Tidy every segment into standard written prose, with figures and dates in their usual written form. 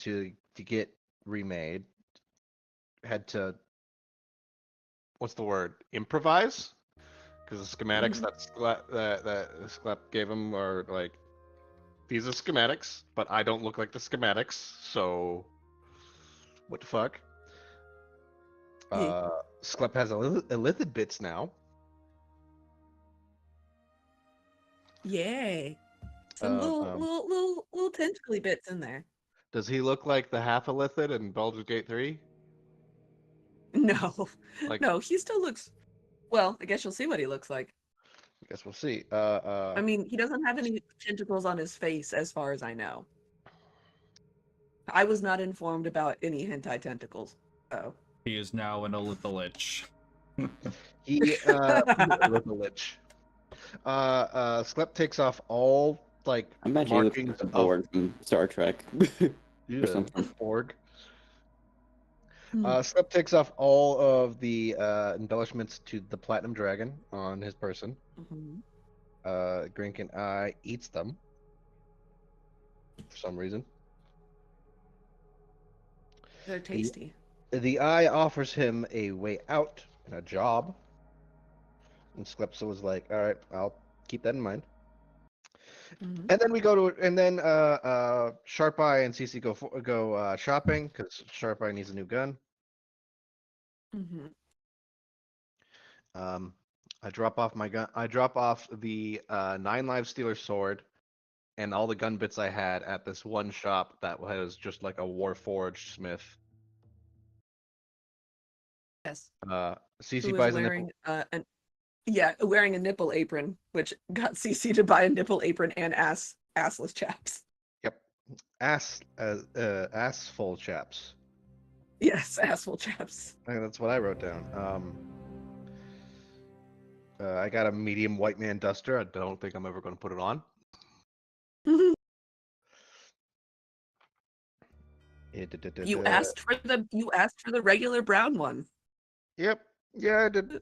to get remade. Had to, what's the word? Improvise, because the schematics Mhm. that Sklep gave him are like, these are schematics, but I don't look like the schematics, so what the fuck? Ye- Uh, Sklep has illithid bits now. Yay. Some Uh, little um, little little little tentacly bits in there. does he look like the half illithid in Baldur's Gate 3? No. Like, No, he still looks well, I guess you'll see what he looks like. I guess we'll see. I mean, he doesn't have any tentacles on his face as far as I know. I was not informed about any hentai tentacles. Oh. He is now an Olithalich. he Little Lich. Sklep takes off all like I'm imagining he looks like markings the of board from Star Trek. or something. org. Hmm. Sklep takes off all of the embellishments to the platinum dragon on his person. Mhm. Grinkin Eye eats them for some reason. They're The tasty. the eye offers him a way out and a job. And Sklepsa was like, "All right, I'll keep that in mind." Mhm. And then we go to, and then Sharp Eye and Cece go shopping because Sharp Eye needs a new gun. Mhm. Um, I drop off my gun. I drop off the 9 Live Stealer sword and all the gun bits I had at this one shop that was just like a Warforged smith. Yes. Cece Who is buys a nipple. wearing wearing a nipple apron, which got Cece to buy a nipple apron and assless chaps. Yep, ass full chaps. Yes, assful chaps. I think that's what I wrote down. I got a medium white man duster. I don't think I'm ever going to put it on. You asked for the regular brown one. Yep. Yeah, I did.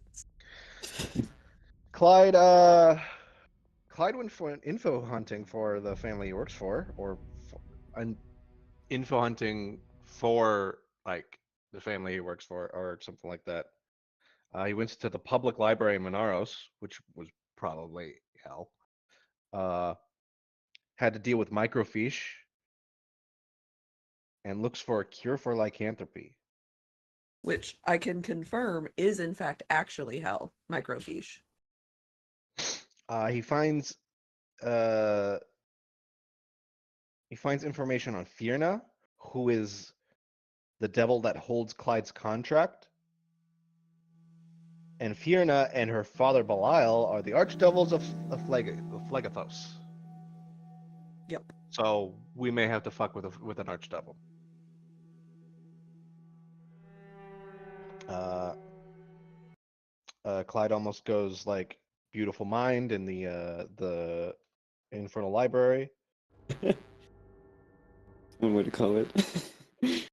Clyde went for an info hunting for the family he works for, or an info hunting for like the family he works for, or something like that. He went to the public library in Monaros, which was probably hell. Uh, had to deal with microfiche and looks for a cure for lycanthropy. Which I can confirm is in fact actually hell, microfiche. He finds uh, information on Fierna, who is the devil that holds Clyde's contract. And Fierna and her father Belial are the archdevils of Phlegathos. Yep. So we may have to fuck with an archdevil. Uh, Clyde almost goes like beautiful mind in the infernal library. One way to call it.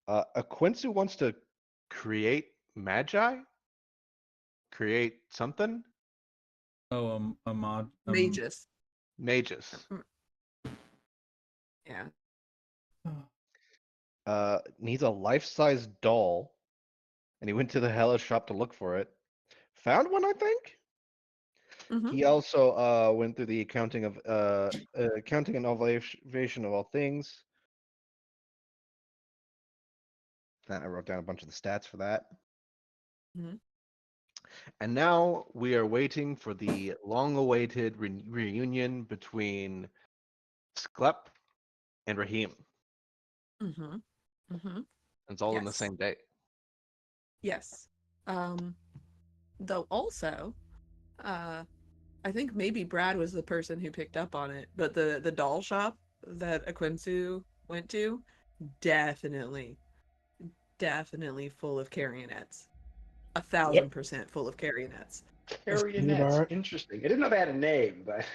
Aquinsu wants to create magi, create something. Oh, a mod. Magus. Magus. Yeah. Needs a life-size doll, and he went to the Hellish shop to look for it. Found one, I think. Mhm. He also went through the accounting and elevation of all things. Then I wrote down a bunch of the stats for that. Mhm. And now we are waiting for the long-awaited reunion between Sklep and Raheem. Mhm. Mhm. It's all in the Yes. same day. Yes. Though also, uh, I think maybe Brad was the person who picked up on it, but the doll shop that Aquinsu went to, definitely, definitely full of carionettes. 1,000% full of carionettes. Carionets. Interesting. I didn't know they had a name, but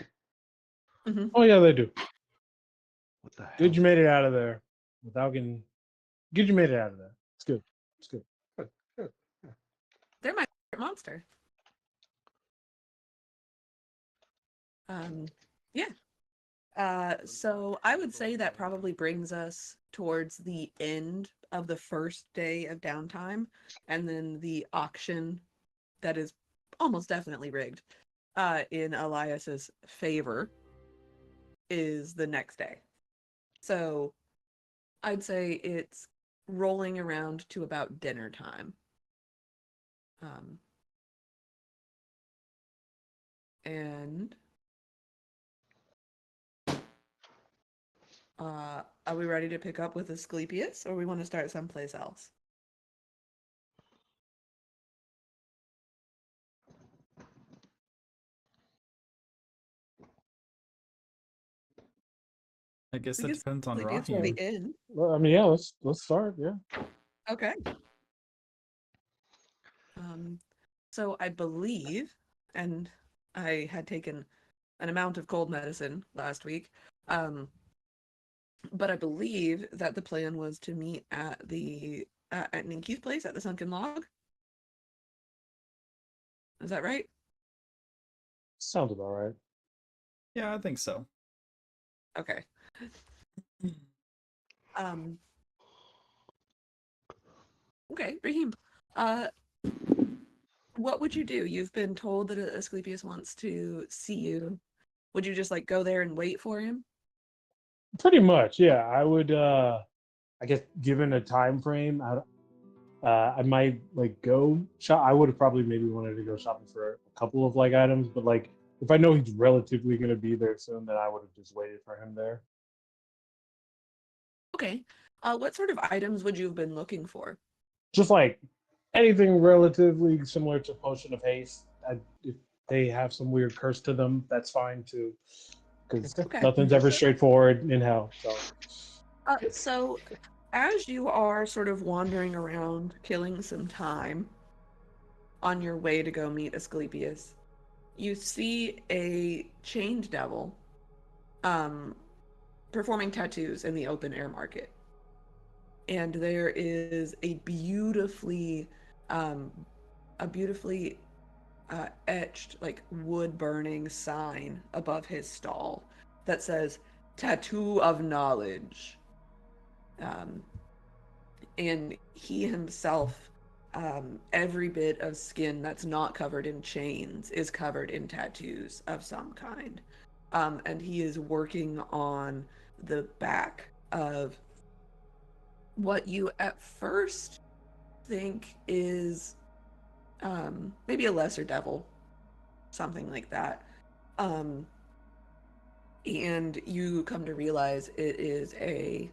Mm-hmm. Oh yeah, they do. What the hell? Good, you made it out of there without getting. Good, you made it out of there. It's good. It's good. They're my favorite monster. Yeah. So I would say that probably brings us towards the end of the first day of downtime, and then the auction that is almost definitely rigged in Elias's favor is the next day. So I'd say it's rolling around to about dinner time. And are we ready to pick up with Asclepius, or we want to start someplace else? I guess We it can depends on Asclepius will be Rahim. in. Well, I mean, yeah, let's start. Yeah. Okay. So I believe, and I had taken an amount of cold medicine last week, but I believe that the plan was to meet at at Ninky's place at the Sunken Log. Is that right? Sounds about right. Yeah, I think so. Okay. Okay, Raheem. What would you do? You've been told that Asclepius wants to see you. Would you just like go there and wait for him? Pretty much, yeah. I would. I guess given a time frame, I might like go shop. I would have probably maybe wanted to go shopping for a couple of like items, but like if I know he's relatively going to be there soon, then I would have just waited for him there. Okay. What sort of items would you have been looking for? Just like anything relatively similar to Potion of Haste. If they have some weird curse to them, that's fine too, because Okay. nothing's ever straightforward in hell. So as you are sort of wandering around, killing some time on your way to go meet Asclepius, you see a chained devil performing tattoos in the open air market. And there is a beautifully um, etched like wood burning sign above his stall that says "Tattoo of Knowledge." Um, and he himself, every bit of skin that's not covered in chains is covered in tattoos of some kind. And he is working on the back of what you at first think is maybe a lesser devil, something like that. Um, and you come to realize it is a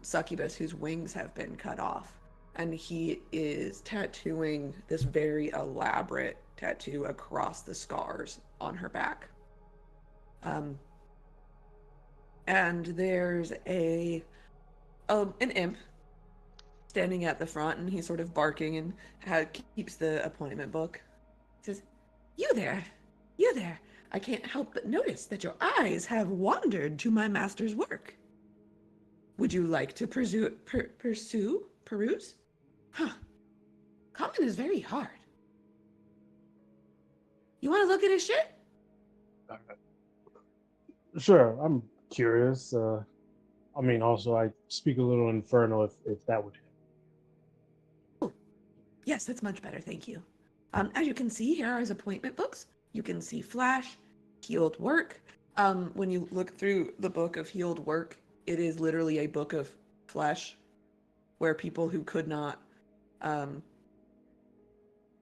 succubus whose wings have been cut off. And he is tattooing this very elaborate tattoo across the scars on her back. And there's an imp standing at the front, and he's sort of barking and keeps the appointment book. He says, "You there, you there. I can't help but notice that your eyes have wandered to my master's work. Would you like to peruse? Huh. Common is very hard. You want to look at his shit? Sure, I'm curious. I mean, also I speak a little Infernal if that would. Oh, yes, that's much better, thank you. As you can see, here are his appointment books. You can see Flash, Healed Work. When you look through the book of Healed Work, it is literally a book of flesh where people who could not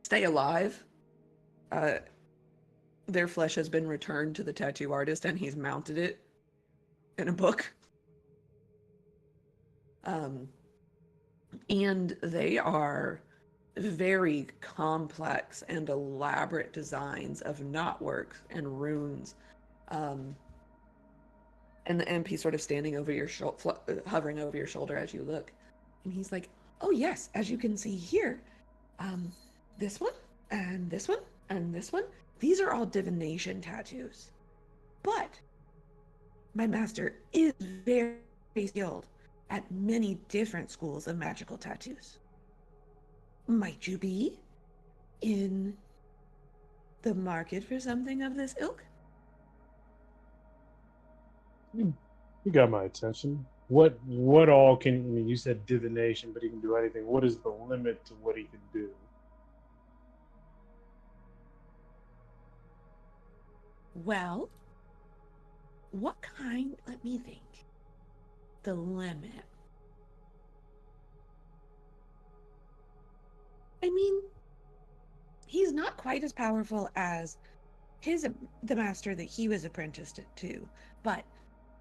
stay alive, their flesh has been returned to the tattoo artist and he's mounted it in a book. And they are very complex and elaborate designs of knotwork and runes. And the MP sort of standing over your shoulder, hovering over your shoulder as you look. And he's like, "Oh yes, as you can see here, this one, and this one, and this one, these are all divination tattoos. But my master is very skilled at many different schools of magical tattoos. Might you be in the market for something of this ilk?" You got my attention. what all can, I mean, you said divination, but he can do anything. What is the limit to what he can do? Well, what kind? Let me think. The limit. I mean, he's not quite as powerful as the master that he was apprenticed to, but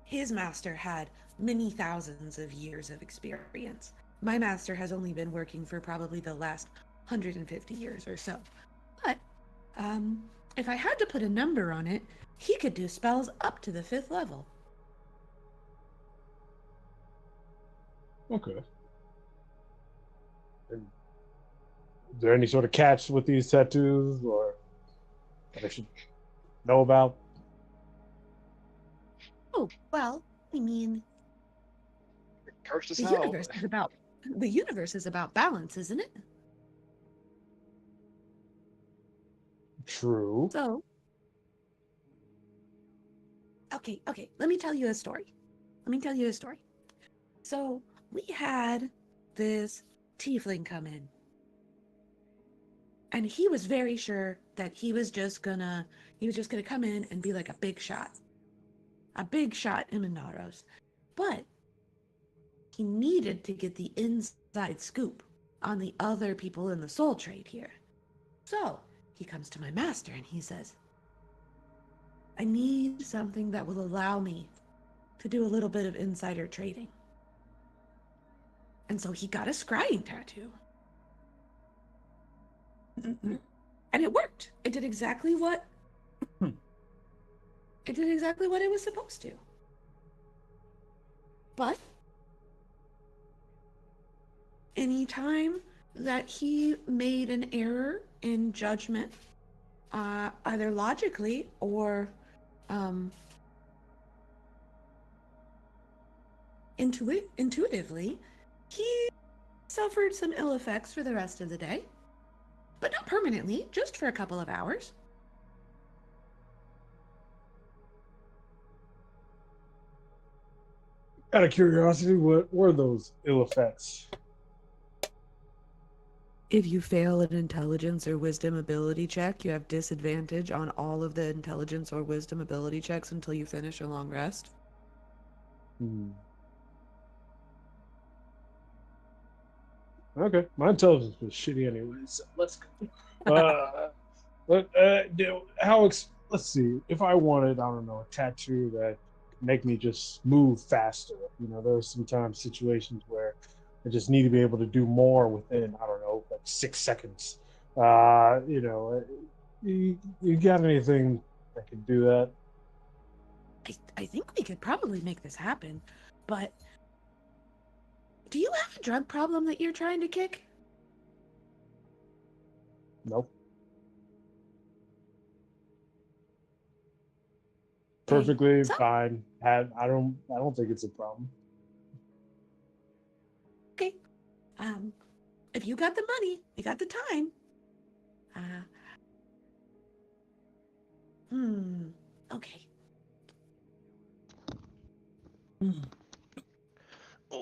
his master had many thousands of years of experience. My master has only been working for probably the last 150 years or so. But if I had to put a number on it, he could do spells up to the 5th level. Okay. And is there any sort of catch with these tattoos, or that I should know about? Oh, well, I mean, Cursed as the hell. universe is about the universe is about balance, isn't it? True. So, okay, let me tell you a story. So, we had this tiefling come in, and he was very sure that he was just gonna come in and be like a big shot in Minaros. But he needed to get the inside scoop on the other people in the soul trade here. So he comes to my master and he says, I need something that will allow me to do a little bit of insider trading. And so he got a scrying tattoo. And it worked. It did exactly what it was supposed to. But anytime that he made an error in judgment, either logically or intuitively, he suffered some ill effects for the rest of the day, but not permanently, just for a couple of hours. Out of curiosity, what were those ill effects? If you fail an intelligence or wisdom ability check, you have disadvantage on all of the intelligence or wisdom ability checks until you finish a long rest. Okay, my intelligence was shitty anyway, so let's go. Let's see. If I wanted, I don't know, a tattoo that could make me just move faster. There are sometimes situations where I just need to be able to do more within, I don't know, like 6 seconds. You got anything that can do that? I think we could probably make this happen, but do you have a drug problem that you're trying to kick? Nope. Okay, Perfectly so, fine. I don't think it's a problem. okay, if you got the money, you got the time. Okay.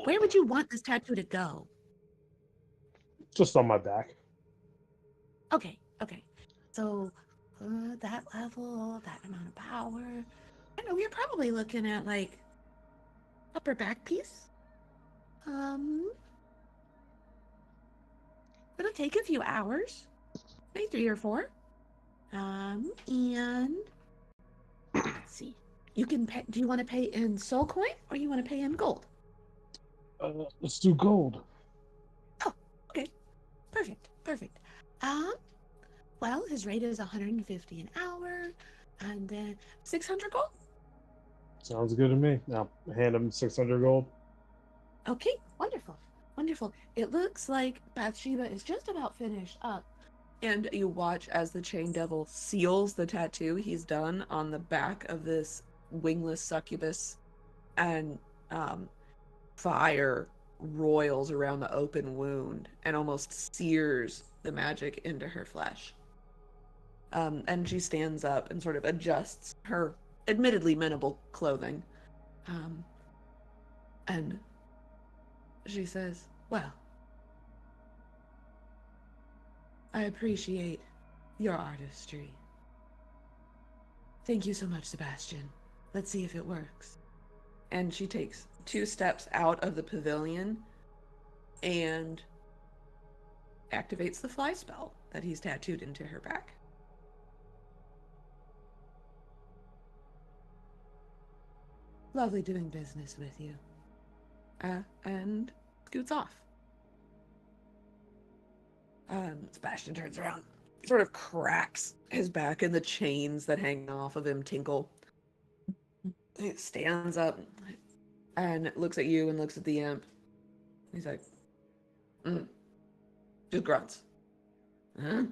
Where would you want this tattoo to go? Just on my back. Okay. So, that level, that amount of power. I know you're probably looking at like upper back piece. It'll take a few hours, maybe 3 or 4. And let's see. You can pay. Do you want to pay in soul coin or you want to pay in gold? Let's do gold. Oh, okay. Perfect. Well, his rate is 150 an hour, and then 600 gold. Sounds good to me. Now hand him 600 gold. Okay, wonderful. It looks like Bathsheba is just about finished up. And you watch as the Chain Devil seals the tattoo he's done on the back of this wingless succubus, and fire roils around the open wound and almost sears the magic into her flesh. And she stands up and sort of adjusts her admittedly minimal clothing. And she says, well, I appreciate your artistry. Thank you so much, Sebastian. Let's see if it works. And she takes 2 steps out of the pavilion and activates the fly spell that he's tattooed into her back. Lovely doing business with you. And scoots off. Sebastian turns around, sort of cracks his back, and the chains that hang off of him tinkle. He stands up and looks at you and looks at the imp. He's like, just grunts. Huh? And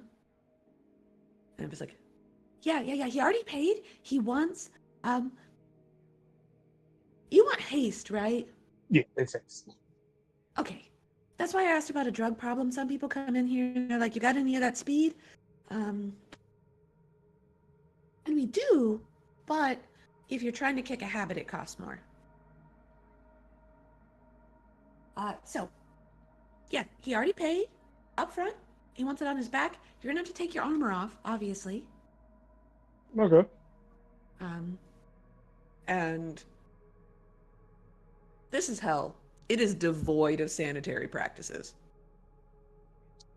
imp is like, yeah, he already paid. He wants, you want haste, right? Yeah, it's nice. Okay. That's why I asked about a drug problem. Some people come in here and they're like, you got any of that speed? And we do, but if you're trying to kick a habit, it costs more. So, yeah, he already paid up front. He wants it on his back. You're gonna have to take your armor off, obviously. Okay. And this is hell. It is devoid of sanitary practices.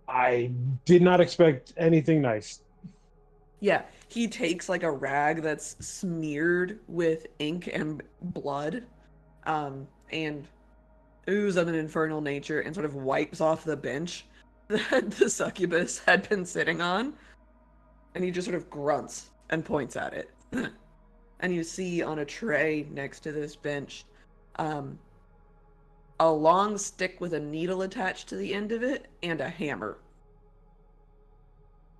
I did not expect anything nice. Yeah, he takes like a rag that's smeared with ink and blood, and ooze of an infernal nature, and sort of wipes off the bench that the succubus had been sitting on. And he just sort of grunts and points at it. And you see on a tray next to this bench, a long stick with a needle attached to the end of it and a hammer.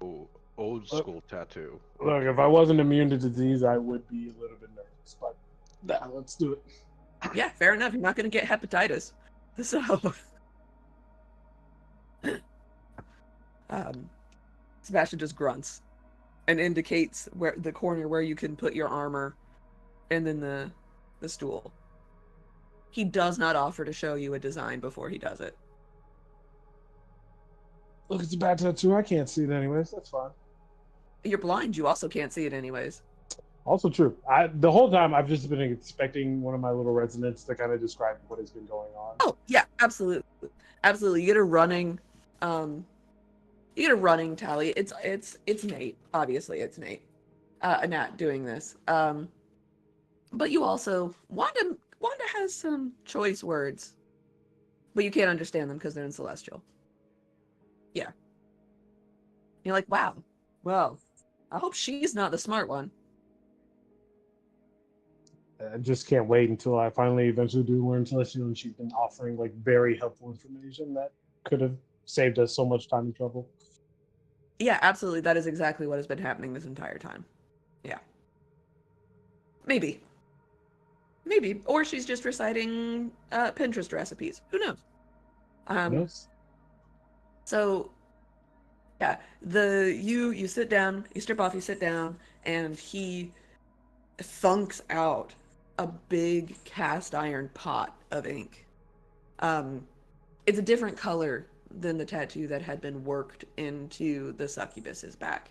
Ooh, old school tattoo. Look, if I wasn't immune to disease, I would be a little bit nervous. But nah, let's do it. Yeah, fair enough. You're not going to get hepatitis. So, Sebastian just grunts and indicates where the corner where you can put your armor, and then the stool. He does not offer to show you a design before he does it. Look, it's a bad tattoo. I can't see it anyways. That's fine. You're blind. You also can't see it anyways. Also true. The whole time I've just been expecting one of my little residents to kind of describe what has been going on. Oh yeah, absolutely, absolutely. You get a running tally. It's Nate. Obviously, it's Nate. Nat doing this. But you also Wanda has some choice words, but you can't understand them because they're in Celestial. Yeah. You're like, wow. Well, I hope she's not the smart one. I just can't wait until I finally eventually do learn Celestial, and she's been offering like very helpful information that could have saved us so much time and trouble. Yeah, absolutely. That is exactly what has been happening this entire time. Yeah. Maybe. Or she's just reciting Pinterest recipes. Who knows? Yes. So, yeah, you sit down, you strip off, you sit down, and he thunks out a big cast iron pot of ink. It's a different color than the tattoo that had been worked into the succubus's back.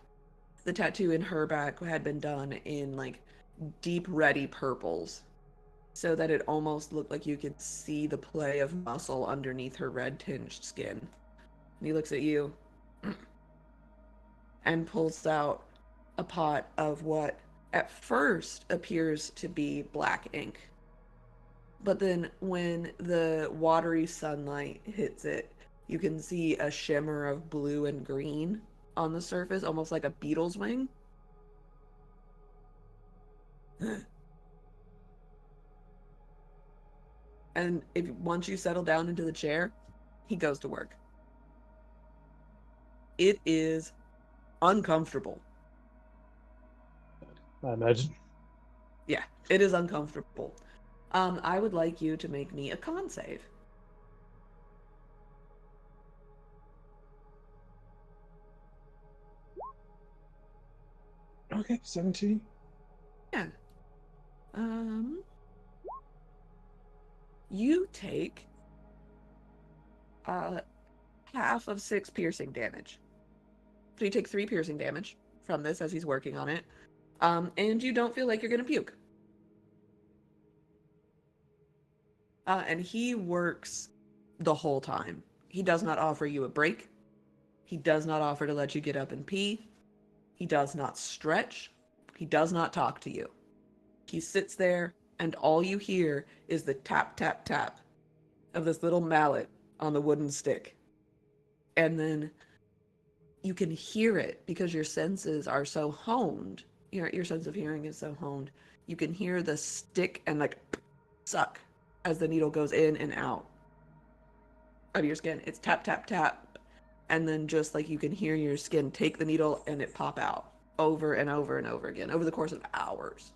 The tattoo in her back had been done in like deep reddy purples, so that it almost looked like you could see the play of muscle underneath her red tinged skin. And he looks at you and pulls out a pot of what at first appears to be black ink. But then when the watery sunlight hits it, you can see a shimmer of blue and green on the surface, almost like a beetle's wing. And once you settle down into the chair, he goes to work. It is uncomfortable. I imagine. Yeah, it is uncomfortable. I would like you to make me a con save. Okay, 17. Yeah. You take half of 6 piercing damage. So you take 3 piercing damage from this as he's working on it. And you don't feel like you're gonna puke. And he works the whole time. He does not offer you a break. He does not offer to let you get up and pee. He does not stretch. He does not talk to you. He sits there, and all you hear is the tap, tap, tap of this little mallet on the wooden stick. And then you can hear it because your senses are so honed. Your sense of hearing is so honed. You can hear the stick and like suck as the needle goes in and out of your skin. It's tap, tap, tap. And then just like you can hear your skin take the needle and it pop out over and over and over again over the course of hours.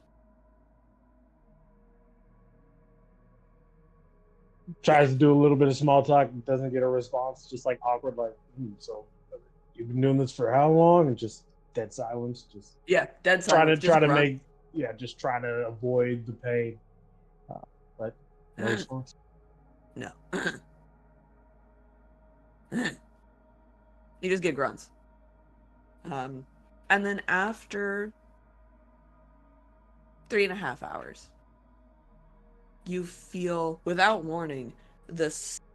Tries to do a little bit of small talk, doesn't get a response, just like awkward, like, so you've been doing this for how long? And just dead silence. Just Yeah, dead silence. try to make, just try to avoid the pain. But no response. No. You just get grunts. And then after 3.5 hours, you feel, without warning, the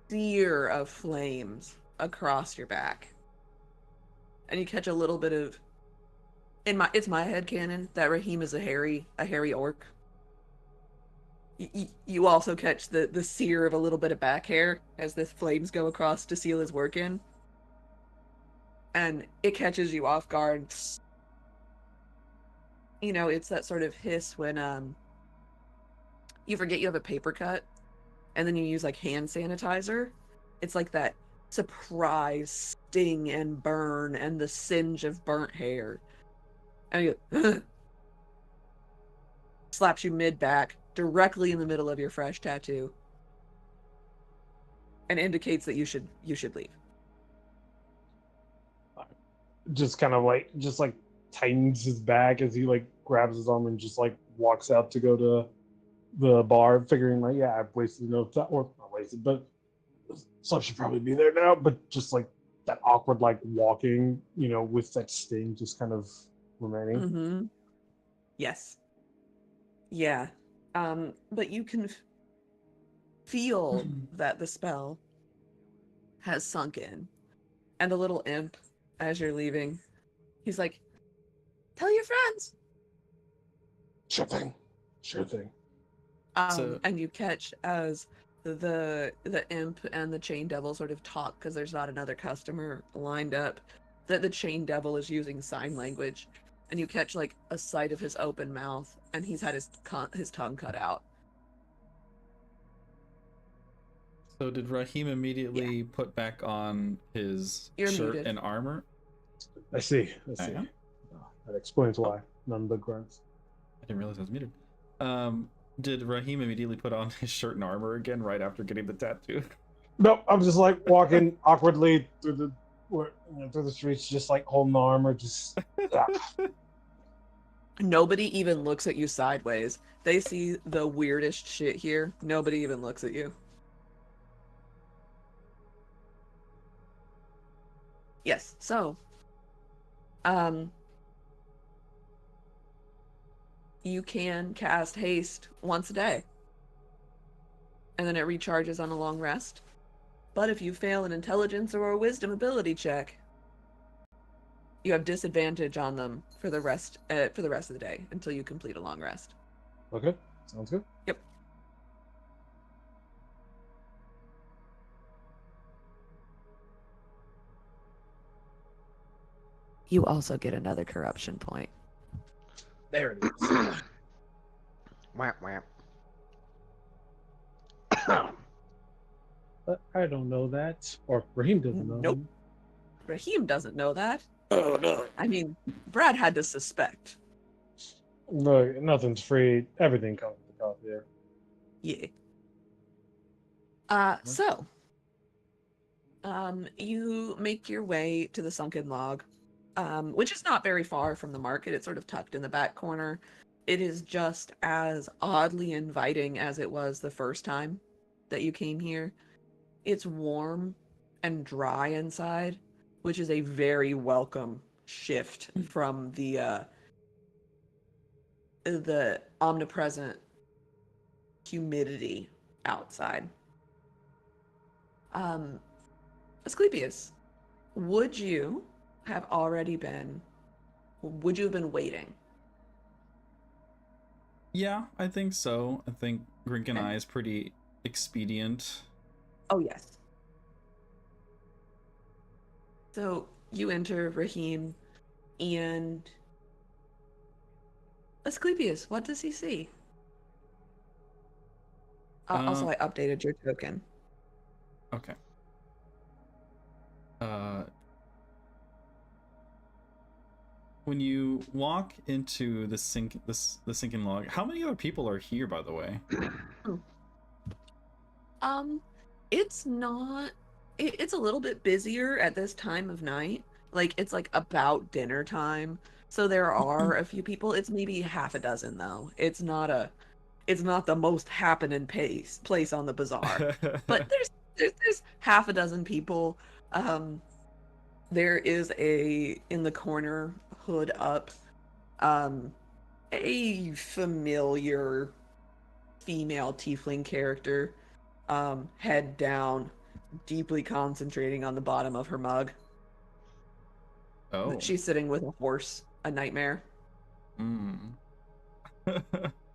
sear of flames across your back. And you catch a little bit of, it's my headcanon that Raheem is a hairy orc. You also catch the sear of a little bit of back hair as the flames go across to seal his work in. And it catches you off guard. It's that sort of hiss when you forget you have a paper cut and then you use like hand sanitizer. It's like that surprise sting and burn and the singe of burnt hair. And you slaps you mid-back, directly in the middle of your fresh tattoo, and indicates that you should leave. Just kind of like tightens his back as he like grabs his arm and just like walks out to go to the bar, figuring like, yeah, I've wasted enough time, or not wasted, but stuff should probably be there now. But just like that awkward like walking, with that sting just kind of remaining. Mm-hmm. Yes. Yeah. But you can feel that the spell has sunk in. And the little imp, as you're leaving, he's like, tell your friends. Sure thing. And you catch as the imp and the chain devil sort of talk because there's not another customer lined up, that the chain devil is using sign language, and you catch like a sight of his open mouth, and he's had his tongue cut out. So did Raheem immediately put back on his You're shirt muted. and armor? I see. Yeah. That explains why. None but grunts. I didn't realize I was muted. Did Raheem immediately put on his shirt and armor again right after getting the tattoo? Nope, I'm just like walking awkwardly through the streets, just like holding the armor, just. Nobody even looks at you sideways. They see the weirdest shit here. Nobody even looks at you. Yes, so you can cast haste once a day, and then it recharges on a long rest. But if you fail an intelligence or a wisdom ability check, you have disadvantage on them for the rest of the day until you complete a long rest. Okay, sounds good. Yep. You also get another corruption point. There it is. Whap, whap. But I don't know that, or Raheem doesn't know. Nope. Raheem doesn't know that. Oh no. I mean, Brad had to suspect. Look, nothing's free. Everything comes with the cost here. Yeah. So, you make your way to the sunken log, which is not very far from the market. It's sort of tucked in the back corner. It is just as oddly inviting as it was the first time that you came here. It's warm and dry inside, which is a very welcome shift from the omnipresent humidity outside. Asclepius, would you have already been, would you have been waiting? Yeah, I think so. I think Grink and Okay. I is pretty expedient. Oh, yes. So you enter, Raheem, and Asclepius, what does he see? Also, I updated your token. Okay. When you walk into the sinking log, how many other people are here, by the way? It's not. It's a little bit busier at this time of night. Like it's like about dinner time, so there are a few people. It's maybe half a dozen though. It's not the most happening place on the bazaar, but there's half a dozen people. There is in the corner, hood up, um, a familiar female tiefling character, head down, deeply concentrating on the bottom of her mug. Oh. She's sitting with a horse, a nightmare. Okay.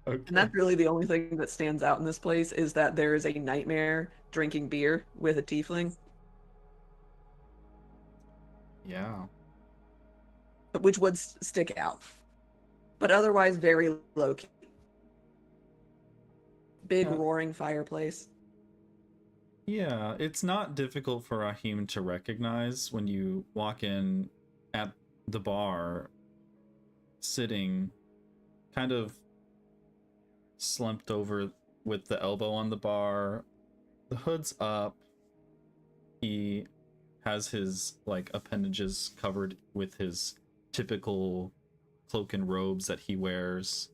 And that's really the only thing that stands out in this place is that there is a nightmare drinking beer with a tiefling. Yeah. Which would stick out. But otherwise, very low key. Big roaring fireplace. Yeah, it's not difficult for Rahim to recognize when you walk in at the bar, sitting kind of slumped over with the elbow on the bar. The hood's up. He has his like appendages covered with his typical cloak and robes that he wears.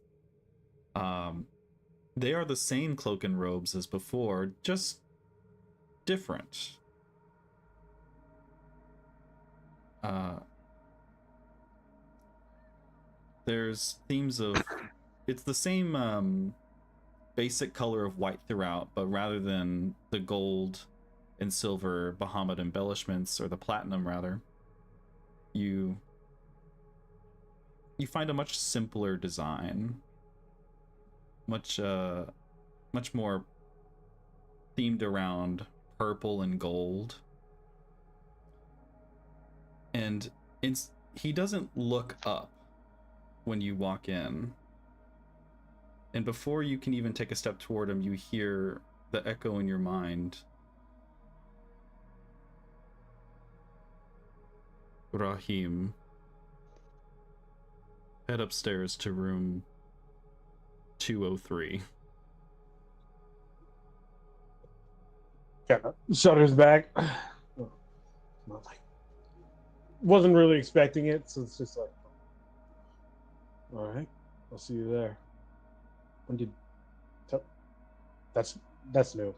They are the same cloak and robes as before, just different. There's themes of it's the same basic color of white throughout, but rather than the gold and silver Bahamut embellishments, or the platinum rather, you find a much simpler design, much more themed around purple and gold. And he doesn't look up when you walk in. And before you can even take a step toward him, you hear the echo in your mind. Rahim, head upstairs to room 203. Kind of shudders back. Wasn't really expecting it, so it's just like, all right, I'll see you there. When did that's new.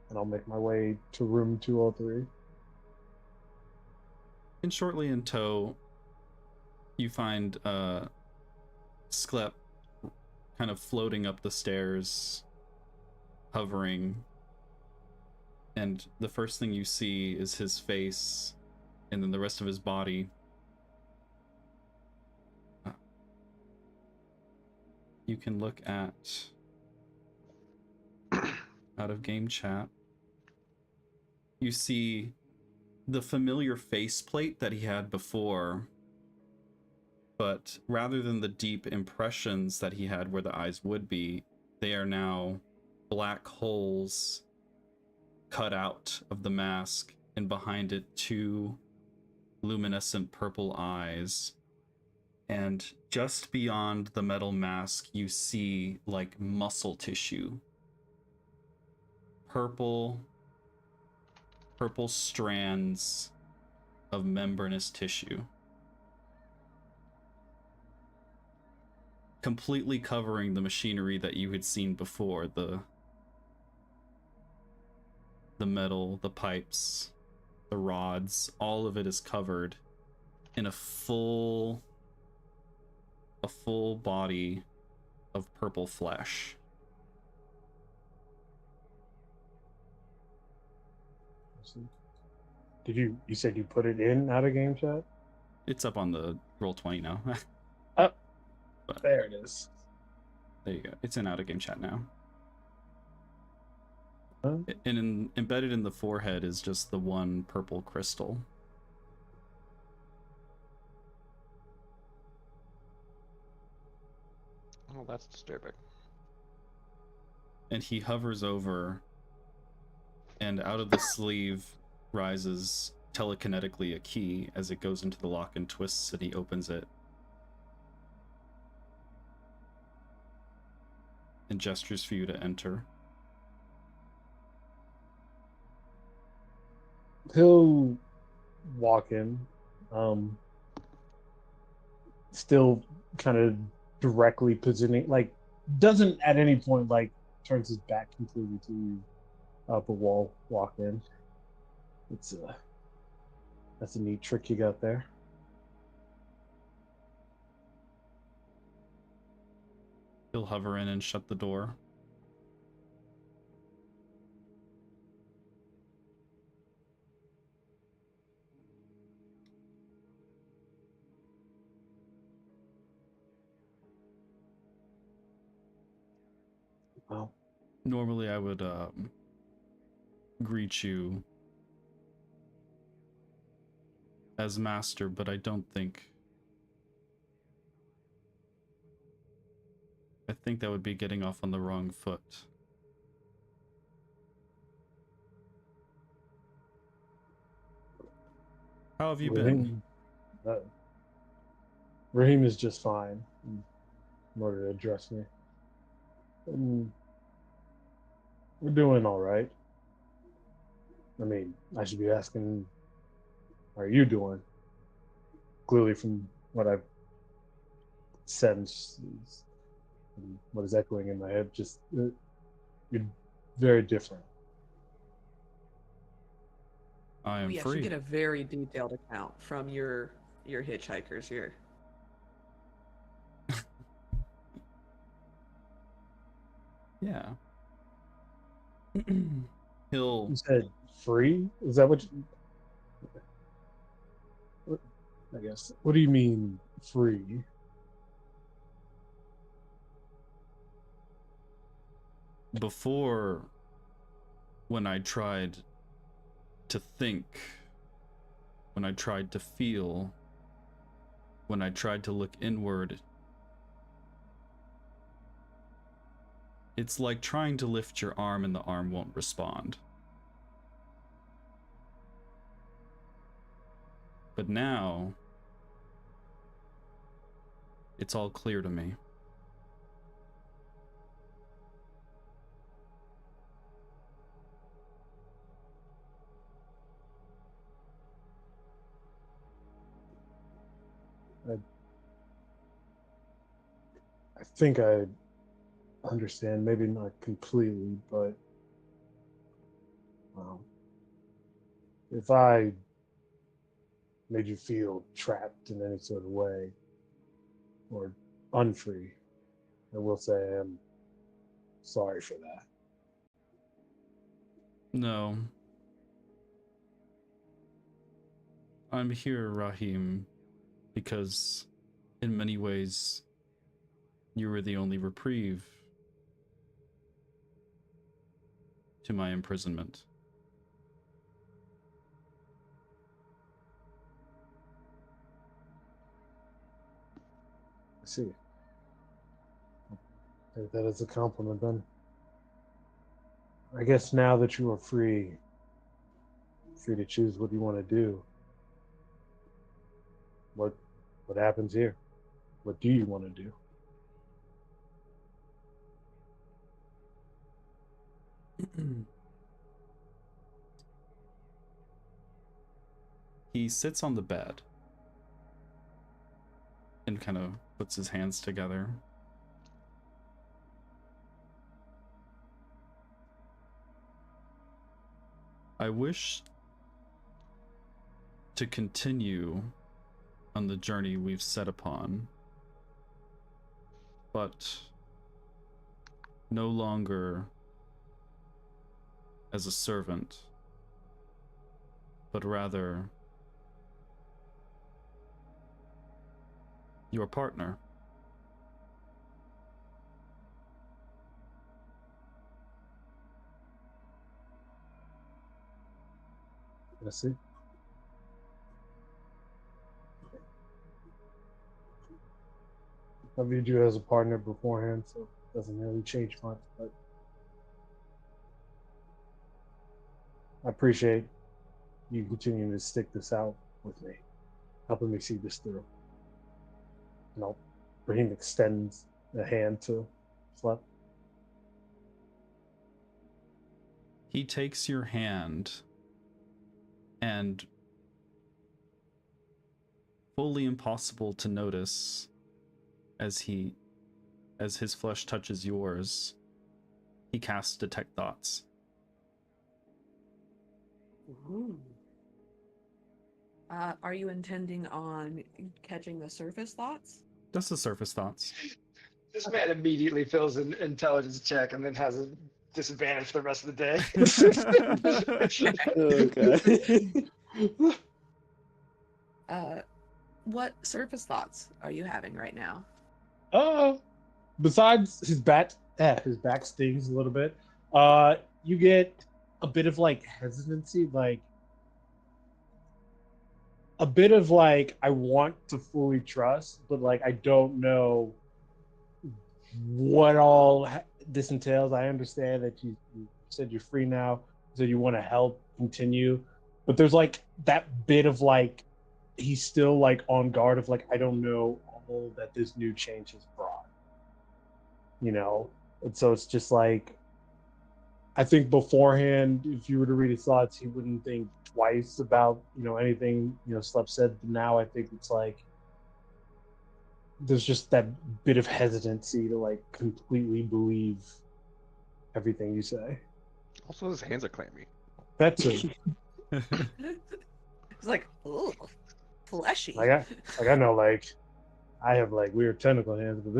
And I'll make my way to room 203. And shortly in tow, you find Sklep kind of floating up the stairs, hovering. And the first thing you see is his face, and then the rest of his body. You can look at out of game chat. You see the familiar faceplate that he had before, but rather than the deep impressions that he had where the eyes would be, they are now black holes cut out of the mask, and behind it two luminescent purple eyes. And just beyond the metal mask, you see like muscle tissue. Purple strands of membranous tissue. completely covering the machinery that you had seen before, the metal, the pipes, the rods, all of it is covered in a full body of purple flesh. Did you said you put it in out of game chat? It's up on the Roll20 now. Oh, But there it is. there you go. It's in out of game chat now. Huh? And embedded in the forehead is just the one purple crystal. Oh, that's disturbing. And he hovers over, and out of the sleeve rises telekinetically a key as it goes into the lock and twists, and he opens it and gestures for you to enter. He'll walk in, still kind of directly positioning, like doesn't at any point like turns his back completely to you, but will walk in. It's that's a neat trick you got there. He'll hover in and shut the door. Well, Normally I would greet you as master, but I think that would be getting off on the wrong foot. How have you been? Raheem is just fine in order to address me. We're doing all right. I mean, I should be asking, how are you doing? Clearly, from what I've sensed, and what is echoing in my head, just you're very different. I am We free. should get a very detailed account from your hitchhikers here. Yeah. He'll You said free? Is that what? I guess. What do you mean free? before, when I tried to think, when I tried to feel, when I tried to look inward, it's like trying to lift your arm and the arm won't respond. But now, it's all clear to me. I think I understand, maybe not completely, but if I made you feel trapped in any sort of way or unfree, I will say I'm sorry for that. No. I'm here, Rahim, because in many ways, you were the only reprieve to my imprisonment. I see. Take that as a compliment then. I guess now that you are free to choose what you want to do. What happens here? What do you want to do? He sits on the bed and kind of puts his hands together I wish to continue on the journey we've set upon, but no longer as a servant, but rather your partner. That's it. I viewed you as a partner beforehand, so it doesn't really change much, but I appreciate you continuing to stick this out with me, helping me see this through. And Raheem extends a hand to Slep. He takes your hand and, fully impossible to notice as his flesh touches yours, he casts Detect Thoughts. Ooh. Are you intending on catching the surface thoughts? Just the surface thoughts. This man immediately fills an intelligence check and then has a disadvantage for the rest of the day. Okay. What surface thoughts are you having right now? Besides his back stings a little bit. You get a bit of like hesitancy, like a bit of like I want to fully trust, but like I don't know what all this entails. I understand that you said you're free now, so you want to help continue, but there's like that bit of like he's still like on guard of like I don't know all that this new change has brought, and so it's just like I think beforehand, if you were to read his thoughts, he wouldn't think twice about anything Slep said. But now I think it's like there's just that bit of hesitancy to like completely believe everything you say. Also, his hands are clammy. That's it. It's like, oh, fleshy. I know, like I have like weird tentacle hands, but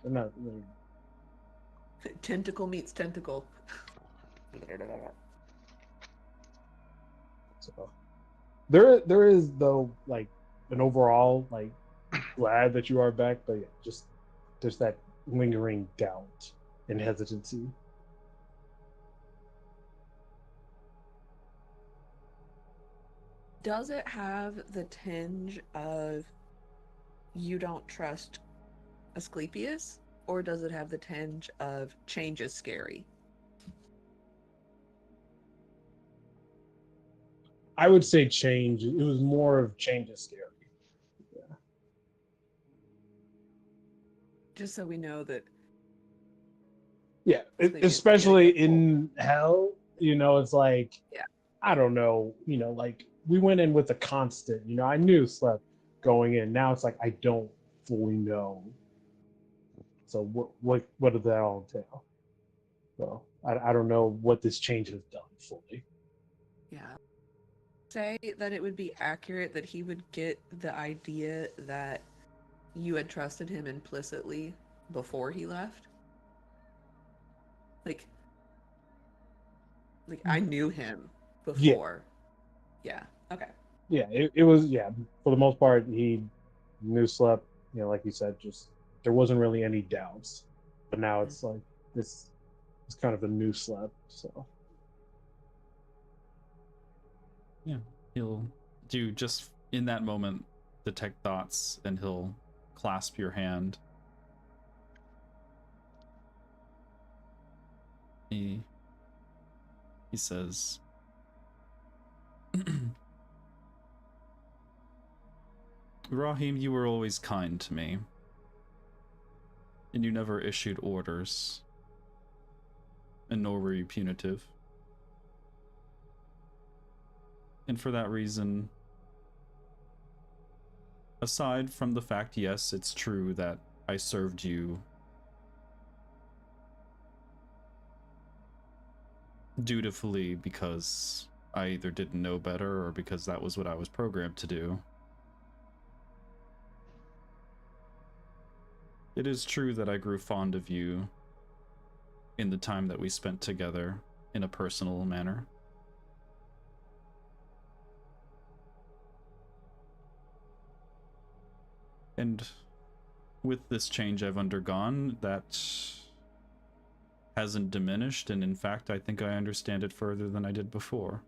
they're not. Tentacle meets tentacle. So there is though like an overall like glad that you are back, but yeah, just there's that lingering doubt and hesitancy. Does it have the tinge of you don't trust Asclepius, or does it have the tinge of change is scary? I would say change. It was more of change is scary. Yeah. Just so we know that. Yeah, Asclepius is especially getting in hell, it's like, Yeah. I don't know, like we went in with a constant, I knew Slep going in. Now it's like I don't fully know. So what did that all entail? So I don't know what this change has done fully. Yeah. Say that it would be accurate that he would get the idea that you had trusted him implicitly before he left. Like I knew him before. Yeah. Okay. Yeah, it was, for the most part, he knew Slep, like you said, just there wasn't really any doubts. But now it's like this is kind of a new Slep, so. Yeah, he'll do just in that moment Detect Thoughts, and he'll clasp your hand. He says, Rahim, you were always kind to me, and you never issued orders, and nor were you punitive. And for that reason, aside from the fact, yes, it's true that I served you dutifully because I either didn't know better or because that was what I was programmed to do. It is true that I grew fond of you in the time that we spent together in a personal manner. And with this change I've undergone, that hasn't diminished, and in fact, I think I understand it further than I did before.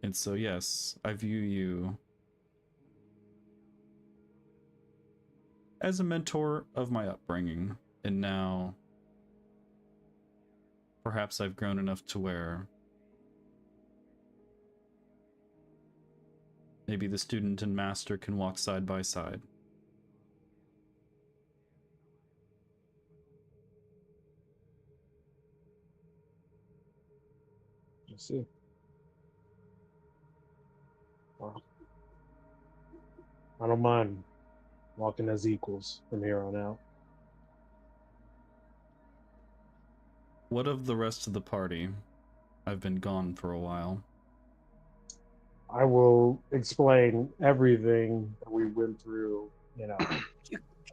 And so, yes, I view you as a mentor of my upbringing, and now perhaps I've grown enough to where maybe the student and master can walk side by side. I see. Well, I don't mind walking as equals from here on out. What of the rest of the party? I've been gone for a while. I will explain everything that we went through,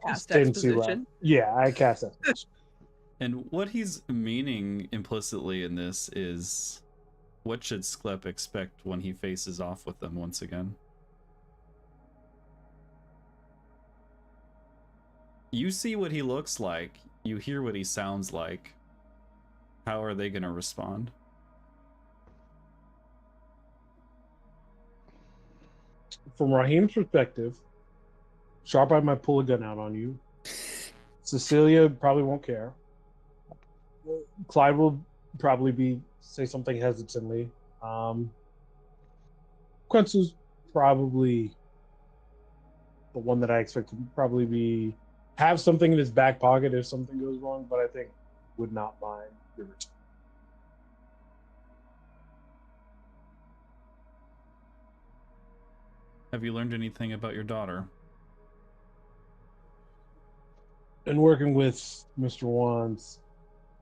Cast into exposition. yeah, I cast exposition. And what he's meaning implicitly in this is, what should Sklep expect when he faces off with them once again? You see what he looks like, you hear what he sounds like. How are they going to respond? From Raheem's perspective, Sharp Eye might pull a gun out on you. Cecilia probably won't care. Clyde will probably say something hesitantly. Quincy's probably the one that I expect to probably have something in his back pocket if something goes wrong, but I think would not mind your return. Have you learned anything about your daughter? And working with Mr. Wands,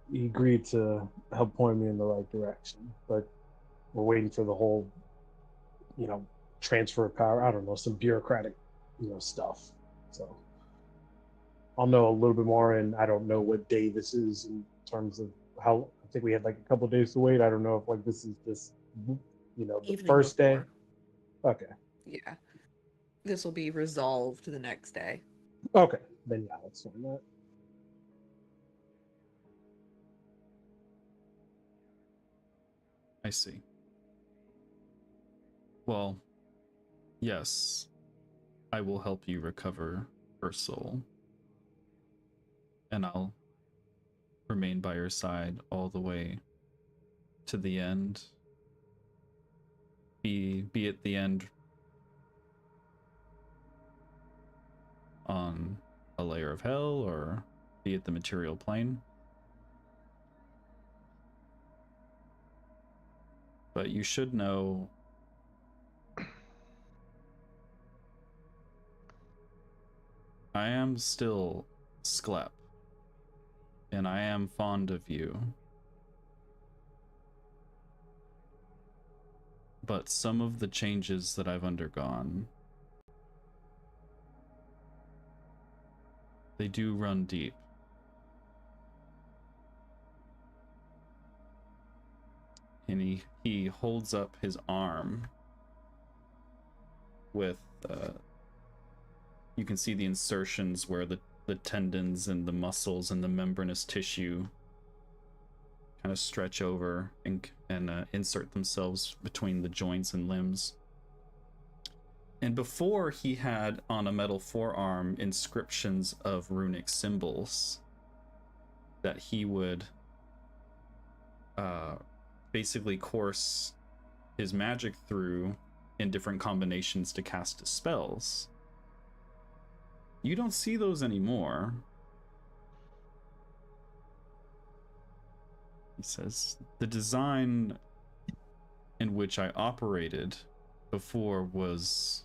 he agreed to help point me in the right direction, but we're waiting for the whole, transfer of power. I don't know, some bureaucratic, stuff. So I'll know a little bit more, and I don't know what day this is in terms of how. I think we had like a couple of days to wait. I don't know if like this is this, the Evening first day. before. Okay. Yeah. This will be resolved the next day. Okay. Then yeah, let's find that. I see. Well, yes, I will help you recover her soul. And I'll remain by your side all the way to the end. Be it the end on a layer of hell, or be it the material plane. But you should know I am still Sklep, and I am fond of you. But some of the changes that I've undergone, they do run deep. And he holds up his arm with, you can see the insertions where the tendons and the muscles and the membranous tissue kind of stretch over and insert themselves between the joints and limbs. And before, he had on a metal forearm inscriptions of runic symbols that he would basically course his magic through in different combinations to cast his spells. You don't see those anymore. He says, the design in which I operated before was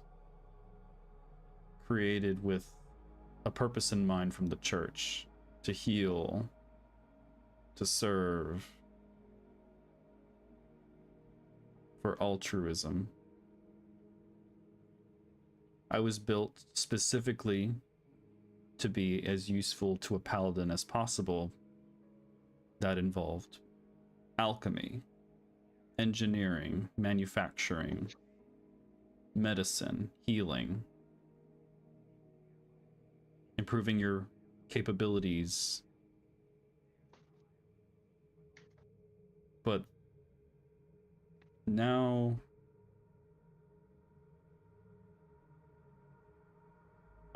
created with a purpose in mind from the church to heal to serve, for altruism. I was built specifically to be as useful to a paladin as possible. That involved alchemy, engineering, manufacturing, medicine, healing, improving your capabilities. But now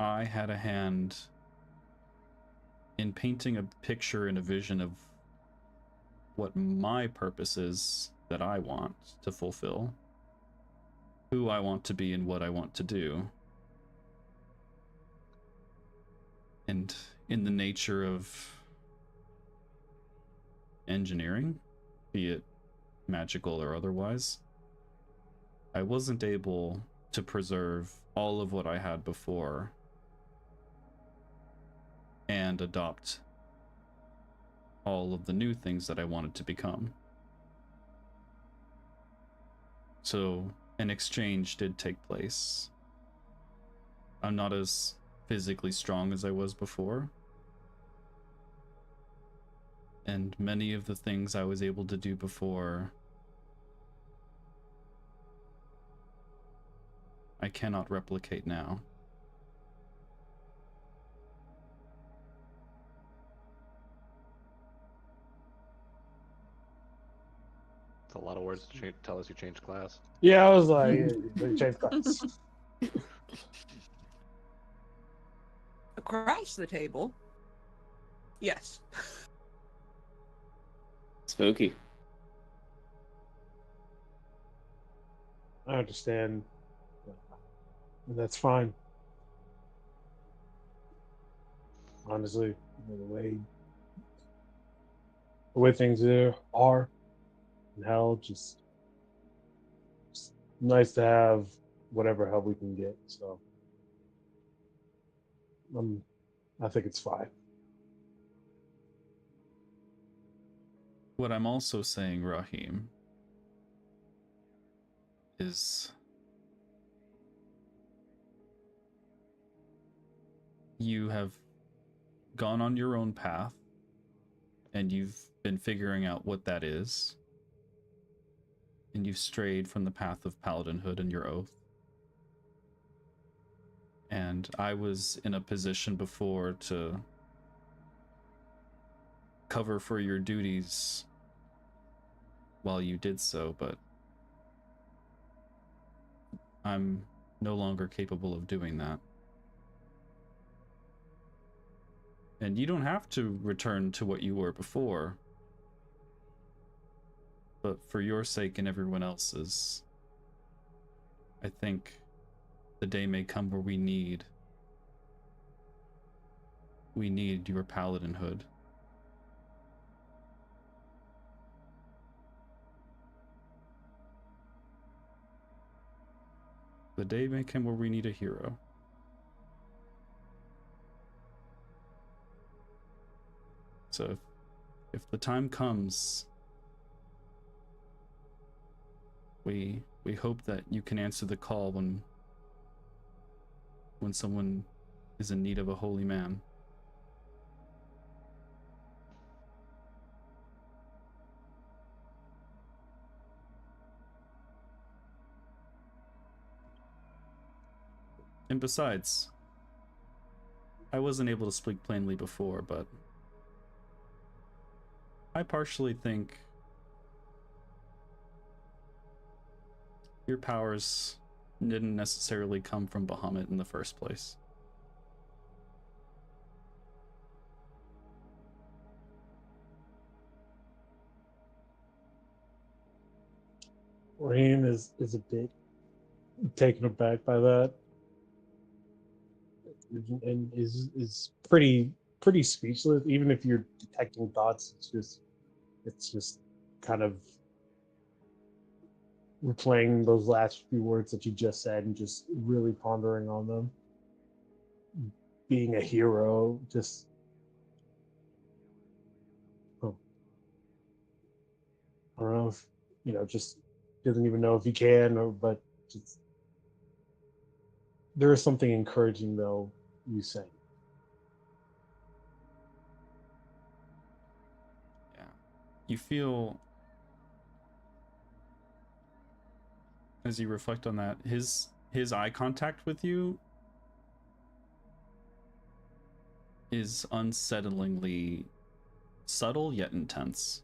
I had a hand in painting a picture and a vision of what my purpose is that I want to fulfill, who I want to be and what I want to do. And in the nature of engineering, be it magical or otherwise, I wasn't able to preserve all of what I had before and adopt all of the new things that I wanted to become. So an exchange did take place. I'm not as physically strong as I was before, and many of the things I was able to do before, I cannot replicate now. It's a lot of words to tell us you changed class. Yeah, I was like, they changed class. Across the table, yes. Spooky. I understand. And that's fine. Honestly, the way things are in hell, just nice to have whatever help we can get. So I think it's fine. What I'm also saying, Raheem, is you have gone on your own path and you've been figuring out what that is, and you've strayed from the path of paladinhood and your oath. And I was in a position before to cover for your duties while you did so, but I'm no longer capable of doing that. And you don't have to return to what you were before, but for your sake and everyone else's, I think the day may come where we need your paladinhood. The day may come where we need a hero. So if the time comes, we hope that you can answer the call when someone is in need of a holy man. And besides, I wasn't able to speak plainly before, but I partially think your powers didn't necessarily come from Bahamut in the first place. Raheem is a bit taken aback by that, and is pretty speechless. Even if you're detecting thoughts, it's just kind of replaying those last few words that you just said and just really pondering on them. Being a hero, just just doesn't even know if he can, but just, there is something encouraging though you saying. Yeah. You feel, as you reflect on that, his eye contact with you is unsettlingly subtle yet intense.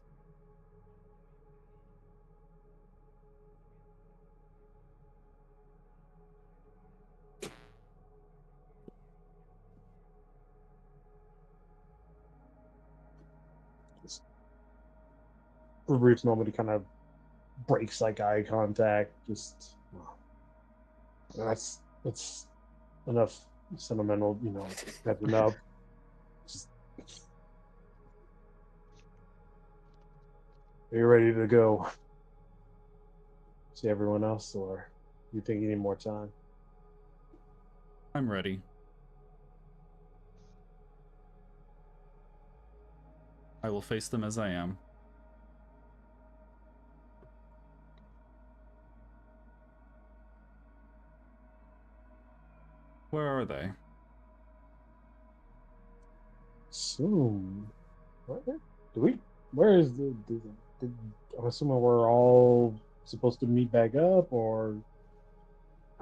For a brief moment, he kind of breaks like eye contact. Just that's enough sentimental, stepping up. Just, are you ready to go? See everyone else, or you think you need more time? I'm ready. I will face them as I am. Where are they? Soon. What? Do we? Where is I'm assuming we're all supposed to meet back up, or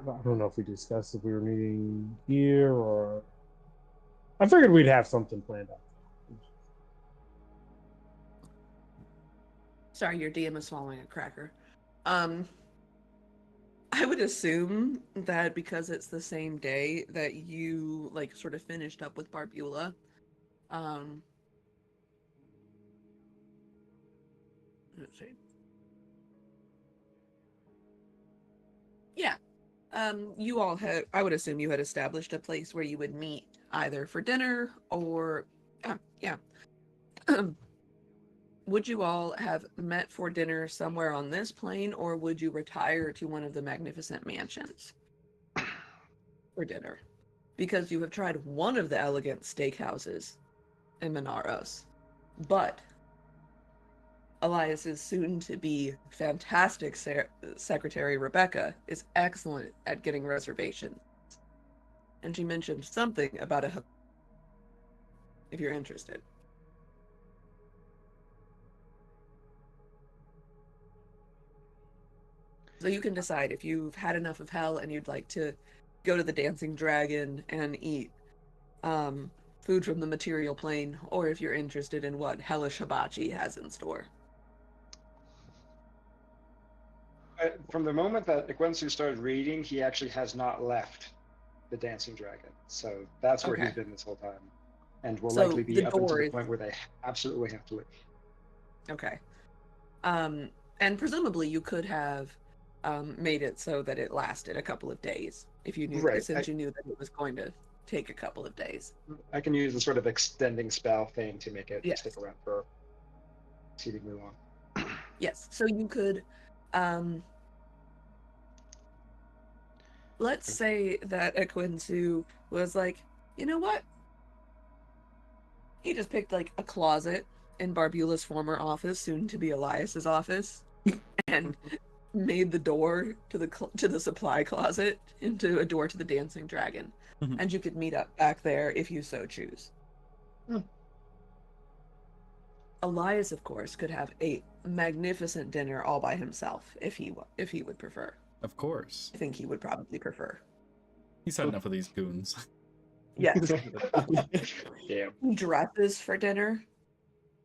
I don't know if we discussed if we were meeting here or. I figured we'd have something planned out. Sorry, your DM is swallowing a cracker. I would assume that because it's the same day that you like sort of finished up with Barbula. Let's see. Yeah. You all had, I would assume you had established a place where you would meet either for dinner or, yeah. Would you all have met for dinner somewhere on this plane, or would you retire to one of the magnificent mansions for dinner? Because you have tried one of the elegant steakhouses in Minaros, but Elias's soon-to-be fantastic secretary, Rebecca, is excellent at getting reservations. And she mentioned something about a if you're interested. So you can decide if you've had enough of hell and you'd like to go to the Dancing Dragon and eat food from the material plane, or if you're interested in what Hellish Hibachi has in store. From the moment that Ikwensu started reading, he actually has not left the Dancing Dragon. So that's where he's Okay. been this whole time. And will So likely be the up until door the is point where they absolutely have to leave. okay. And presumably you could have made it so that it lasted a couple of days if you knew, Right. since you knew that it was going to take a couple of days. I can use a sort of extending spell thing to make it Yes. stick around for exceedingly long. Yes. So you could, let's say that Equinsu was like, you know what? He just picked like a closet in Barbula's former office, soon to be Elias's office, and made the door to the supply closet into a door to the Dancing Dragon. Mhm. And you could meet up back there if you so choose. Elias, of course, could have a magnificent dinner all by himself if he would prefer. Of course. I think he would probably prefer. He's had enough of these goons. Yes. Yeah. Dresses for dinner.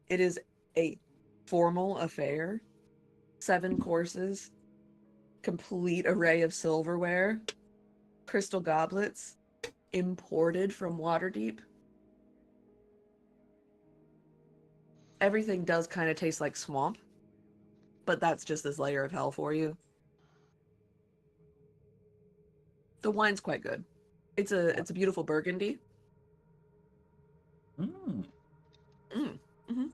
It is a formal affair. 7 courses. Complete array of silverware. Crystal goblets. Imported from Waterdeep. Everything does kind of taste like swamp, but that's just this layer of hell for you. The wine's quite good. It's a beautiful Burgundy. Mm. Mm-hmm.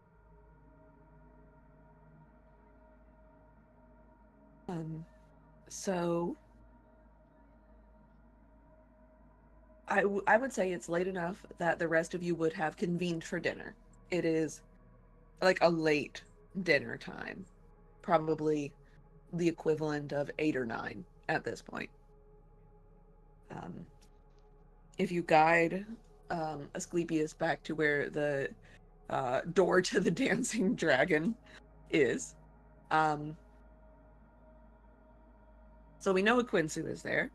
So I would say it's late enough that the rest of you would have convened for dinner. It is like a late dinner time, probably the equivalent of 8 or 9 at this point. If you guide Asclepius back to where the door to the dancing dragon is, so we know Aquinsu is there.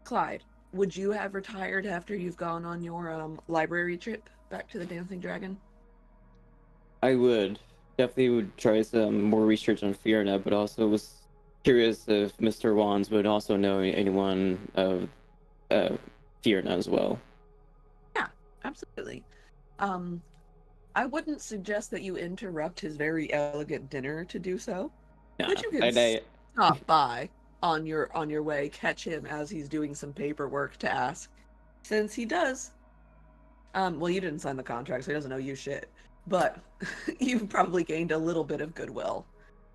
Clyde, would you have retired after you've gone on your library trip back to the dancing dragon? I would. Definitely would try some more research on Fiona, but also was curious if Mr. Wands would also know anyone of Fiona as well. Yeah, absolutely. I wouldn't suggest that you interrupt his very elegant dinner to do so. Yeah, But you can stop by on your way, catch him as he's doing some paperwork to ask. Since he does, well, you didn't sign the contract, so he doesn't owe you shit. But you've probably gained a little bit of goodwill.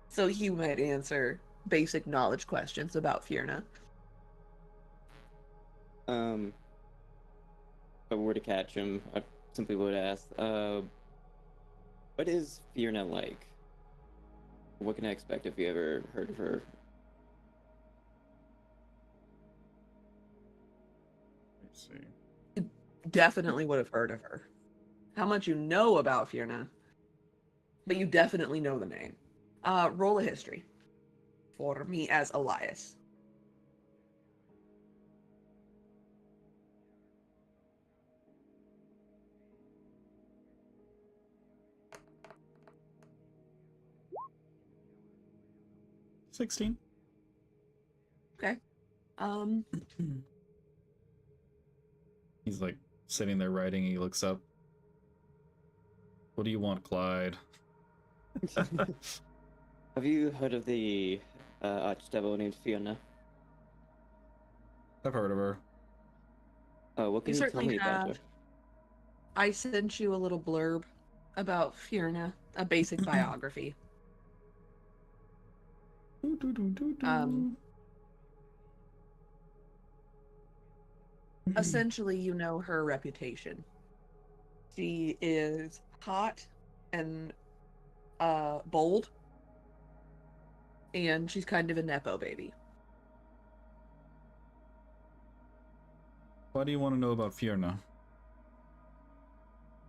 So he might answer basic knowledge questions about Fiona. If I were to catch him, I simply would ask, what is Fiona like? What can I expect if you ever heard of her? Let's see. Definitely would have heard of her. How much you know about Fiona, but you definitely know the name. Roll a history for me as Elias. $16. Okay. He's like sitting there writing. He looks up. What do you want, Clyde? Have you heard of the archdevil named Fiona? I've heard of her. What can You you tell certainly me about her? have. I sent you a little blurb about Fiona, a basic biography. Essentially, you know her reputation. She is hot and bold, and she's kind of a nepo baby. Why do you want to know about Fiona?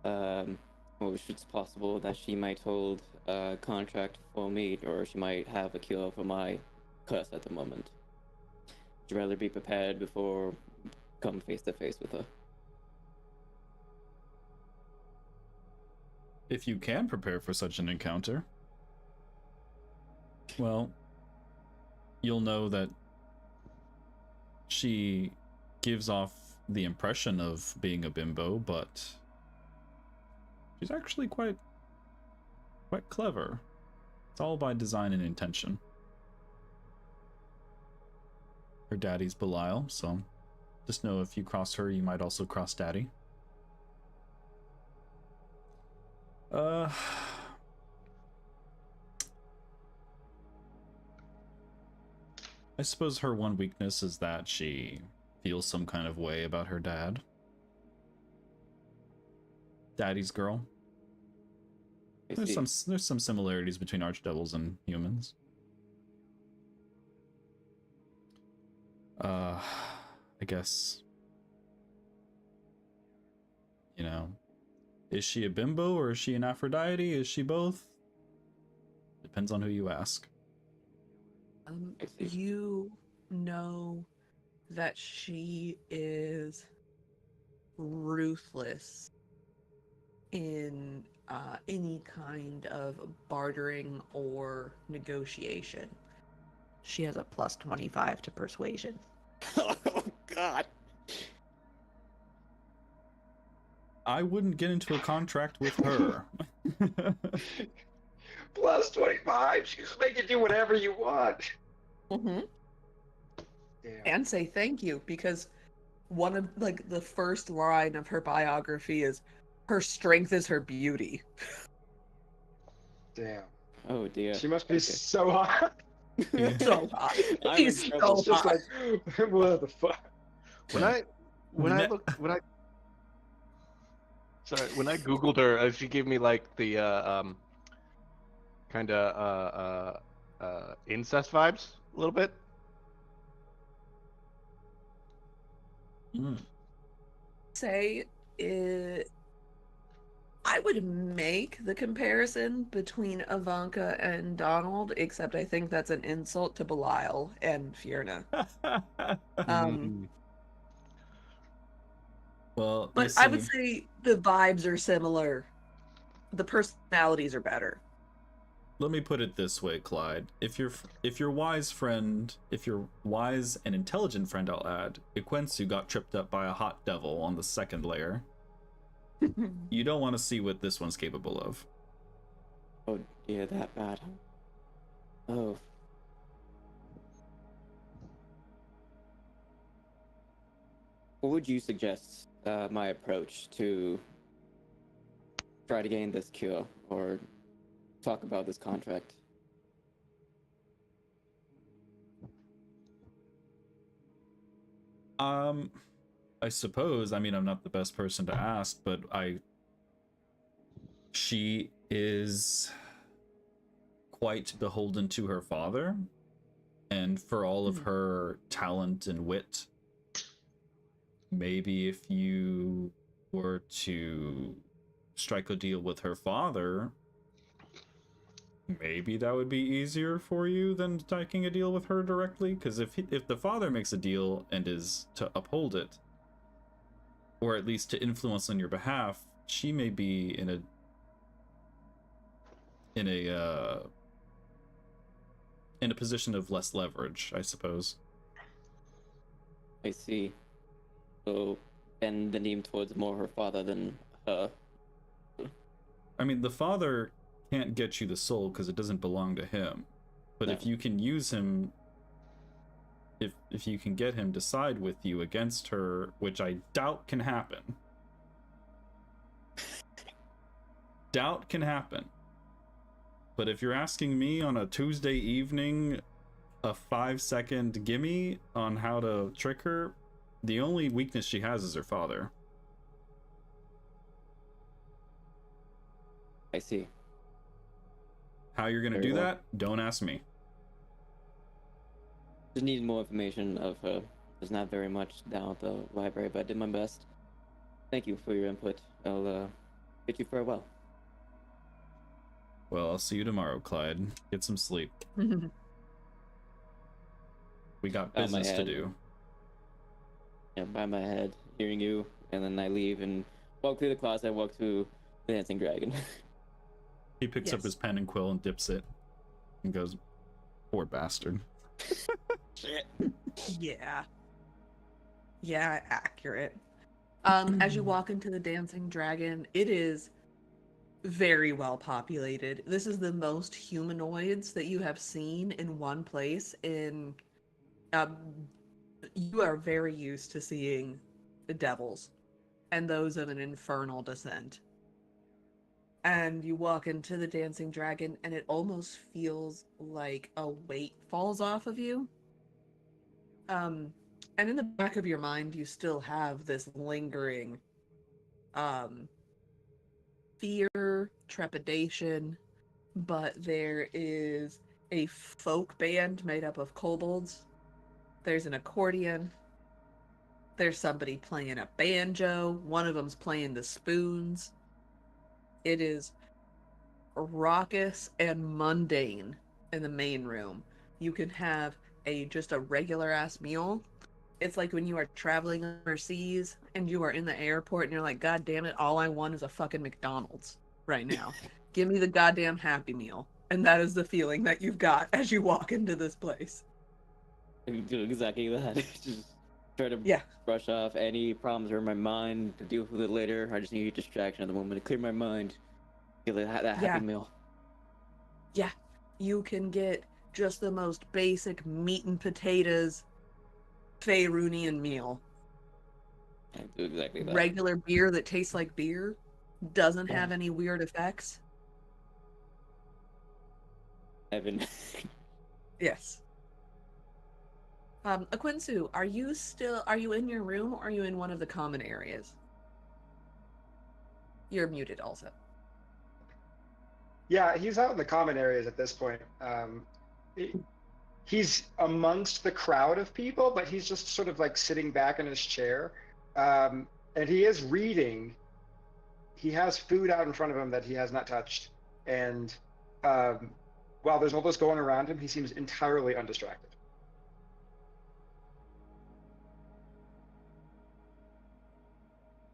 Well, it's possible that she might hold a contract for me, or she might have a cure for my curse at the moment. Would you rather be prepared before come face to face with her? If you can prepare for such an encounter, well, you'll know that she gives off the impression of being a bimbo, but she's actually quite clever. It's all by design and intention. Her daddy's Belial, so just know if you cross her, you might also cross daddy. I suppose her one weakness is that she feels some kind of way about her dad. Daddy's girl. There's some similarities between archdevils and humans. I guess, you know, is she a bimbo or is she an Aphrodite? Is she both? Depends on who you ask. You know that she is ruthless in any kind of bartering or negotiation. She has a plus 25 to persuasion. Oh God! I wouldn't get into a contract with her. Plus 25. She's make you do whatever you want. Mm-hmm. Damn. And say thank you, because one of the first line of her biography is her strength is her beauty. Damn. Oh dear. She must be Okay. so hot. So hot. I'm She's in so trouble. It's just hot. like, what the fuck? When I Googled her, she gave me like the kind of incest vibes a little bit. Mm. Say it. I would make the comparison between Ivanka and Donald, except I think that's an insult to Belial and Fiona. Mm. Well, you But I would see, say the vibes are similar. The personalities are better. let me put it this way, Clyde. If your wise and intelligent friend, I'll add, Ikwensu got tripped up by a hot devil on the second layer, you don't want to see what this one's capable of. Oh dear, that bad. Oh. What would you suggest my approach to try to gain this cure or talk about this contract? I suppose, I mean, I'm not the best person to ask, but she is quite beholden to her father, and for all of her talent and wit, maybe if you were to strike a deal with her father, maybe that would be easier for you than striking a deal with her directly. Because if the father makes a deal and is to uphold it, or at least to influence on your behalf, she may be in a position of less leverage, I suppose. I see. So, bend the name towards more her father than her. I mean, the father can't get you the soul because it doesn't belong to him. But No. if you can use him, if you can get him to side with you against her, which I doubt can happen. Doubt can happen. But if you're asking me on a Tuesday evening, a 5-second gimme on how to trick her, the only weakness she has is her father. I see. How you're gonna Very do well. that? Don't ask me. Just needed more information of her. There's not very much down at the library, but I did my best. Thank you for your input. I'll bid you farewell. Well, I'll see you tomorrow, Clyde. Get some sleep. We got Bow my business to head. do. Yeah, bow my head, hearing you, and then I leave and walk through the closet, walk to the dancing dragon. He picks up Yes. his pen and quill and dips it and goes, poor bastard. Shit. Yeah. Yeah, accurate. As you walk into the Dancing Dragon, it is very well populated. This is the most humanoids that you have seen in one place in you are very used to seeing the devils and those of an infernal descent. And you walk into the Dancing Dragon and it almost feels like a weight falls off of you. And in the back of your mind you still have this lingering fear, trepidation, but there is a folk band made up of kobolds. There's an accordion. There's somebody playing a banjo. One of them's playing the spoons. It is raucous and mundane in the main room. You can have just a regular ass meal. It's like when you are traveling overseas and you are in the airport and you're like, God damn it, all I want is a fucking McDonald's right now. Give me the goddamn Happy Meal. And that is the feeling that you've got as you walk into this place. I do exactly that. Just try to Yeah. brush off any problems that are in my mind to deal with it later. I just need a distraction at the moment to clear my mind. Get that Yeah. happy meal. Yeah. You can get just the most basic meat and potatoes Faerunian meal. I do exactly that. Regular beer that tastes like beer, doesn't have any weird effects. Evan. Yes. Aquinsu, are you in your room or are you in one of the common areas? You're muted also. Yeah, he's out in the common areas at this point. he's amongst the crowd of people, but he's just sort of like sitting back in his chair. And he is reading. He has food out in front of him that he has not touched. And while there's all this going around him, he seems entirely undistracted.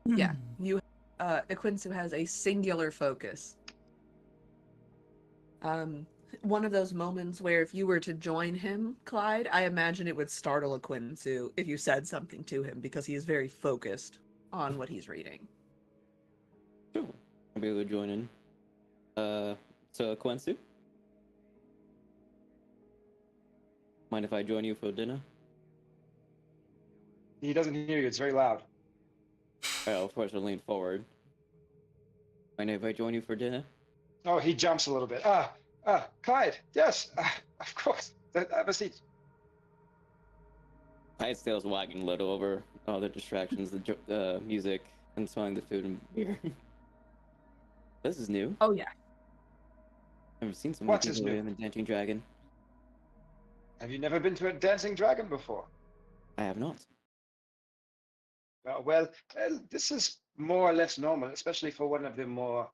Yeah, you. Equinsu has a singular focus. One of those moments where if you were to join him, Clyde, I imagine it would startle Equinsu if you said something to him because he is very focused on what he's reading. Sure. I'll be able to join in. So Quincy? Mind if I join you for dinner? He doesn't hear you. It's very loud. Well, of course, I'll lean forward. Mind if I join you for dinner? Oh, he jumps a little bit. Clyde, yes, of course. Have a seat. Clyde's tail's wagging a little over all the distractions, the music, and smelling the food and beer. This is new. Oh yeah. I've seen so many What is people new? in the Dancing Dragon. Have you never been to a dancing dragon before? I have not. Well, this is more or less normal, especially for one of the more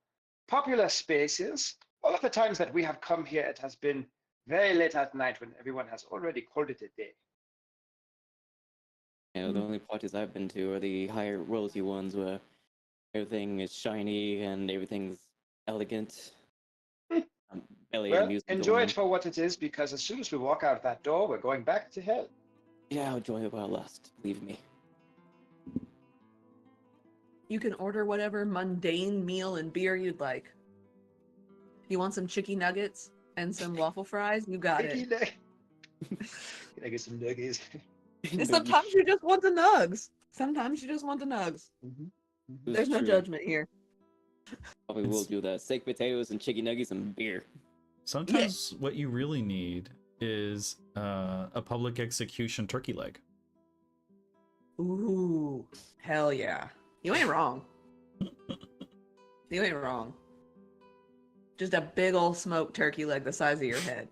popular spaces. All of the times that we have come here, it has been very late at night when everyone has already called it a day. You know, the only parties I've been to are the higher royalty ones where everything is shiny and everything's elegant. Belly Well, music enjoy going it for what it is, because as soon as we walk out that door, we're going back to hell. Yeah, I'll enjoy it while it lasts. Believe me. You can order whatever mundane meal and beer you'd like. You want some chicken nuggets and some waffle fries? You got it. Can I get some nuggies? And sometimes you just want the nugs. Sometimes you just want the nugs. This There's is no true. judgment here. Probably will do that. Steak, potatoes, and chicken nuggets and beer. Sometimes what you really need is a public execution turkey leg. Ooh, hell yeah. You ain't wrong. You ain't wrong. Just a big old smoked turkey leg the size of your head.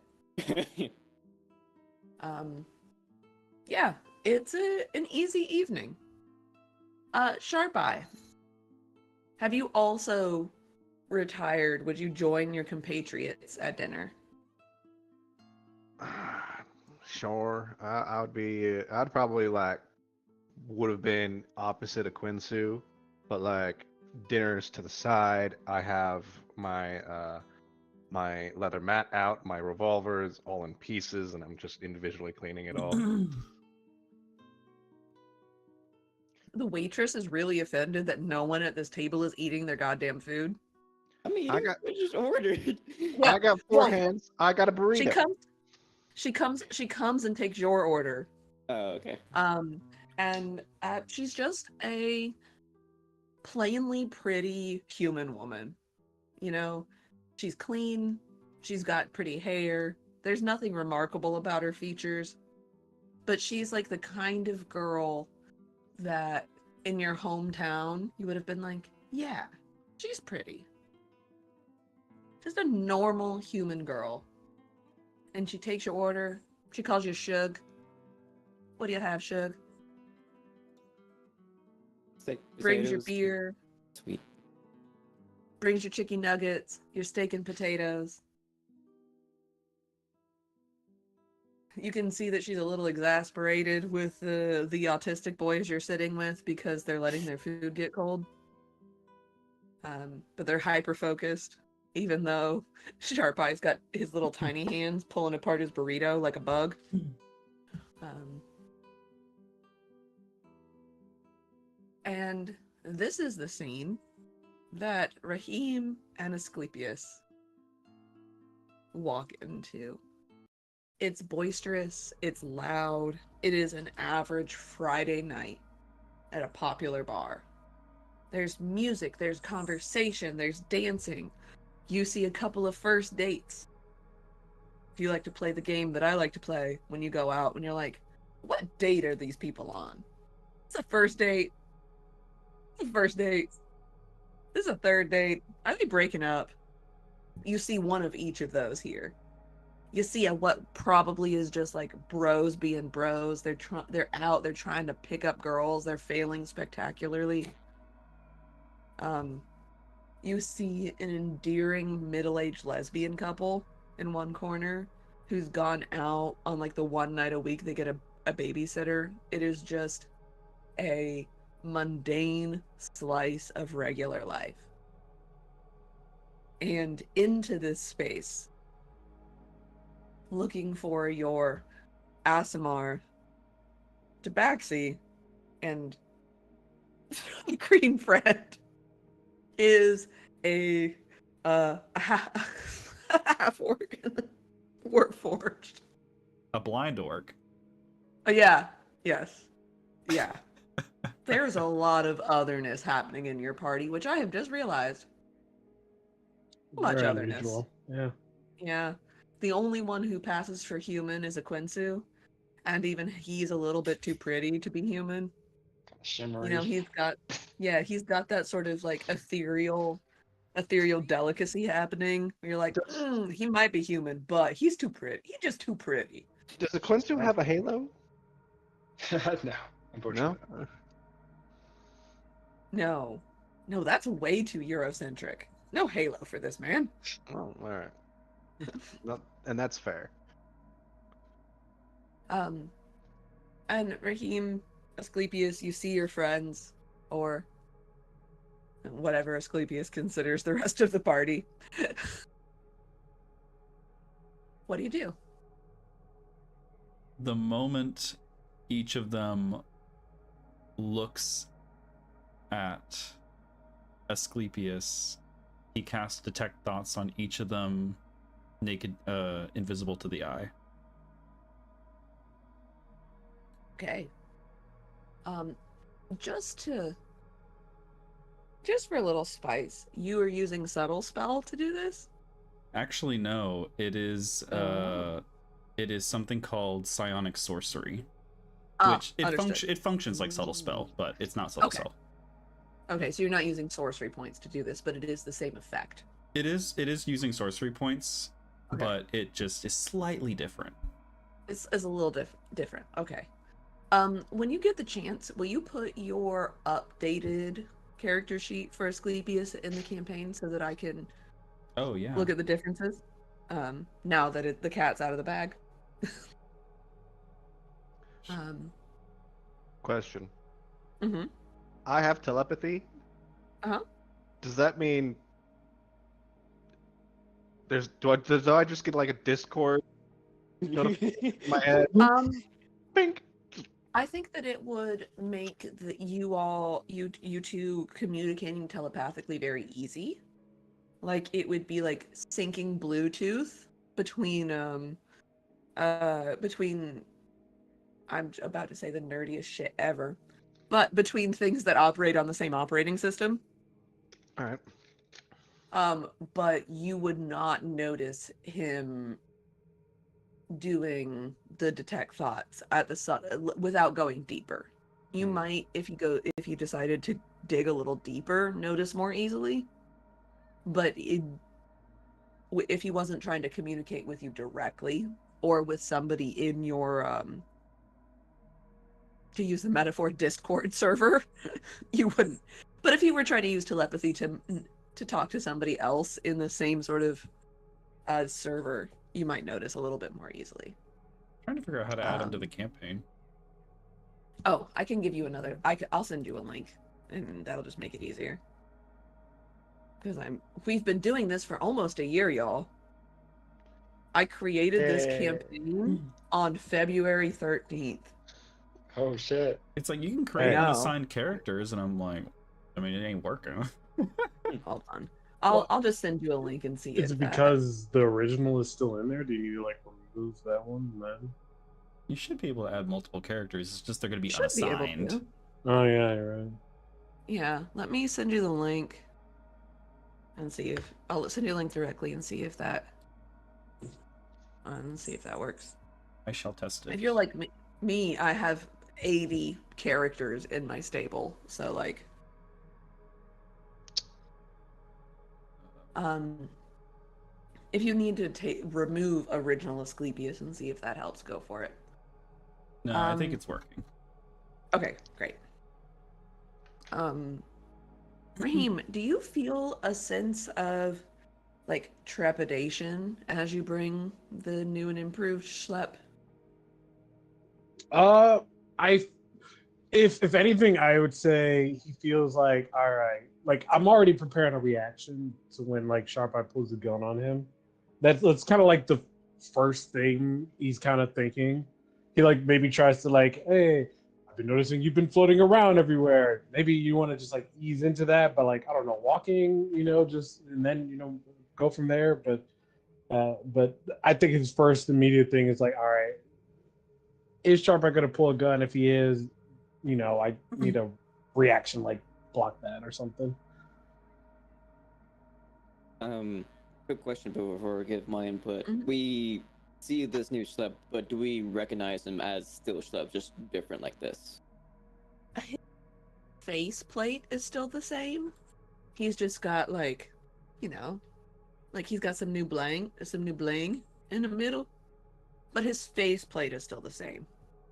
Yeah, it's an easy evening. Sharp Eye, have you also retired? Would you join your compatriots at dinner? Sure. I'd probably would have been opposite of Quinsu, but like dinner's to the side. I have my leather mat out, my revolver is all in pieces, and I'm just individually cleaning it all. The waitress is really offended that no one at this table is eating their goddamn food. I'm eating. I got- I just ordered. Yeah, I got four well, hands. I got a burrito. She comes and takes your order. Oh, okay. And she's just a plainly pretty human woman. You know, she's clean, she's got pretty hair, there's nothing remarkable about her features, but she's like the kind of girl that in your hometown you would have been like, yeah, she's pretty. Just a normal human girl. And she takes your order, she calls you Shug. What do you have, Shug? Steak, Brings your potatoes, beer, Sweet. brings your chicken nuggets, your steak and potatoes. You can see that she's a little exasperated with the autistic boys you're sitting with because they're letting their food get cold. But they're hyper focused, even though Sharp Eye's got his little tiny hands pulling apart his burrito like a bug. And this is the scene that Raheem and Asclepius walk into. It's boisterous, it's loud, it is an average Friday night at a popular bar. There's music, there's conversation, there's dancing. You see a couple of first dates. If you like to play the game that I like to play when you go out, when you're like, what date are these people on? It's a first date. It's a first date. This is a third date. Are they breaking up? You see one of each of those here. you see what probably is just like bros being bros. They're out, they're trying to pick up girls, they're failing spectacularly. You see an endearing middle-aged lesbian couple in one corner who's gone out on like the one night a week they get a babysitter. It is just a mundane slice of regular life. And into this space, looking for your Asimar, Tabaxi, and green friend is a half orc warforged. A blind orc. Yeah. Yes. Yeah. There's a lot of otherness happening in your party, which I have just realized. Much Very otherness. unusual. Yeah. Yeah. The only one who passes for human is a Quinsu, and even he's a little bit too pretty to be human. Shimmery. You know, he's got that sort of like ethereal delicacy happening where you're like, he might be human, but he's too pretty. He's just too pretty. Does the Quinsu have a halo? No, unfortunately. No. No, that's way too Eurocentric. No halo for this man. Oh, all right. No, and that's fair. And Raheem, Asclepius, you see your friends, or whatever Asclepius considers the rest of the party. What do you do? The moment each of them looks at Asclepius, he casts detect thoughts on each of them, naked, invisible to the eye. Okay. Just for a little spice, you are using subtle spell to do this? Actually, no. It is something called psionic sorcery, which it functions like subtle spell, but it's not subtle spell. Okay, so you're not using sorcery points to do this, but it is the same effect. It is using sorcery points, but it just is slightly different. It's a little different. Okay. When you get the chance, will you put your updated character sheet for Asclepius in the campaign so that I can look at the differences? Now that the cat's out of the bag. Question. Mm-hmm. I have telepathy. Uh-huh. Does that mean do I just get like a Discord notification in my head? Bink. I think that it would make you two communicating telepathically very easy. Like it would be like syncing Bluetooth between I'm about to say the nerdiest shit ever, but between things that operate on the same operating system. All right. But you would not notice him doing the detect thoughts at the without going deeper. You might, if you decided to dig a little deeper, notice more easily. But if he wasn't trying to communicate with you directly or with somebody in your to use the metaphor Discord server, you wouldn't. But if you were trying to use telepathy to talk to somebody else in the same sort of server, you might notice a little bit more easily. I'm trying to figure out how to add him to the campaign. Oh, I can give you another. I'll send you a link, and that'll just make it easier. Because we've been doing this for almost a year, y'all. I created this campaign on February 13th. Oh shit! It's like you can create unassigned characters, and I'm like, I mean, it ain't working. Hold on. I'll just send you a link and see. Is it because the original is still in there? Do you need to like remove that one then? You should be able to add multiple characters. It's just they're going to be unassigned. Oh yeah, you're right. Yeah, let me send you the link and see if I'll send you a link directly and see if that works. I shall test it. If you're like me, I have 80 characters in my stable, so like If you need to remove original Asclepius and see if that helps, go for it. No, I think it's working. Okay, great. Raheem, do you feel a sense of like trepidation as you bring the new and improved schlep? I if anything, I would say he feels like, all right, like I'm already preparing a reaction to when like Sharp Eye pulls the gun on him. That's kind of like the first thing he's kind of thinking. He like maybe tries to like, hey, I've been noticing you've been floating around everywhere. Maybe you want to just like ease into that, but like I don't know, walking, just and then go from there. But I think his first immediate thing is like, all right, is Sharp Eye going to pull a gun? If he is, I need a reaction like block that or something. Quick question before I give my input. Mhm. We see this new schlep, but do we recognize him as still schlep, just different like this? His face plate is still the same. He's just got like, like he's got some new bling in the middle, but his face plate is still the same.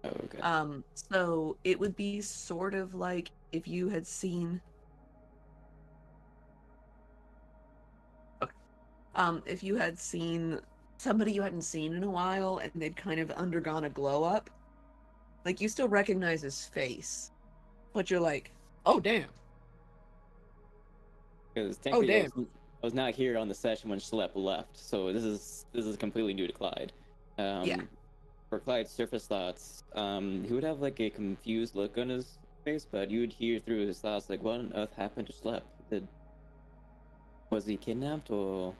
Oh, okay. So it would be sort of like if you had seen. Okay. If you had seen somebody you hadn't seen in a while and they'd kind of undergone a glow up, like you still recognize his face, but you're like, oh damn. Because Oh technically, damn. I was not here on the session when Schlep left, so this is completely new to Clyde. Yeah. For Clyde's surface thoughts, he would have like a confused look on his face, but you would hear through his thoughts like, "What on earth happened to Schlep? Was he kidnapped or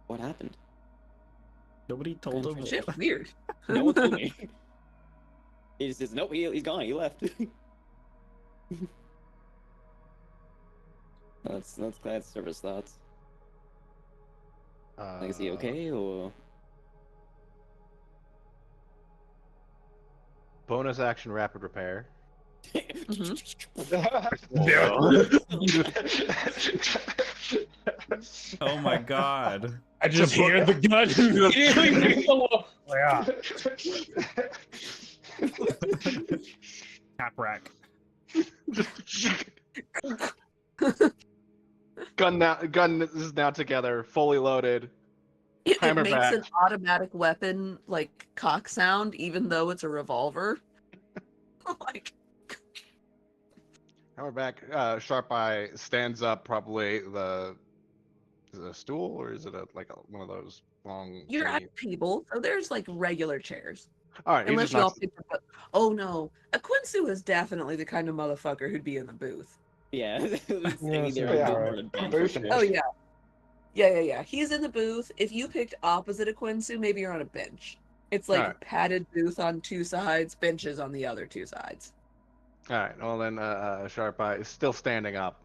what happened?" Nobody told him. Shit, weird. No one told me. He just says, "Nope, he's gone. He left." That's Clyde's surface thoughts. Like, is he okay or? Bonus action rapid repair. Oh my god. I just hear the gun immediately. Cap rack. Gun is now together, fully loaded. It Hammer makes back. an automatic weapon like cock sound, even though it's a revolver. Like, Hammer back. Sharp Eye stands up. Probably is it a stool or is it one of those long? you're at thingy- a table, so there's like regular chairs. All right, he Unless just you all knocks. pick up. Oh no, Aquinsu is definitely the kind of motherfucker who'd be in the booth. Yeah, Yeah, Booth and Oh yeah. Yeah. He's in the booth. If you picked opposite Aquinsu, maybe you're on a bench. It's like Alright. padded booth on two sides, benches on the other two sides. All right. Well then, Sharp Eye is still standing up,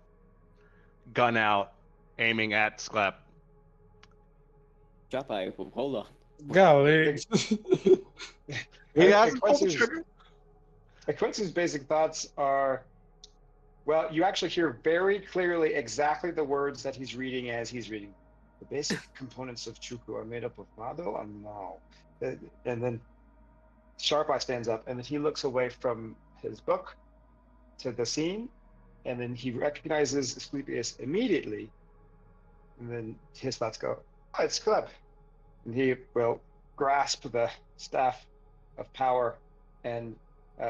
gun out, aiming at Sklep. Drop eye. Hold on. Golly. He hasn't pulled the trigger. Quincy's basic thoughts are, well, you actually hear very clearly exactly the words that he's reading as he's reading. The basic components of Chuku are made up of Mado and Mao. And then Sharp Eye stands up, and then he looks away from his book to the scene, and then he recognizes Asclepius immediately. And then his thoughts go, oh, it's Cleb. And he will grasp the staff of power, and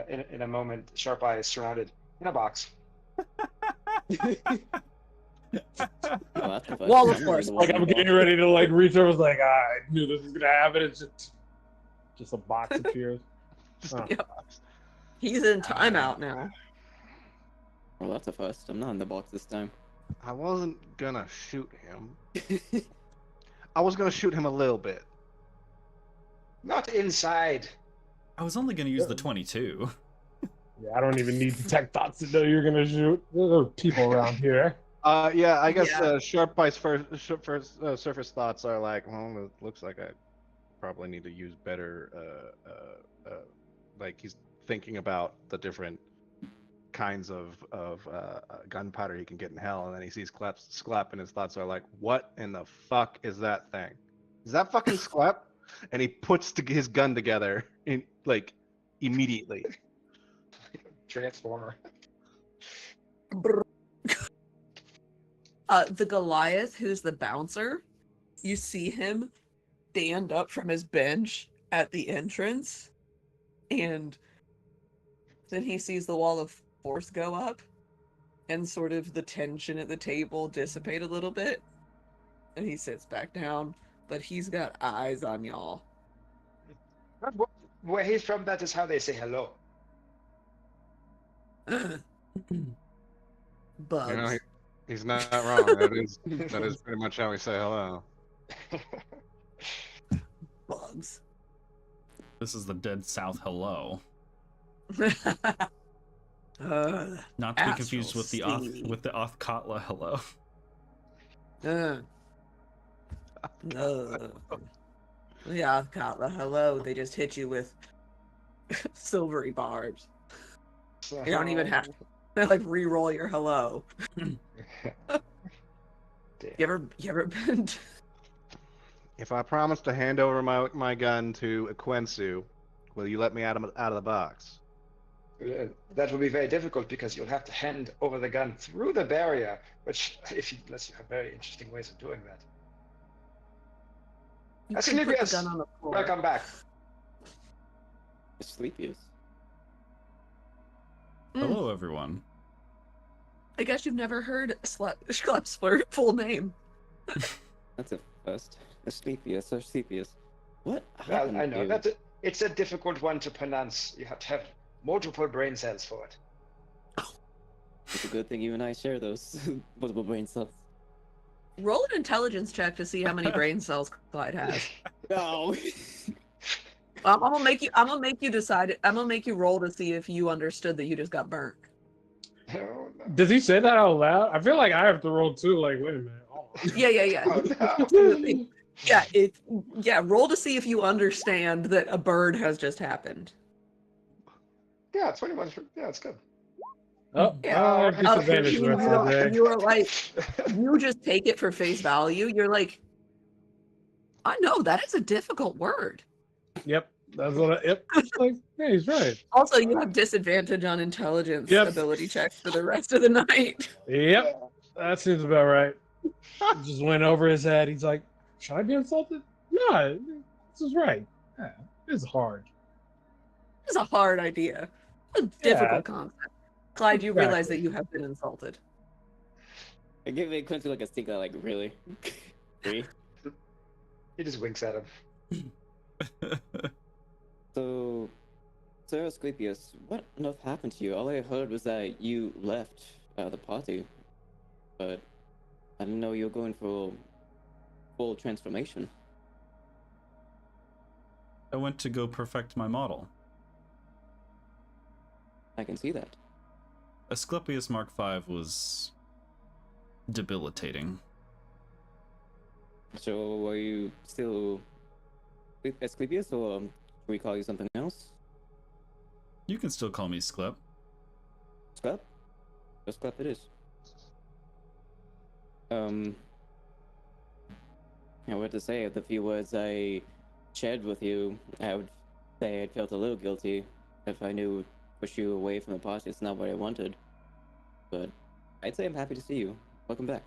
in a moment, Sharp Eye is surrounded in a box. Wall of force. Like I'm getting ready to like reach over, was like, I knew this was gonna happen. It's just a box appears. Oh. Yep. He's in timeout now. Well, that's a first. I'm not in the box this time. I wasn't gonna shoot him. I was gonna shoot him a little bit. Not inside. I was only gonna use the 22. Yeah, I don't even need detect thoughts to know you're gonna shoot. There are people around here. Yeah, I guess Yeah. Sharp Eye's first surface thoughts are like, well, it looks like I probably need to use better. Like he's thinking about the different kinds of gunpowder he can get in hell, and then he sees Sklep, and his thoughts are like, "What in the fuck is that thing? Is that fucking Sklep?" And he puts his gun together in like immediately. Transformer. The Goliath, who's the bouncer, you see him stand up from his bench at the entrance, and then he sees the wall of force go up, and sort of the tension at the table dissipate a little bit, and he sits back down, but he's got eyes on y'all. Where he's from, that is how they say hello. Bugs. You know, he's not wrong. That is pretty much how we say hello. Bugs. This is the dead South hello. Not to be confused with the Othkatla hello. Yeah, Katla, hello. They just hit you with silvery barbs. You don't even have to like re-roll your hello. You ever been to... If I promise to hand over my gun to Ekwensu, will you let me out of the box? That will be very difficult because you'll have to hand over the gun through the barrier, which, unless you have very interesting ways of doing that. You could put the Asclepius, gun on the floor. welcome back. Asclepius. Hello, everyone. I guess you've never heard Schlepp's full name. That's a first. Asclepius. What Well, happened I know to you? it's a difficult one to pronounce. You have to have multiple brain cells for it. It's a good thing you and I share those multiple brain cells. Roll an intelligence check to see how many brain cells Clyde has. No. I'm gonna make you decide. I'm gonna make you roll to see if you understood that you just got burnt. Oh, no. Does he say that out loud? I feel like I have to roll too. Like, wait a minute. Oh. Yeah. Oh, no. Absolutely. Yeah. Roll to see if you understand that a bird has just happened. Yeah, 21. Yeah, it's good. Oh, Yeah. disadvantage You the rest of the day. you are like, you just take it for face value. You're like, I know that is a difficult word. Yep, that's what. Yep, like, yeah, he's right. Also, you have disadvantage on intelligence Yep. ability checks for the rest of the night. Yep, that seems about right. Just went over his head. He's like, should I be insulted? No, this is right. Yeah, it's hard. It's a hard idea. It's a difficult concept. Clyde, you realize that you have been insulted. I give it Quincy like a stink eye, like, really? Really? He just winks at him. So, Sir Asclepius, what on earth happened to you? All I heard was that you left the party, but I didn't know you were going for full transformation. I went to go perfect my model. I can see that. Asclepius Mark V was debilitating. So, are you still Asclepius, or should we call you something else? You can still call me Sklep. Sklep? Just Sklep it is. What to say? The few words I shared with you, I would say I felt a little guilty if I knew push you away from the party. It's not what I wanted. But I'd say I'm happy to see you. Welcome back.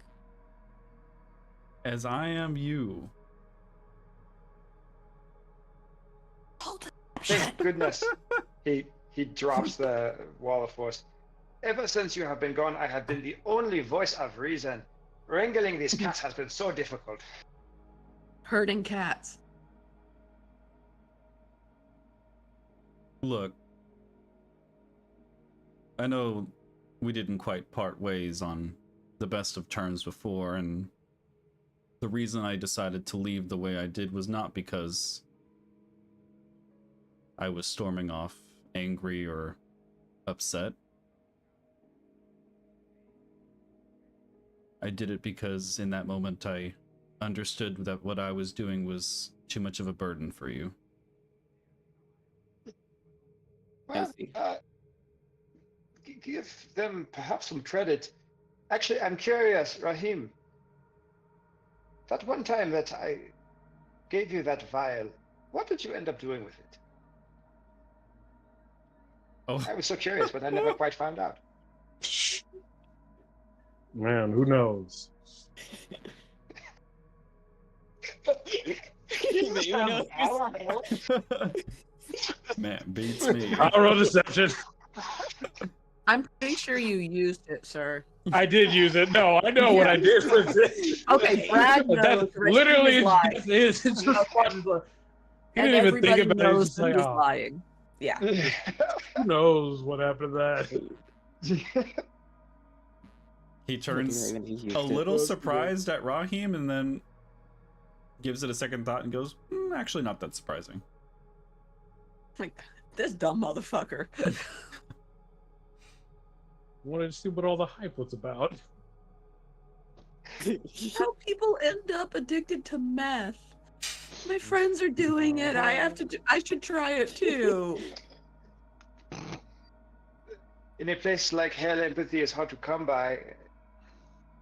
As I am you. Thank goodness. He drops the wall of force. Ever since you have been gone, I have been the only voice of reason. Wrangling these cats has been so difficult. Herding cats. Look, I know we didn't quite part ways on the best of terms before, and the reason I decided to leave the way I did was not because I was storming off angry or upset. I did it because in that moment I understood that what I was doing was too much of a burden for you. Well, give them perhaps some credit. Actually, I'm curious, Rahim. That one time that I gave you that vial, what did you end up doing with it? Oh, I was so curious, but I never quite found out. Man, who knows? But you know, man, beats me. I roll deception. I'm pretty sure you used it, sir. I did use it. No, I know what I did with it. Okay, Brad knows. That's the rest literally of it's his lying. just, it's just he And didn't even think everybody about it. He's knows just that like, he's oh, lying. Yeah. who knows what happened to that? He turns Even he used a it. little surprised at Rahim and then gives it a second thought and goes, actually not that surprising. Like, this dumb motherfucker. Wanted to see what all the hype was about. How people end up addicted to meth. My friends are doing it. I should try it too. In a place like hell, empathy is hard to come by.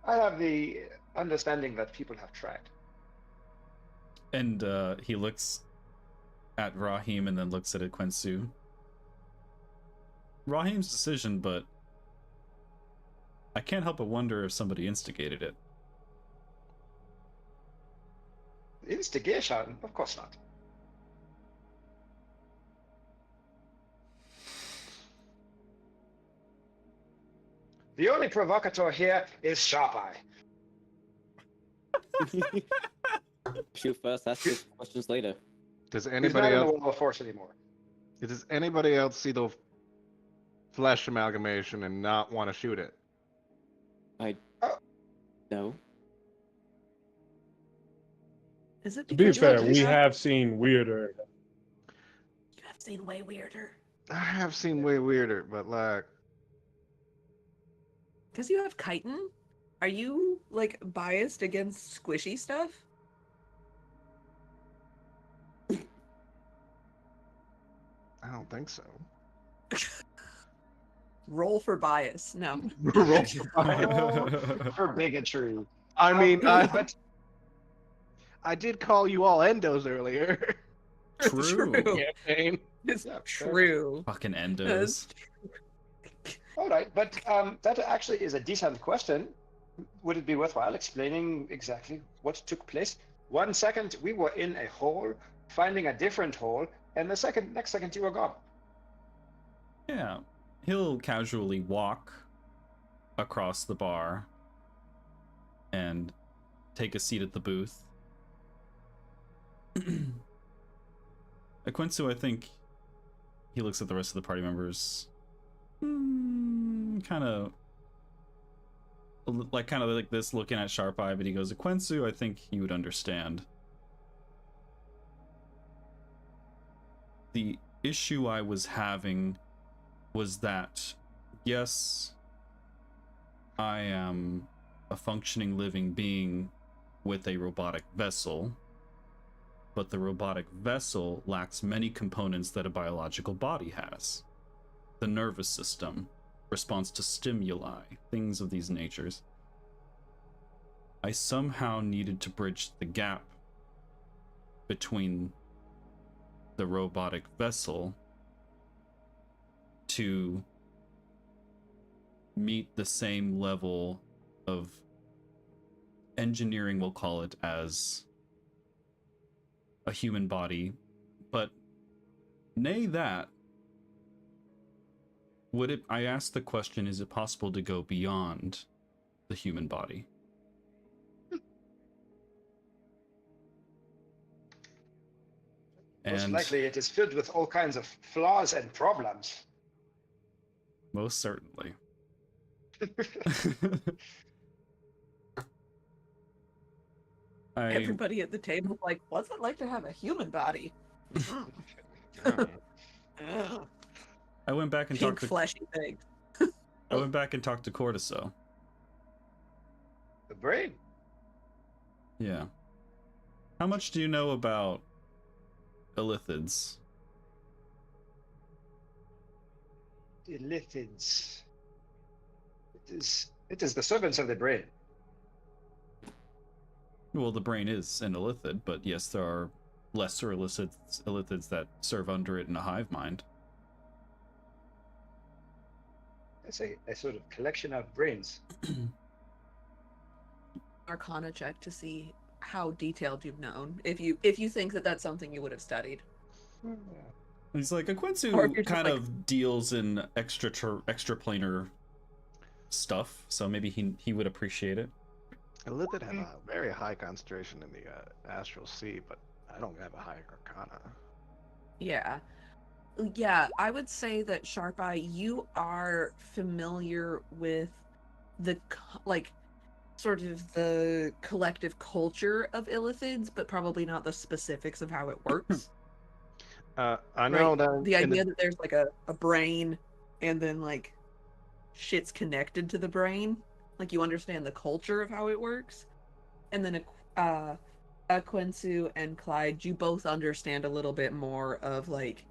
I have the understanding that people have tried. And he looks at Rahim and then looks at Ekwensu. Rahim's decision, but I can't help but wonder if somebody instigated it. Instigation? Of course not. The only provocateur here is Sharp Eye. Shoot first, ask your questions later. Does He's anybody not in the else? World of Force anymore. Does anybody else see the flesh amalgamation and not want to shoot it? No. Is it To be because fair, you we have seen weirder. have seen way weirder? I have seen way weirder, but like, Because you have chitin? Are you like biased against squishy stuff? I don't think so. Roll for bias. No. Roll for bias. For bigotry. I mean, But I did call you all endos earlier. True. Campaign. It's Yeah, fair true. Fucking endos. all right, but that actually is a decent question. Would it be worthwhile explaining exactly what took place? 1 second we were in a hole, finding a different hole, and next second you were gone. Yeah. He'll casually walk across the bar and take a seat at the booth. Ekwensu, I think he looks at the rest of the party members. Kind of like this, looking at Sharp Eye, but he goes, Ekwensu, I think you would understand. The issue I was having was that, yes, I am a functioning living being with a robotic vessel, but the robotic vessel lacks many components that a biological body has. The nervous system, response to stimuli, things of these natures. I somehow needed to bridge the gap between the robotic vessel to meet the same level of engineering, we'll call it, as a human body, but nay that, I asked the question, is it possible to go beyond the human body? Most And likely it is filled with all kinds of flaws and problems. most certainly. Everybody at the table like, what's it like to have a human body? Ugh. I went back and Pink talked to fleshy thing. I went back and talked to Cortiso. The brain. Yeah. How much do you know about Illithids? The lithids. It is the servants of the brain. Well, the brain is an illithid, but yes, there are lesser illithids that serve under it in a hive mind. It's a sort of collection of brains. Arcana check to see how detailed you've known. If you think that that's something you would have studied. He's like, Or if Aquensu you're just kind like- of deals in extraplanar stuff, so maybe he would appreciate it. Illithid have a very high concentration in the astral sea, but I don't have a high arcana. Yeah. Yeah, I would say that Sharp Eye, you are familiar with like sort of the collective culture of illithids, but probably not the specifics of how it works. I know Right? that The in idea that there's like a brain and then like shit's connected to the brain. Like you understand the culture of how it works. And then Aquensu and Clyde, you both understand a little bit more of like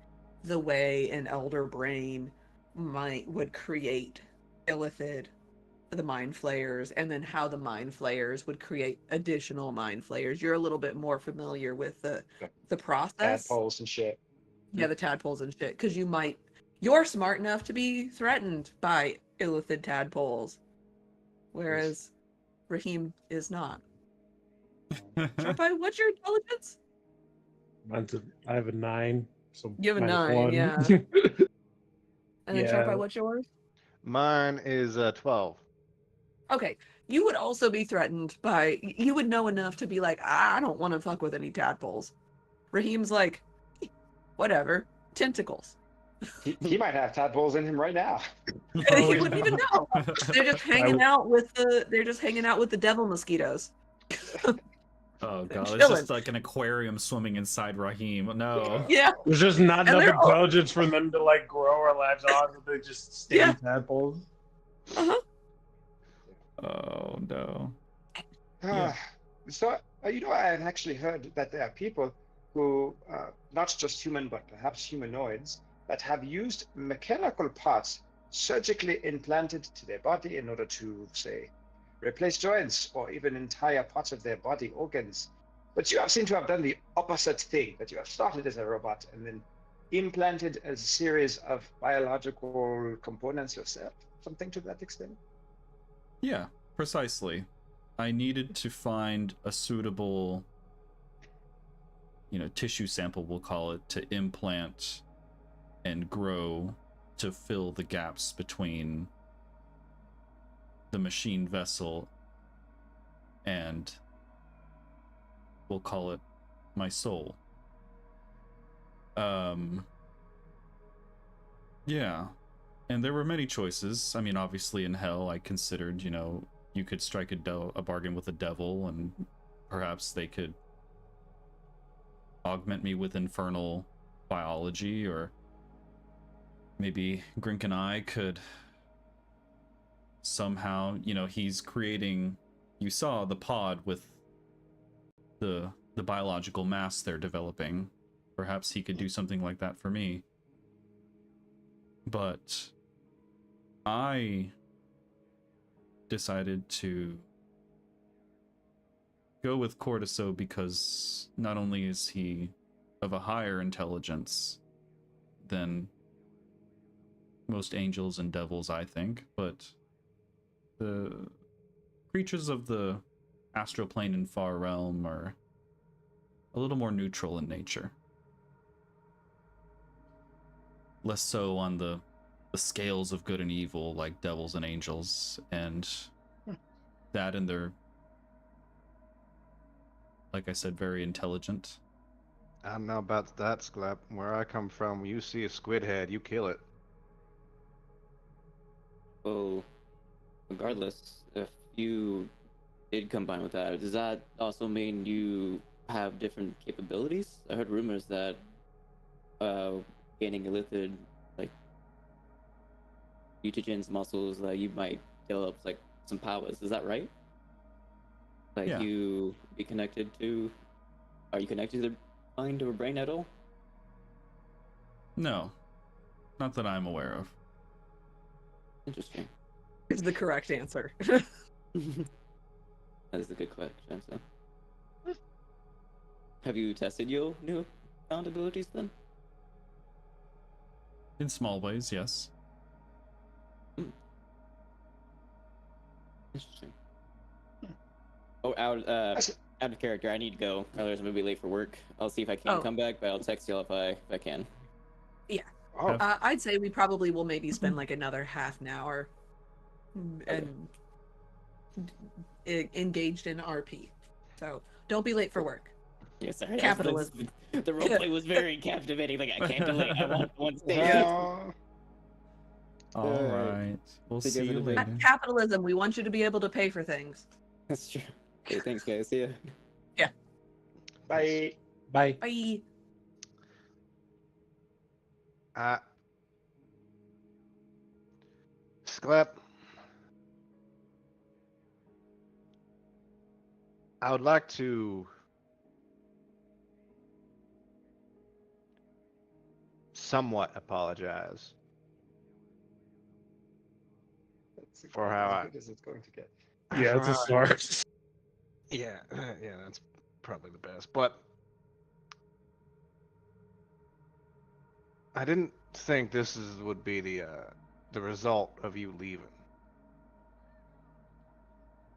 the way an elder brain would create illithid, the mind flayers, and then how the mind flayers would create additional mind flayers. You're a little bit more familiar with the process. Tadpoles and shit. Yeah, the tadpoles and shit. Because you're smart enough to be threatened by illithid tadpoles, whereas Raheem is not. Sharpeye, what's your intelligence? I have a 9. So You have a minus 9, 1. yeah. And then Yeah. Sharpeye, what's yours? Mine is 12. Okay, you would also be threatened by. You would know enough to be like, I don't want to fuck with any tadpoles. Raheem's like, whatever, tentacles. He might have tadpoles in him right now. And he wouldn't even know. They're just hanging out with the devil mosquitoes. Oh They're god, it's chilling. just like an aquarium swimming inside Raheem. No. Yeah. There's just not And enough they're all- intelligence for them to like grow or latch on, but they just stay Yeah. tadpoles. Uh-huh. Oh no. Ah, so, I have actually heard that there are people who, not just human, but perhaps humanoids, that have used mechanical parts surgically implanted to their body in order to, say, replace joints or even entire parts of their body organs. But you seem to have done the opposite thing, that you have started as a robot and then implanted a series of biological components yourself, something to that extent. Yeah, precisely. I needed to find a suitable, tissue sample, we'll call it, to implant and grow to fill the gaps between the machine vessel and, we'll call it, my soul. Yeah. And there were many choices. I mean, obviously in hell, I considered, you could strike a bargain with the devil, and perhaps they could augment me with infernal biology, or maybe Grink and I could somehow, he's creating, you saw the pod with the biological mass they're developing. Perhaps he could do something like that for me. But I decided to go with Cortiso because not only is he of a higher intelligence than most angels and devils, I think, but the creatures of the astral plane and far realm are a little more neutral in nature. Less so on the scales of good and evil like devils and angels, and that, and they're, like I said, very intelligent. I don't know about that, Sklep. Where I come from, you see a squid head, you kill it. Well, regardless, if you did combine with that, does that also mean you have different capabilities? I heard rumors that gaining illithid, like mutagens, muscles, you might develop like some powers. Is that right? Like Yeah. you be connected to? Are you connected to the mind or brain at all? No, not that I'm aware of. Interesting. is the correct answer. That is a good question. So. Have you tested your new found abilities then? In small ways, yes. Interesting. Oh, out of character. I need to go. Otherwise, I'm gonna be late for work. I'll see if I can come back, but I'll text you if I can. Yeah. Oh, I'd say we probably will maybe spend like another half an hour and engaged in RP. So don't be late for work. Yeah, sorry. Capitalism. The roleplay was very captivating. Like I can't be late. I want one stage. yeah. All right. We'll See you see guys in you a bit. later. Capitalism. We want you to be able to pay for things. That's true. Okay, thanks, guys. See ya. Bye. Bye. Bye. Sklep, I would like to somewhat apologize for how As good as it's going to get. Yeah, for it's a how I- start. Yeah, yeah, that's probably the best. But I didn't think would be the result of you leaving.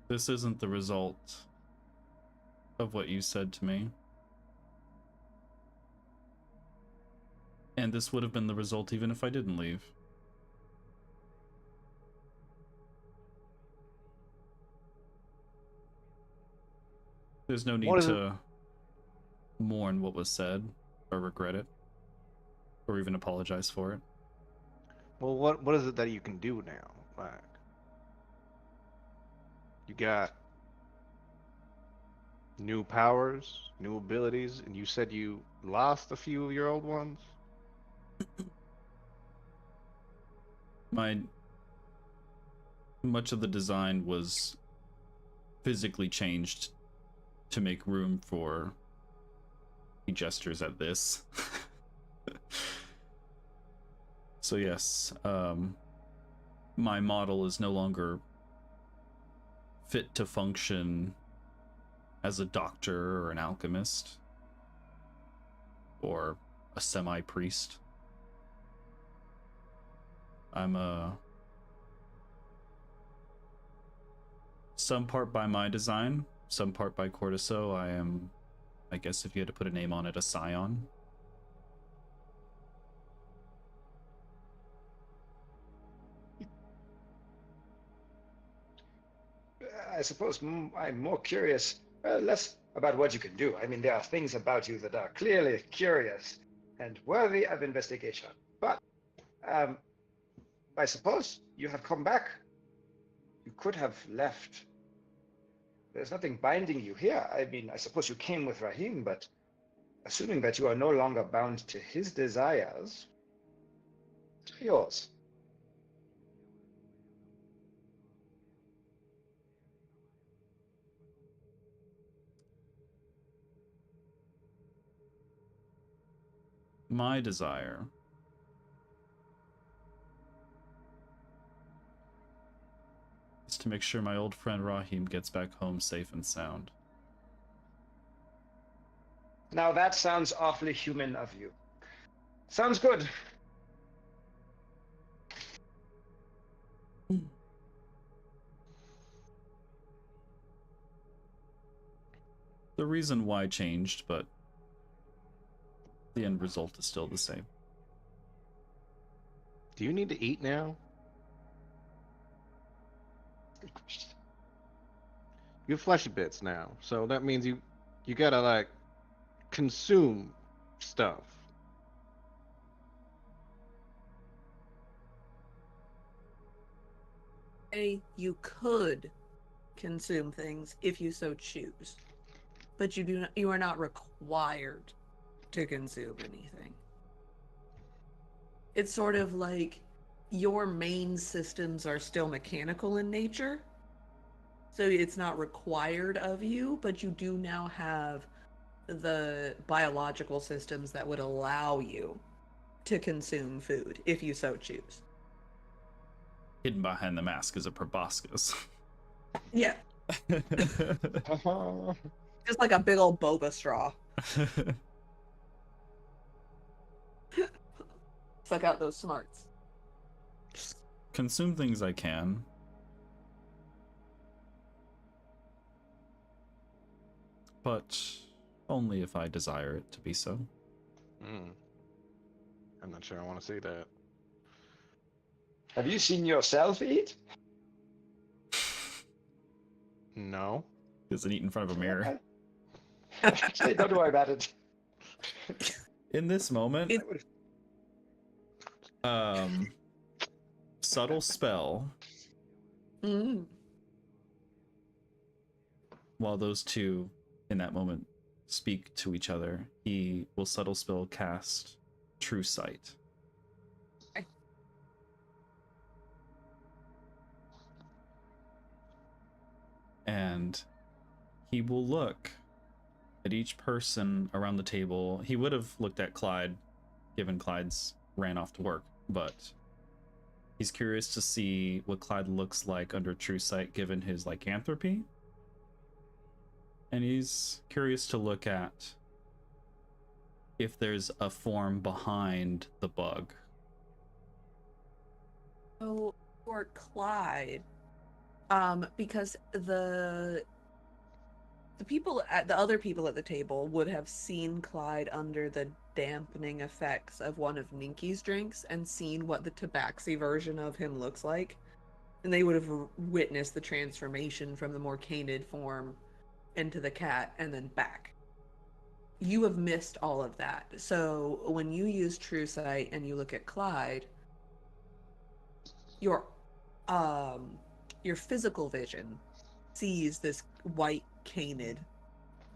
This isn't the result of what you said to me. And this would have been the result even if I didn't leave. There's no need to mourn what was said, or regret it, or even apologize for it. Well, what is it that you can do now? Like, you got new powers, new abilities, and you said you lost a few of your old ones? Much of the design was physically changed to make room for he gestures at this. So yes, my model is no longer fit to function as a doctor or an alchemist or a semi-priest. I'm some part by my design, some part by Cortiso. I am, I guess if you had to put a name on it, a scion. I suppose I'm more curious, less about what you can do. I mean, there are things about you that are clearly curious and worthy of investigation. But I suppose you have come back. You could have left. There's nothing binding you here. I mean, I suppose you came with Rahim, but assuming that you are no longer bound to his desires, yours. My desire is to make sure my old friend Rahim gets back home safe and sound. Now that sounds awfully human of you. Sounds good. The reason why changed, but the end result is still the same. Do you need to eat now? Good question. You have fleshy bits now, so that means you gotta like consume stuff. You could consume things if you so choose, but you are not required to consume anything. It's sort of like your main systems are still mechanical in nature, so it's not required of you, but you do now have the biological systems that would allow you to consume food if you so choose. hidden behind the mask is a proboscis. Yeah, just like a big old boba straw. Suck out those smarts. Consume things I can. But only if I desire it to be so. I'm not sure I want to see that. Have you seen yourself eat? No. Doesn't eat in front of a mirror. Actually, don't worry about it. In this moment, It- subtle spell. Mm. While those two, in that moment, speak to each other, he will subtle spell cast True Sight. Okay. And he will look at each person around the table. He would have looked at Clyde, given Clyde's ran off to work, but he's curious to see what Clyde looks like under True Sight, given his lycanthropy. And he's curious to look at if there's a form behind the bug. So for Clyde, because the other people at the table would have seen Clyde under the dampening effects of one of Ninky's drinks and seen what the tabaxi version of him looks like, and they would have witnessed the transformation from the more canid form into the cat and then back. You have missed all of that. So when you use True Sight and you look at Clyde, your physical vision sees this white canid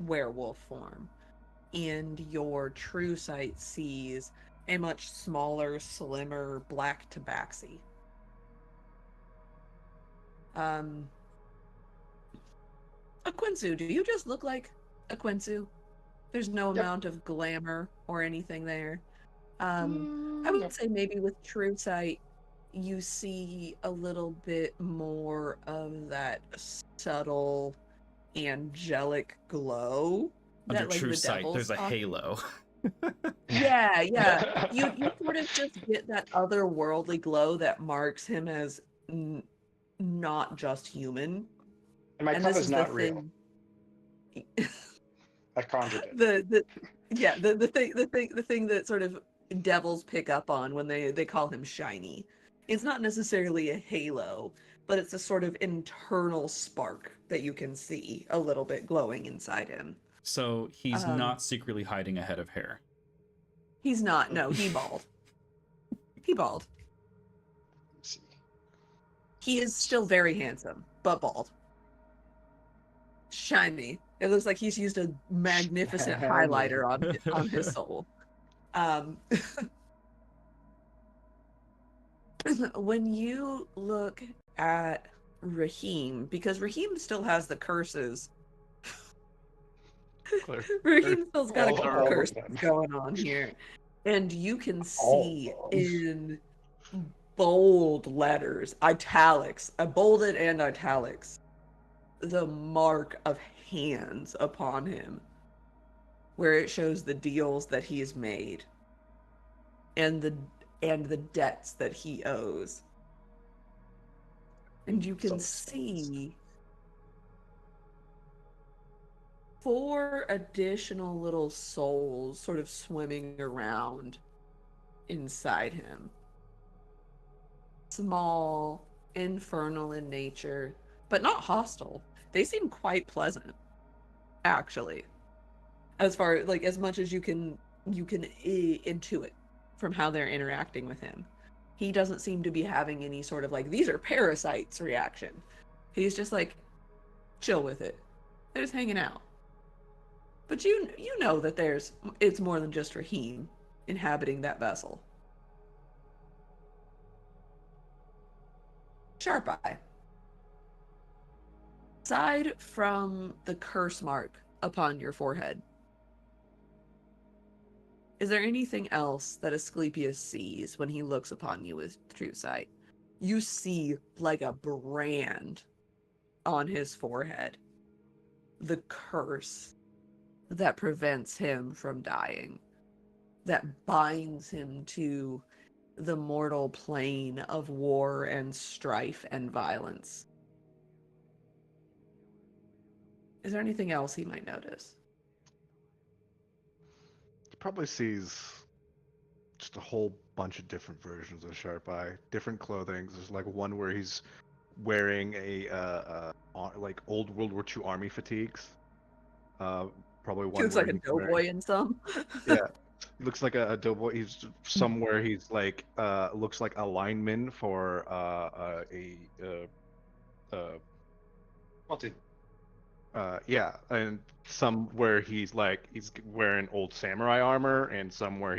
werewolf form, and your True Sight sees a much smaller, slimmer black tabaxi. Aquinsu, do you just look like Aquinsu? There's no Yep. amount of glamour or anything there. I would say maybe with True Sight, you see a little bit more of that subtle angelic glow. Under that, like, True the Sight, devils there's a talk- halo. Yeah, yeah. You sort of just get that otherworldly glow that marks him as not just human. And my And cup this is is not the real. thing. I conjured it. The thing that sort of devils pick up on when they call him shiny. It's not necessarily a halo, but it's a sort of internal spark that you can see a little bit glowing inside him. So he's not secretly hiding a head of hair. He's not. No, he bald. He bald. Let's see. He is still very handsome, but bald. Shiny. It looks like he's used a magnificent Shiny. highlighter on his soul. When you look at Raheem, because Raheem still has the curses. Raheem still's got a All couple of curses them. going on here. And you can All see of them. in bold letters, italics, bolded and italics, the mark of hands upon him, where it shows the deals that he's made and the debts that he owes. And you can see 4 additional little souls sort of swimming around inside him. Small, infernal in nature, but not hostile. They seem quite pleasant, actually. As far like as much as you can intuit from how they're interacting with him. He doesn't seem to be having any sort of like, these are parasites reaction. He's just like, chill with it. They're just hanging out. But you know that it's more than just Raheem inhabiting that vessel. Sharp Eye. Aside from the curse mark upon your forehead, is there anything else that Asclepius sees when he looks upon you with True Sight? you see like a brand on his forehead. The curse that prevents him from dying, that binds him to the mortal plane of war and strife and violence. Is there anything else he might notice? He probably sees just a whole bunch of different versions of Sharp Eye, different clothing. There's like one where he's wearing like old World War II army fatigues. Probably He one looks where like a he's wearing, doughboy in some. yeah, he looks like a doughboy. He's somewhere he's like looks like a lineman for Multi. yeah, and some where he's wearing old samurai armor, and some where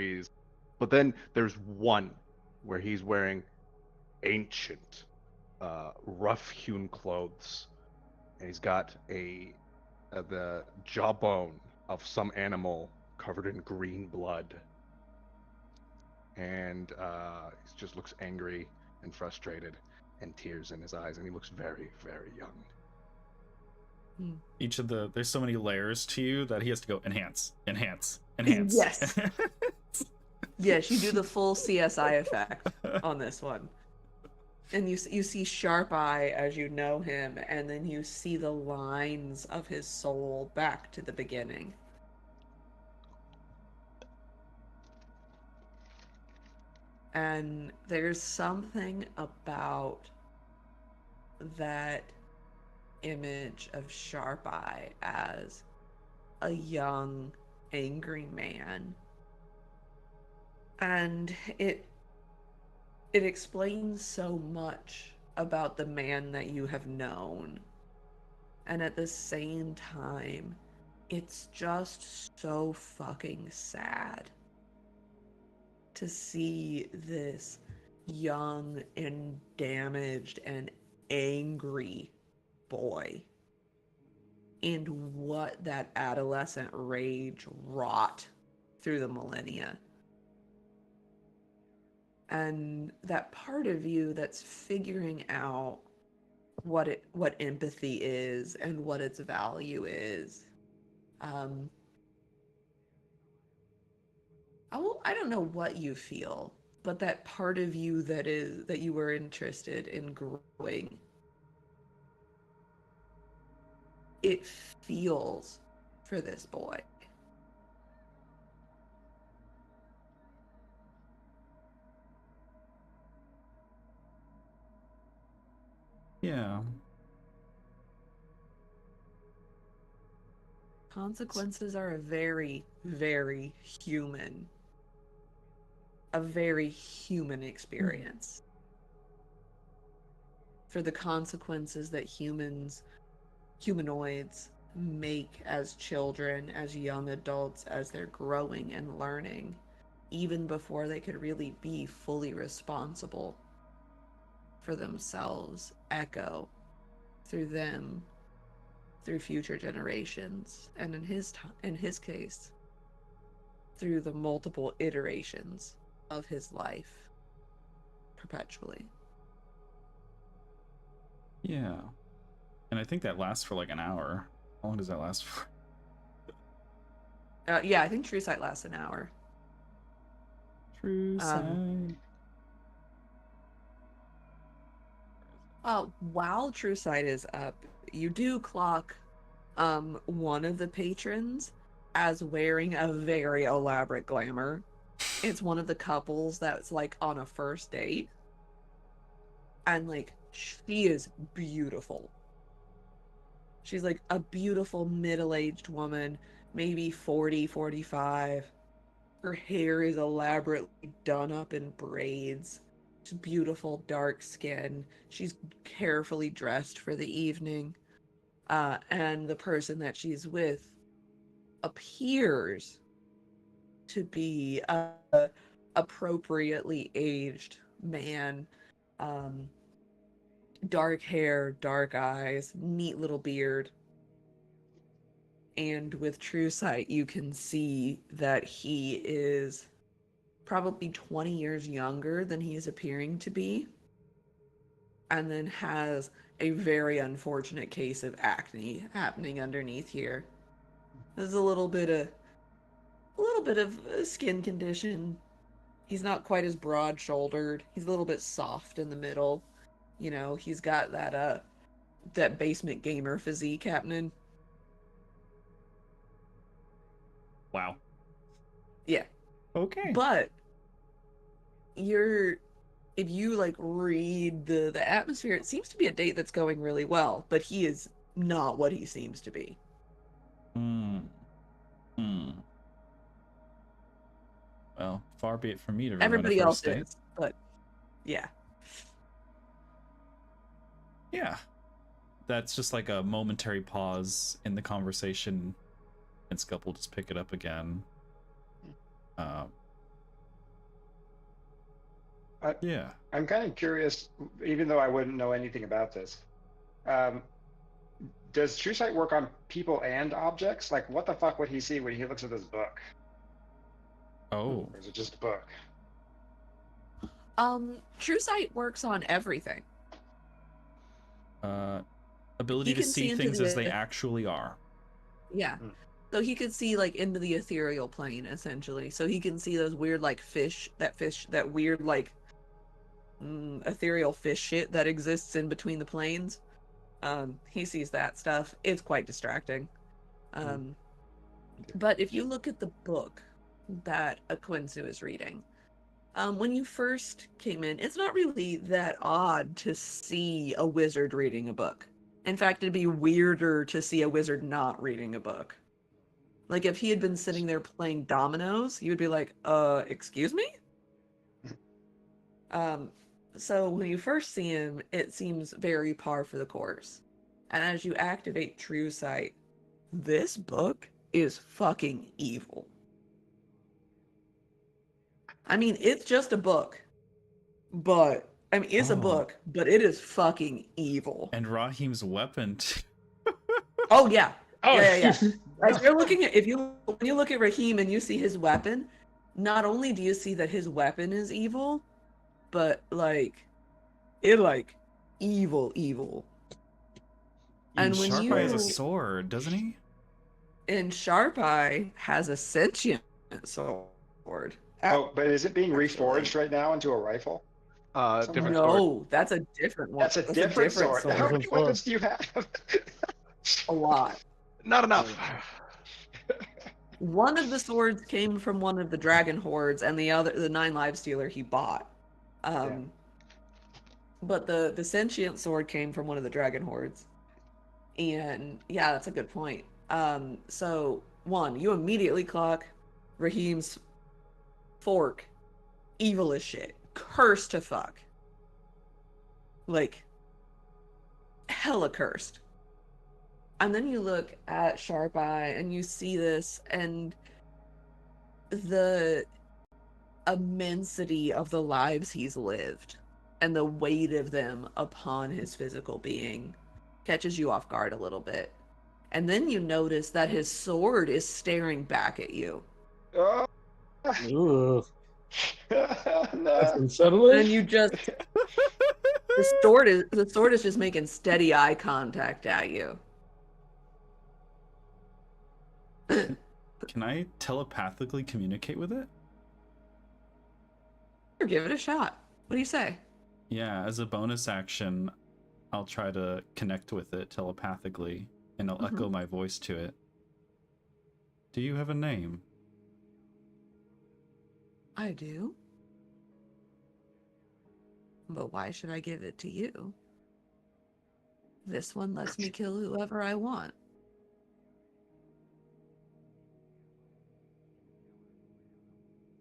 but then there's one where he's wearing ancient, rough-hewn clothes, and he's got the jawbone of some animal covered in green blood, and he just looks angry and frustrated, and tears in his eyes, and he looks very, very young. Each of there's so many layers to you that he has to go enhance, enhance, enhance. Yes. Yes, you do the full CSI effect on this one. And you see Sharp Eye as you know him, and then you see the lines of his soul back to the beginning. And there's something about that image of Sharp Eye as a young, angry man. And it explains so much about the man that you have known. And at the same time, it's just so fucking sad to see this young and damaged and angry boy and what that adolescent rage wrought through the millennia. And that part of you that's figuring out what empathy is and what its value is. I don't know what you feel, but that part of you that you were interested in growing, it feels for this boy. Yeah. Consequences are a very, very a very human experience. For the consequences that humanoids make as children, as young adults, as they're growing and learning, even before they could really be fully responsible for themselves, echo through them, through future generations, and in his case, through the multiple iterations of his life perpetually. Yeah. And I think that lasts for like an hour. How long does that last for? Yeah, I think True Sight lasts an hour. True Sight. While True Sight is up, you do clock one of the patrons as wearing a very elaborate glamour. It's one of the couples that's like on a first date. And like she is beautiful. She's like a beautiful middle-aged woman, maybe 40, 45. Her hair is elaborately done up in braids. She's beautiful, dark skin. She's carefully dressed for the evening. And the person that she's with appears to be a appropriately aged man. Dark hair, dark eyes, neat little beard. And with True Sight, you can see that he is probably 20 years younger than he is appearing to be. and then has a very unfortunate case of acne happening underneath here. There's a little bit of a skin condition. He's not quite as broad-shouldered. He's a little bit soft in the middle. You know, he's got that basement gamer physique happening. Wow. Yeah. Okay. But if you like read the atmosphere, it seems to be a date that's going really well, but he is not what he seems to be. Hmm. Well, far be it from me to ruin Everybody a else first date. is, but yeah. Yeah. That's just like a momentary pause in the conversation, and Scup will just pick it up again. Yeah. I'm kind of curious, even though I wouldn't know anything about this. Does True Sight work on people and objects? Like, what the fuck would he see when he looks at this book? Oh. Or is it just a book? True Sight works on everything. Ability to can see see into things as the- they actually are. Yeah. Hmm. So he could see like into the ethereal plane essentially. So he can see those weird like that weird like ethereal fish shit that exists in between the planes. He sees that stuff. It's quite distracting. But if you look at the book that Aquinsu is reading, when you first came in, it's not really that odd to see a wizard reading a book. In fact, it'd be weirder to see a wizard not reading a book. Like, if he had been sitting there playing dominoes, you would be like, excuse me? So when you first see him, it seems very par for the course. And as you activate True Sight, this book is fucking evil. I mean, it's just a book, but I mean, it's a book, but it is fucking evil. And Rahim's weapon. Oh yeah, Oh, yeah. Like you're looking at when you look at Rahim and you see his weapon, not only do you see that his weapon is evil, but evil. And when Sharp Eye has a you sword, doesn't he? and Sharp Eye has a sentient sword. oh, but is it being Actually. reforged right now into a rifle? Different sword. No, that's a different one. That's a different sword. How Different many sword. weapons do you have? A lot. Not enough. One of the swords came from one of the dragon hordes, and the 9 live stealer, he bought. But the sentient sword came from one of the dragon hordes. And yeah, that's a good point. So one, you immediately clock Rahim's fork, evil as shit, cursed to fuck, like hella cursed. And then you look at Sharp Eye and you see this, and the immensity of the lives he's lived and the weight of them upon his physical being catches you off guard a little bit. And then you notice that his sword is staring back at you. Oh, Ugh, that's no. unsettling. And you just the sword is just making steady eye contact at you. Can I telepathically communicate with it? Or give it a shot. What do you say? Yeah, as a bonus action, I'll try to connect with it telepathically, and I'll echo my voice to it. Do you have a name? I do. But why should I give it to you? This one lets me kill whoever I want.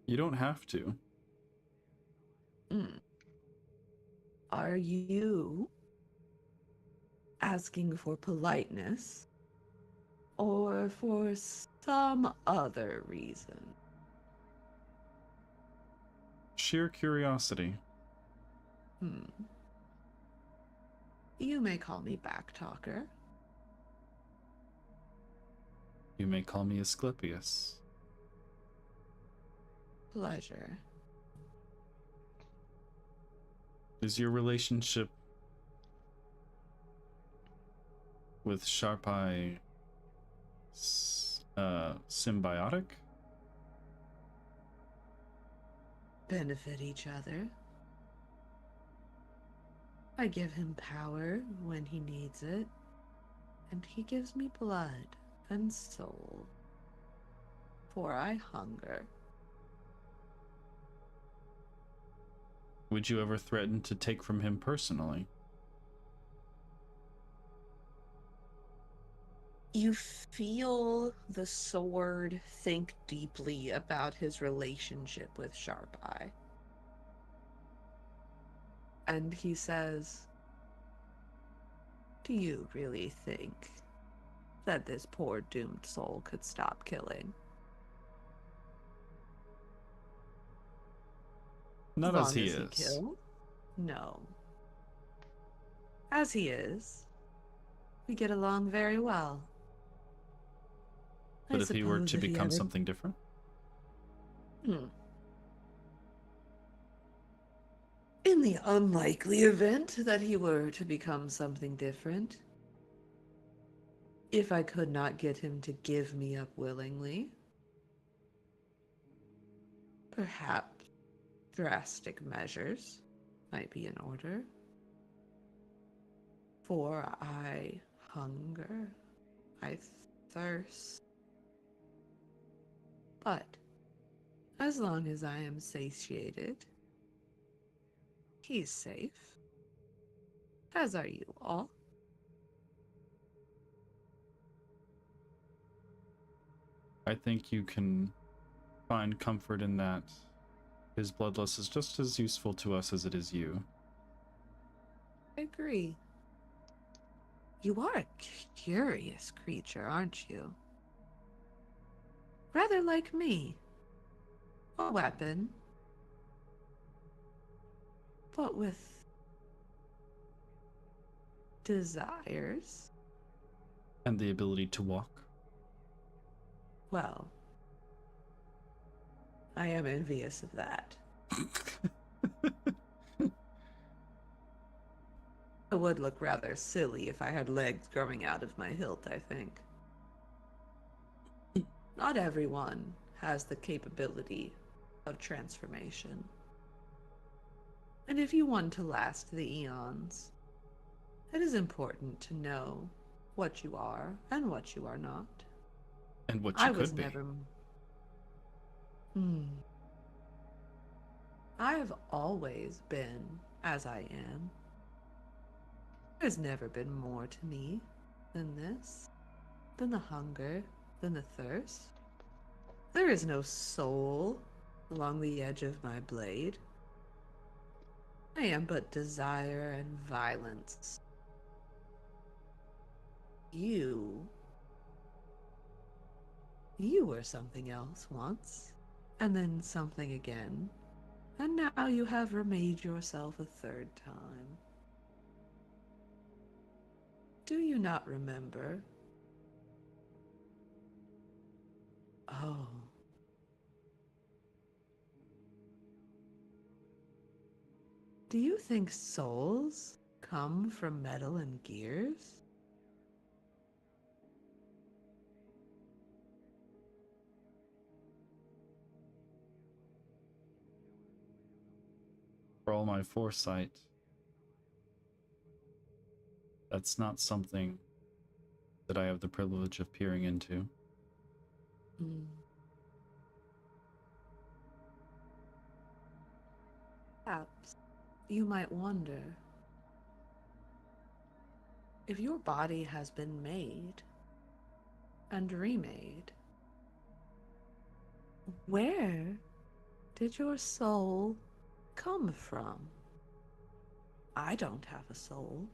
You don't have to. Are you asking for politeness or for some other reason? Sheer curiosity. You may call me Backtalker. You may call me Asclepius. Pleasure. Is your relationship with Sharp Eye symbiotic? Benefit each other. I give him power when he needs it, and he gives me blood and soul, for I hunger. Would you ever threaten to take from him personally? You feel the sword think deeply about his relationship with Sharp Eye. And he says, "Do you really think that this poor doomed soul could stop killing? Not As as long he as he is. killed? No. As he is, we get along very well. But I if he were suppose to if he become ever... something different? In the unlikely event that he were to become something different, if I could not get him to give me up willingly, perhaps drastic measures might be in order. For I hunger, I thirst. But as long as I am satiated, he's safe, as are you all. I think you can find comfort in that. His bloodlust is just as useful to us as it is you. I agree. You are a curious creature, aren't you? Rather like me. A weapon. But with desires. And the ability to walk. Well, I am envious of that. I would look rather silly if I had legs growing out of my hilt, I think. Not everyone has the capability of transformation. And if you want to last the eons, it is important to know what you are and what you are not. And what I you was could be. never... I have always been as I am. There's never been more to me than this, than the hunger, than the thirst. There is no soul along the edge of my blade. I am but desire and violence. You were something else once, and then something again, and now you have remade yourself a third time. Do you not remember? Oh. Do you think souls come from metal and gears? For all my foresight, that's not something that I have the privilege of peering into. Perhaps you might wonder if your body has been made and remade. Where did your soul come from? I don't have a soul.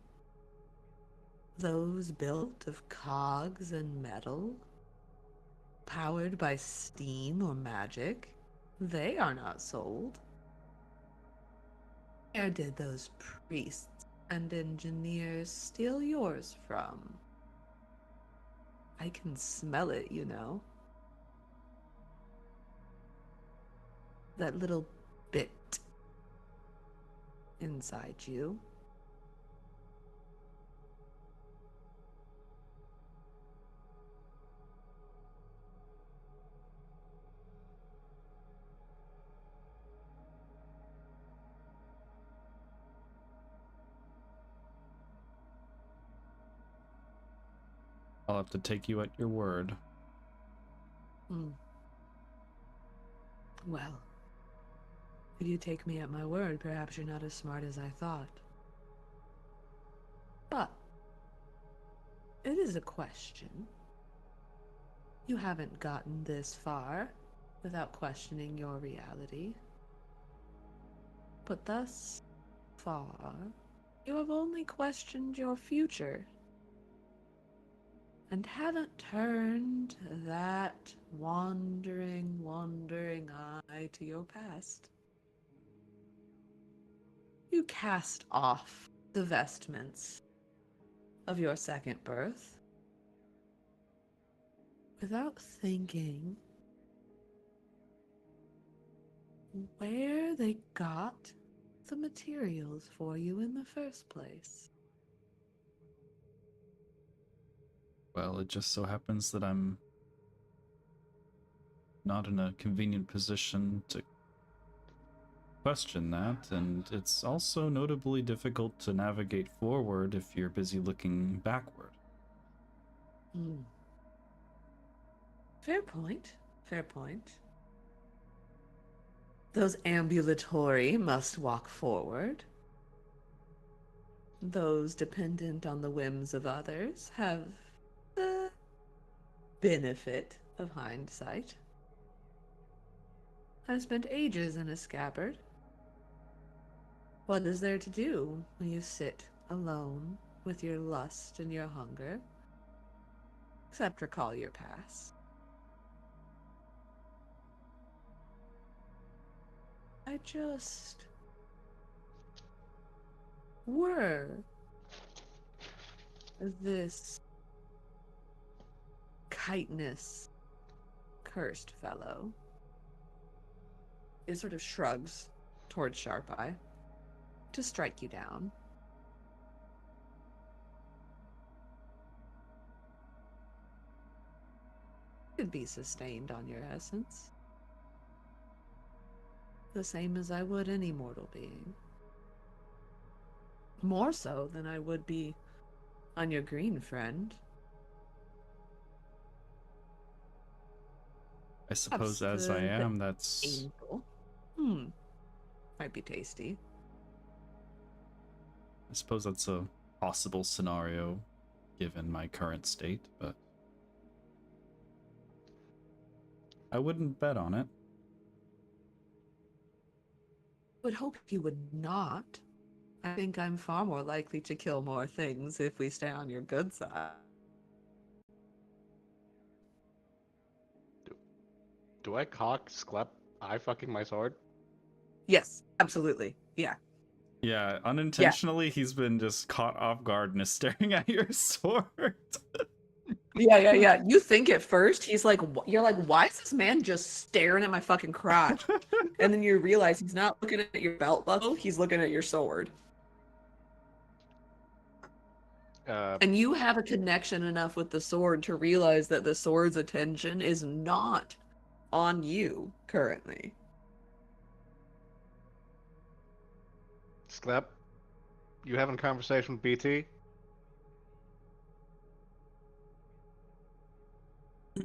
Those built of cogs and metal, powered by steam or magic, they are not sold. Where did those priests and engineers steal yours from? I can smell it, you know. That little bit inside you. I'll have to take you at your word. Hmm. Well, if you take me at my word, perhaps you're not as smart as I thought. But it is a question. You haven't gotten this far without questioning your reality. But thus far, you have only questioned your future and haven't turned that wandering eye to your past. You cast off the vestments of your second birth without thinking where they got the materials for you in the first place. Well, it just so happens that I'm not in a convenient position to question that, and it's also notably difficult to navigate forward if you're busy looking backward. Hmm. Fair point. Fair point. Those ambulatory must walk forward. Those dependent on the whims of others have the benefit of hindsight. I've spent ages in a scabbard. What is there to do when you sit alone with your lust and your hunger? Except recall your past. I just were this chitinous, cursed fellow. It sort of shrugs towards Sharp Eye to strike you down. Could be sustained on your essence. The same as I would any mortal being. More so than I would be on your green friend. I suppose Perhaps as I the am, that's... painful. Might be tasty. I suppose that's a possible scenario given my current state, but I wouldn't bet on it. Would hope you would not. I think I'm far more likely to kill more things if we stay on your good side. Do I cock Sklep eye fucking my sword? Yes, absolutely. Yeah. Yeah, unintentionally, he's been just caught off guard and is staring at your sword. Yeah. You think at first he's like, you're like, why is this man just staring at my fucking crotch? And then you realize he's not looking at your belt buckle, he's looking at your sword. And you have a connection enough with the sword to realize that the sword's attention is not on you currently. Sklep, you having a conversation with BT?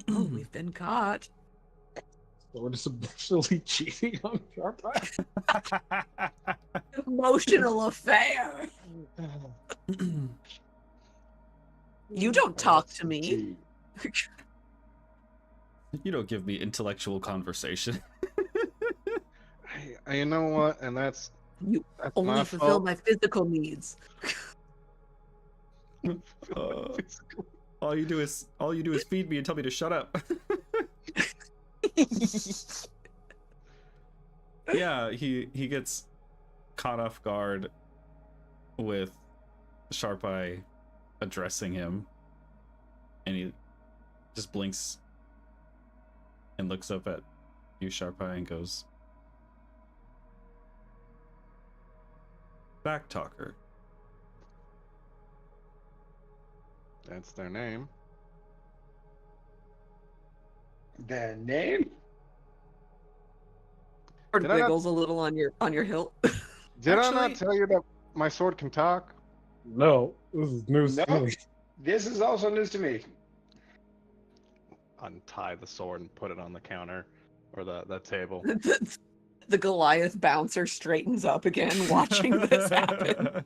Oh, we've been caught. Sword is emotionally cheating on Sharp Eye. Emotional affair. You don't talk to me. You don't give me intellectual conversation. You know what? And that's You only my fulfill fault. my physical needs. All you do is feed me and tell me to shut up. Yeah, he gets caught off guard with Sharp Eye addressing him, and he just blinks and looks up at you, Sharp Eye, and goes, "Backtalker." That's their name. The name? Or Did I not- wiggles a little on your hilt. Did I Actually- not tell you that my sword can talk? No, this is news to No. me. This is also news to me. untie the sword and put it on the counter or the table. The Goliath bouncer straightens up again, watching this happen.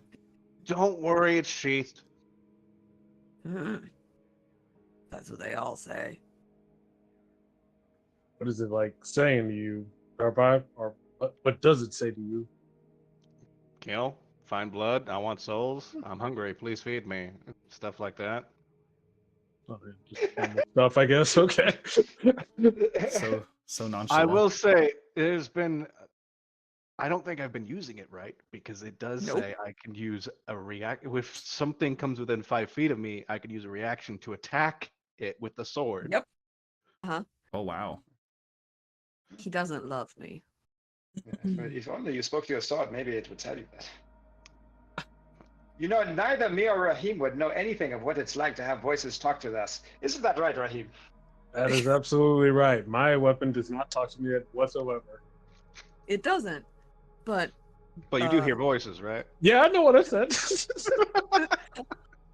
Don't worry, it's sheathed. That's what they all say. What is it like saying to you, Garby? Or what does it say to you? Kill, find blood. I want souls. I'm hungry. Please feed me. Stuff like that. Oh, just normal stuff, I guess. Okay. So nonchalant. I will say there's been. I don't think I've been using it right because it does Nope. say I can use a react. If something comes within 5 feet of me, I can use a reaction to attack it with the sword. Yep. Oh wow. He doesn't love me. If only you spoke to your sword, maybe it would tell you that. You know, neither me or Rahim would know anything of what it's like to have voices talk to us. Isn't that right, Rahim? That is absolutely right. My weapon does not talk to me whatsoever. It doesn't. But But you do hear voices, right? Yeah, I know what I said.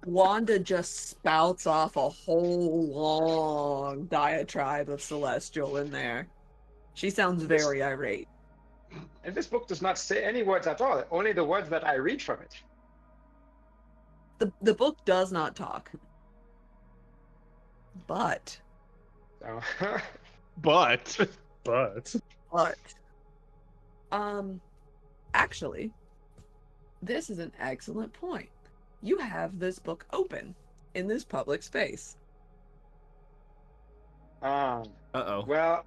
Wanda just spouts off a whole long diatribe of Celestial in there. She sounds very irate. And this book does not say any words at all, only the words that I read from it. The book does not talk. But So, But but actually, this is an excellent point. You have this book open in this public space. Uh-oh. well,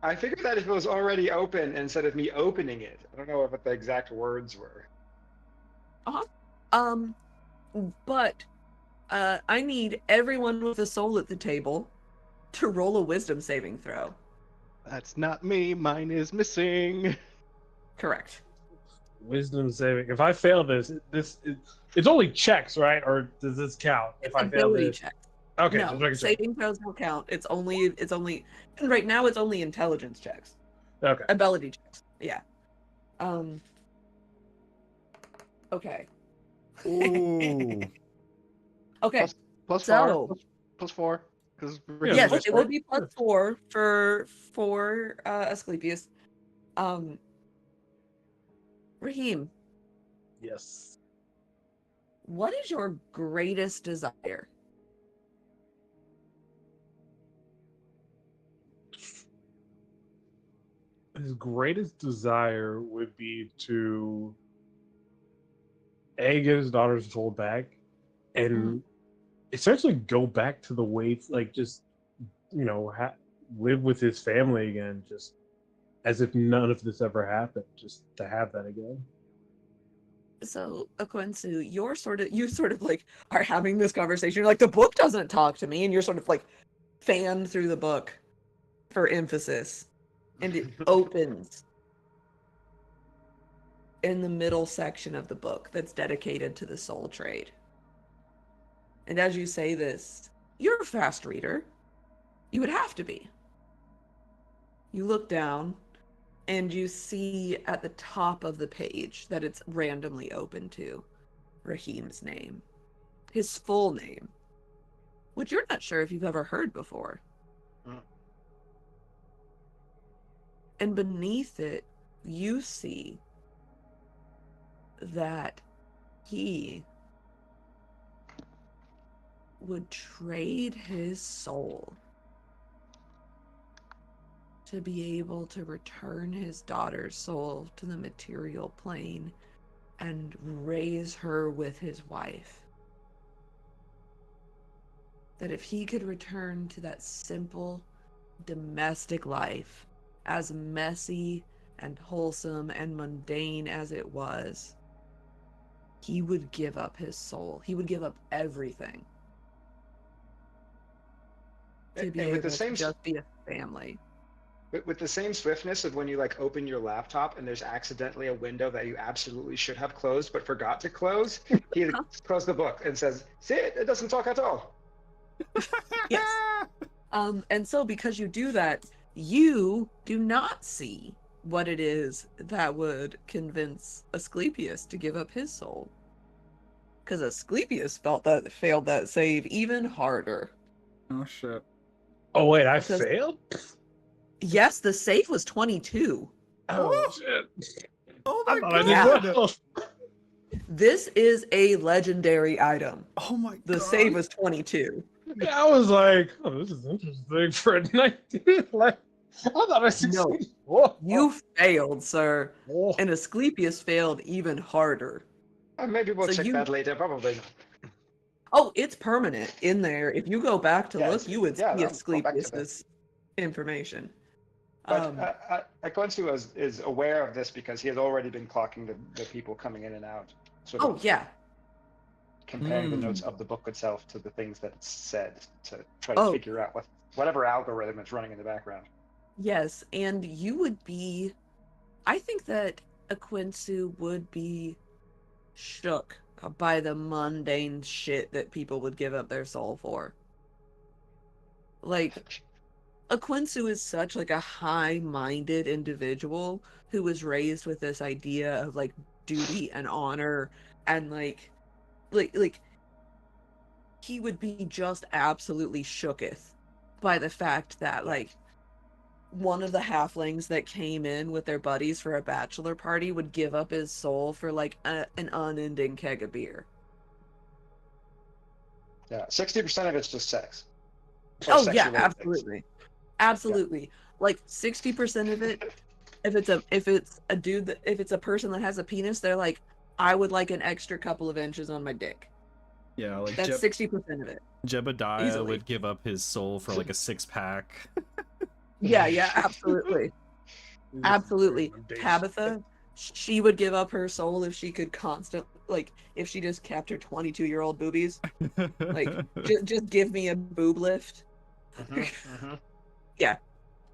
I figured that if it was already open instead of me opening it, I don't know what the exact words were. But I need everyone with a soul at the table to roll a wisdom saving throw. that's not me. Mine is missing. Correct. wisdom saving. If I fail this, it's only checks, right? Or does this count if I fail Ability this? check. Okay, No, just making sure. saving throws don't count. It's only, and right now it's only intelligence checks. Okay. Ability checks. Yeah. Okay. Ooh. Okay. Plus So- 4. Plus 4. Because Yeah, Yes, plus it four. will be +4 for Asclepius. Raheem, Yes. what is your greatest desire? His greatest desire would be to get his daughter's soul back, and essentially go back to the way, like, just live with his family again, just as if none of this ever happened. Just to have that again. So, Aquensu, you sort of like are having this conversation. You're like, the book doesn't talk to me, and you're sort of like fanned through the book for emphasis, and it opens in the middle section of the book that's dedicated to the soul trade. And as you say this, you're a fast reader. You would have to be. You look down and you see at the top of the page that it's randomly open to Raheem's name. His full name, which you're not sure if you've ever heard before. And beneath it, you see that he would trade his soul to be able to return his daughter's soul to the material plane and raise her with his wife. That if he could return to that simple domestic life, as messy and wholesome and mundane as it was, he would give up his soul. He would give up everything to be And with able the same to just be a family. with the same swiftness of when you like open your laptop and there's accidentally a window that you absolutely should have closed but forgot to close, he closed the book and says, "See, it doesn't talk at all." Yes. And so because you do that, you do not see what it is that would convince Asclepius to give up his soul. Because Asclepius failed that save even harder. Oh shit. Oh wait, I Because- failed. Yes, the save was 22. Oh shit! Oh I my thought I God. did well. This is a legendary item. Oh my The god. save was 22. Yeah, I was like, oh, this is interesting for a 19. Like, I thought I succeeded. Whoa. You failed, sir. Oh. And Asclepius failed even harder. Maybe we'll So check you- that later. Probably not. Oh, it's permanent in there. If you go back to Yeah, look, you would yeah, see I'll go back to that. Asclepius's information. But Akonsu is aware of this because he has already been clocking the people coming in and out. Sort Oh, of yeah. comparing the Hmm. notes of the book itself to the things that it's said to try to Oh. figure out whatever algorithm is running in the background. Yes, and you would be... I think that Aquinsu would be shook by the mundane shit that people would give up their soul for. Like, Aquinsu is such like a high-minded individual who was raised with this idea of like duty and honor and like he would be just absolutely shooketh by the fact that like one of the halflings that came in with their buddies for a bachelor party would give up his soul for like an unending keg of beer. Yeah, 60% of it's just sex. Or Oh yeah, sex-related things. absolutely. Absolutely. Like 60% of it, if it's a dude that, if it's a person that has a penis, they're like, I would like an extra couple of inches on my dick. Yeah, like That's 60% of it. Jebediah Easily. would give up his soul for like a 6-pack. Yeah, absolutely. Absolutely. Tabitha, she would give up her soul if she could if she just kept her 22-year-old boobies. Like, just give me a boob lift.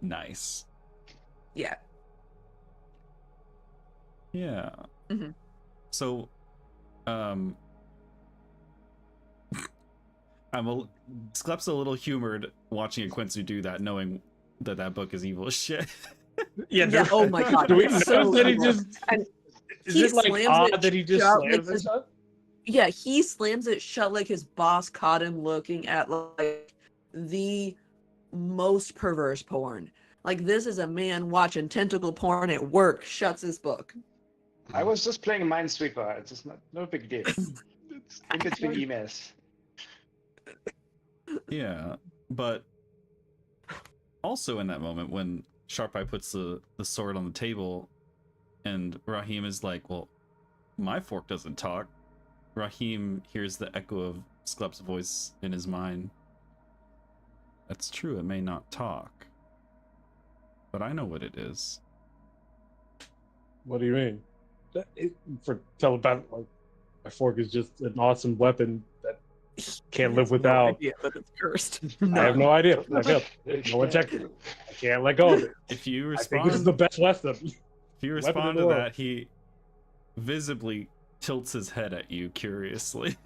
Nice. Yeah. Yeah. Mhm. So, Sklep's a little humored watching Aquinsu do that, knowing that book is evil as shit. Yeah, oh my god. Do we it's notice so that he evil. just? And Is he it like slams odd it that he just shut, slams like, it shut? Yeah, he slams it shut like his boss caught him looking at like the most perverse porn. Like, this is a man watching tentacle porn at work, shuts his book. I was just playing Minesweeper. It's just no big deal. In between emails. Yeah, but also in that moment when Sharp Eye puts the sword on the table and Raheem is like, well, my fork doesn't talk. Raheem hears the echo of Sklep's voice in his mind. That's true, it may not talk. But I know what it is. What do you mean? For telepathic, like, my fork is just an awesome weapon that can't live without. No idea that it's cursed. I have no idea. No one checked it. I can't let go of it. If you I think this is respond, the best weapon. if you weapon in respond the to world. that, he visibly tilts his head at you curiously.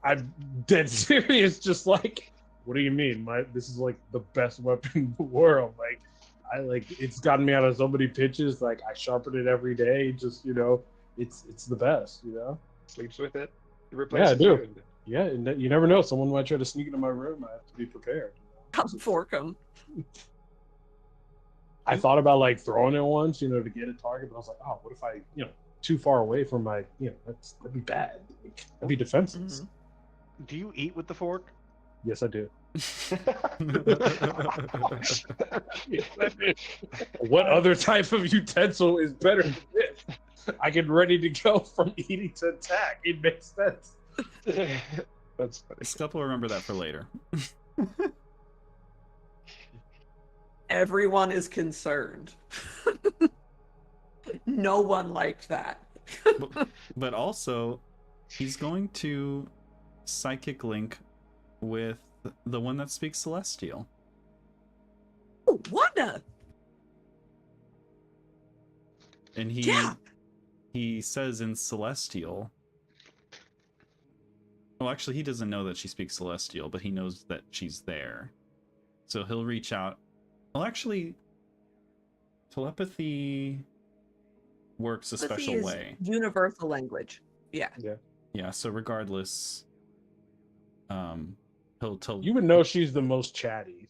I'm dead serious. Just like, what do you mean? This is like the best weapon in the world. Like, it's gotten me out of so many pitches. Like, I sharpen it every day. Just, it's the best. Sleeps with it. Yeah, I do. Yeah, and you never know. Someone might try to sneak into my room. I have to be prepared. Fork him. I thought about like throwing it once, to get a target, but I was like, oh, what if I, too far away from my, that'd be bad. That'd be defenseless. Mhm. Do you eat with the fork? Yes, I do. What other type of utensil is better than this? I get ready to go from eating to attack. It makes sense. That's funny. Sklep will remember that for later. Everyone is concerned. No one liked that. But also, he's going to psychic link with the one that speaks Celestial. Oh, Wanda! And Yeah. he says in Celestial. Well, actually, he doesn't know that she speaks Celestial, but he knows that she's there. So he'll reach out. Well, actually, telepathy works a Telepathy special is way. Universal language. Yeah. Yeah, so regardless, he'll tell You would know she's the most chatty.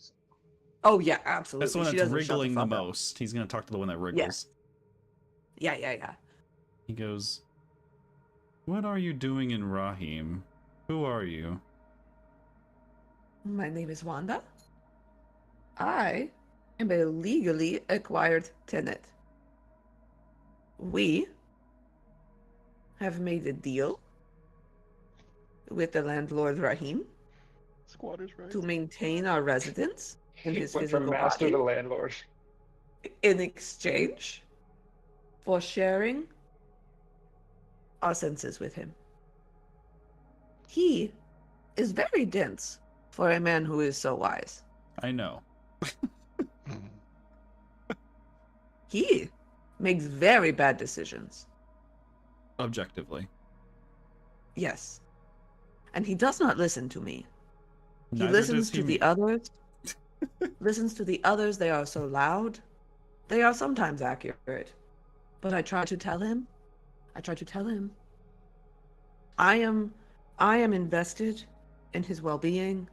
Oh yeah, absolutely. That's the one She that's doesn't shut wriggling the fuck up. most. He's gonna talk to the one that wriggles. Yeah. He goes, "What are you doing in Rahim? Who are you?" My name is Wanda. I am a legally acquired tenant. We have made a deal with the landlord Rahim Squatters' to rights. maintain our residence in his Went from physical master to body landlord. in exchange for sharing our senses with him. He is very dense for a man who is so wise. I know. He makes very bad decisions. Objectively. Yes. And he does not listen to me. He Neither listens does he to the me. others. Listens to the others. They are so loud. They are sometimes accurate. But I try to tell him. I am invested in his well-being.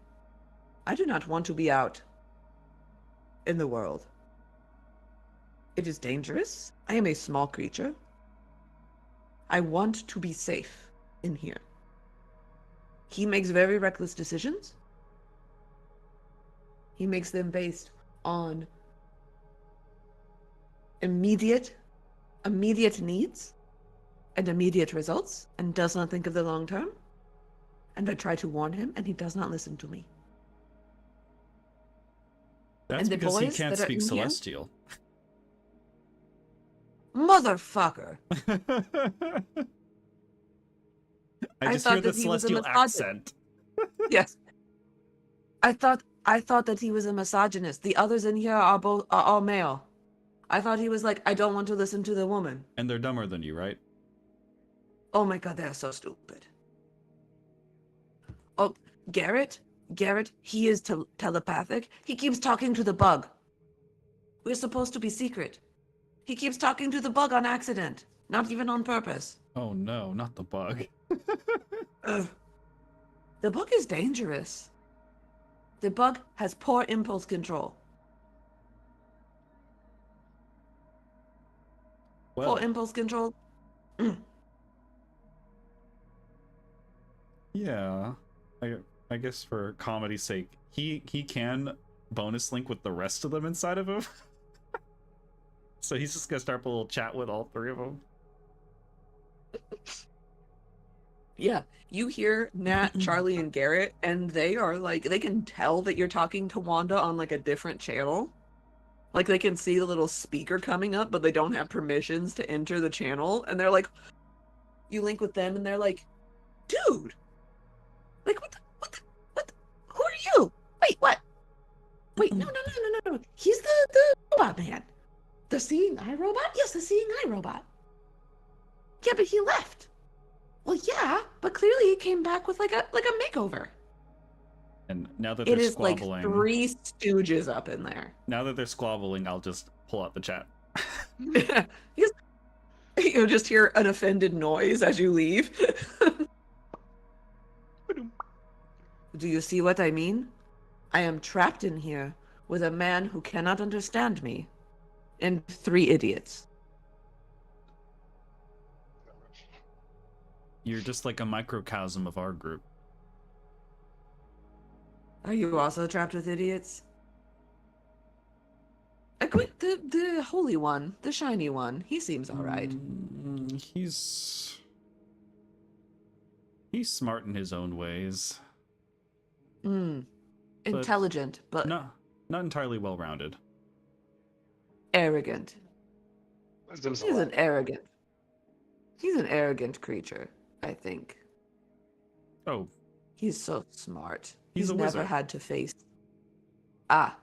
I do not want to be out in the world. It is dangerous. I am a small creature. I want to be safe in here. He makes very reckless decisions. He makes them based on immediate needs and immediate results, and does not think of the long term. And I try to warn him, and he does not listen to me. That's And the because he boys can't that are speak in here? Celestial. Motherfucker! I just thought hear the that he was a Celestial misogynist. accent. Yes. I thought that he was a misogynist. The others in here are all male. I thought he was like, I don't want to listen to the woman. And they're dumber than you, right? Oh my god, they're so stupid. Oh, Garrett, he is telepathic. He keeps talking to the bug. We're supposed to be secret. He keeps talking to the bug on accident, not even on purpose. Oh no, not the bug. Ugh. The bug is dangerous. The bug has poor impulse control. Well, Poor impulse control. yeah. I guess for comedy's sake, he can bonus link with the rest of them inside of him. So he's just gonna start a little chat with all three of them. Yeah, you hear Nat, Charlie, and Garrett, and they are like, they can tell that you're talking to Wanda on like a different channel. Like they can see the little speaker coming up, but they don't have permissions to enter the channel. And they're like, you link with them, and they're like, dude, like what? Who are you? Wait, what? Wait, no. He's the robot man. The seeing eye robot? Yes, the seeing eye robot. Yeah, but he left. Well, yeah, but clearly he came back with like a makeover. And now that It they're is like squabbling, 3 stooges up in there. now that they're squabbling, I'll just pull out the chat. You'll just hear an offended noise as you leave. Do you see what I mean? I am trapped in here with a man who cannot understand me and 3 idiots. You're just like a microcosm of our group. Are you also trapped with idiots? The holy one, the shiny one, he seems alright. He's smart in his own ways. Intelligent, but not entirely well-rounded. arrogant. Wisdom's He's an 11. arrogant creature, I think. Oh, He's so smart. He's a never wizard. had to face. Ah,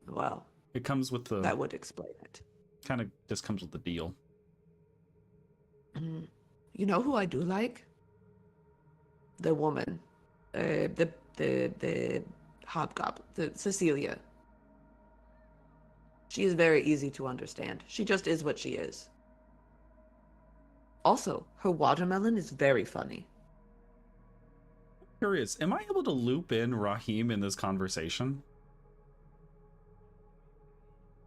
well, it comes with the that would explain it. kind of just comes with the deal. You know who I do like? The woman, the hobgoblin, the Cecilia. She is very easy to understand. She just is what she is. Also, her watermelon is very funny. Curious, am I able to loop in Rahim in this conversation?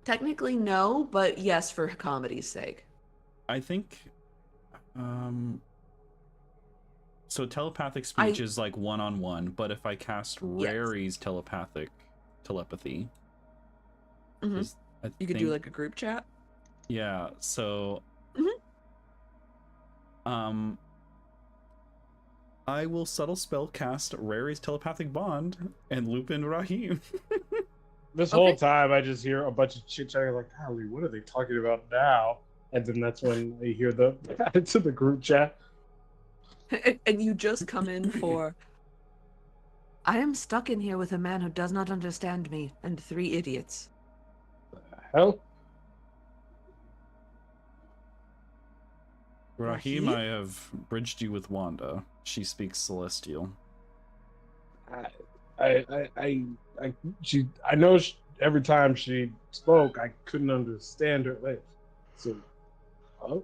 Technically, no, but yes, for comedy's sake. I think so telepathic speech is like one-on-one, but if I cast Rary's telepathy, Mhm. is, I You could think, do like a group chat. yeah, so Mhm. I will subtle spell cast Rary's telepathic bond and loop in Rahim. This Okay. whole time, I just hear a bunch of chit chatting, like, "Golly, what are they talking about now?" And then that's when I hear the added to the group chat. And you just come in for. I am stuck in here with a man who does not understand me and 3 idiots. Hell, Rahim, I have bridged you with Wanda. She speaks Celestial. I know every time she spoke, I couldn't understand her. Like, so, oh,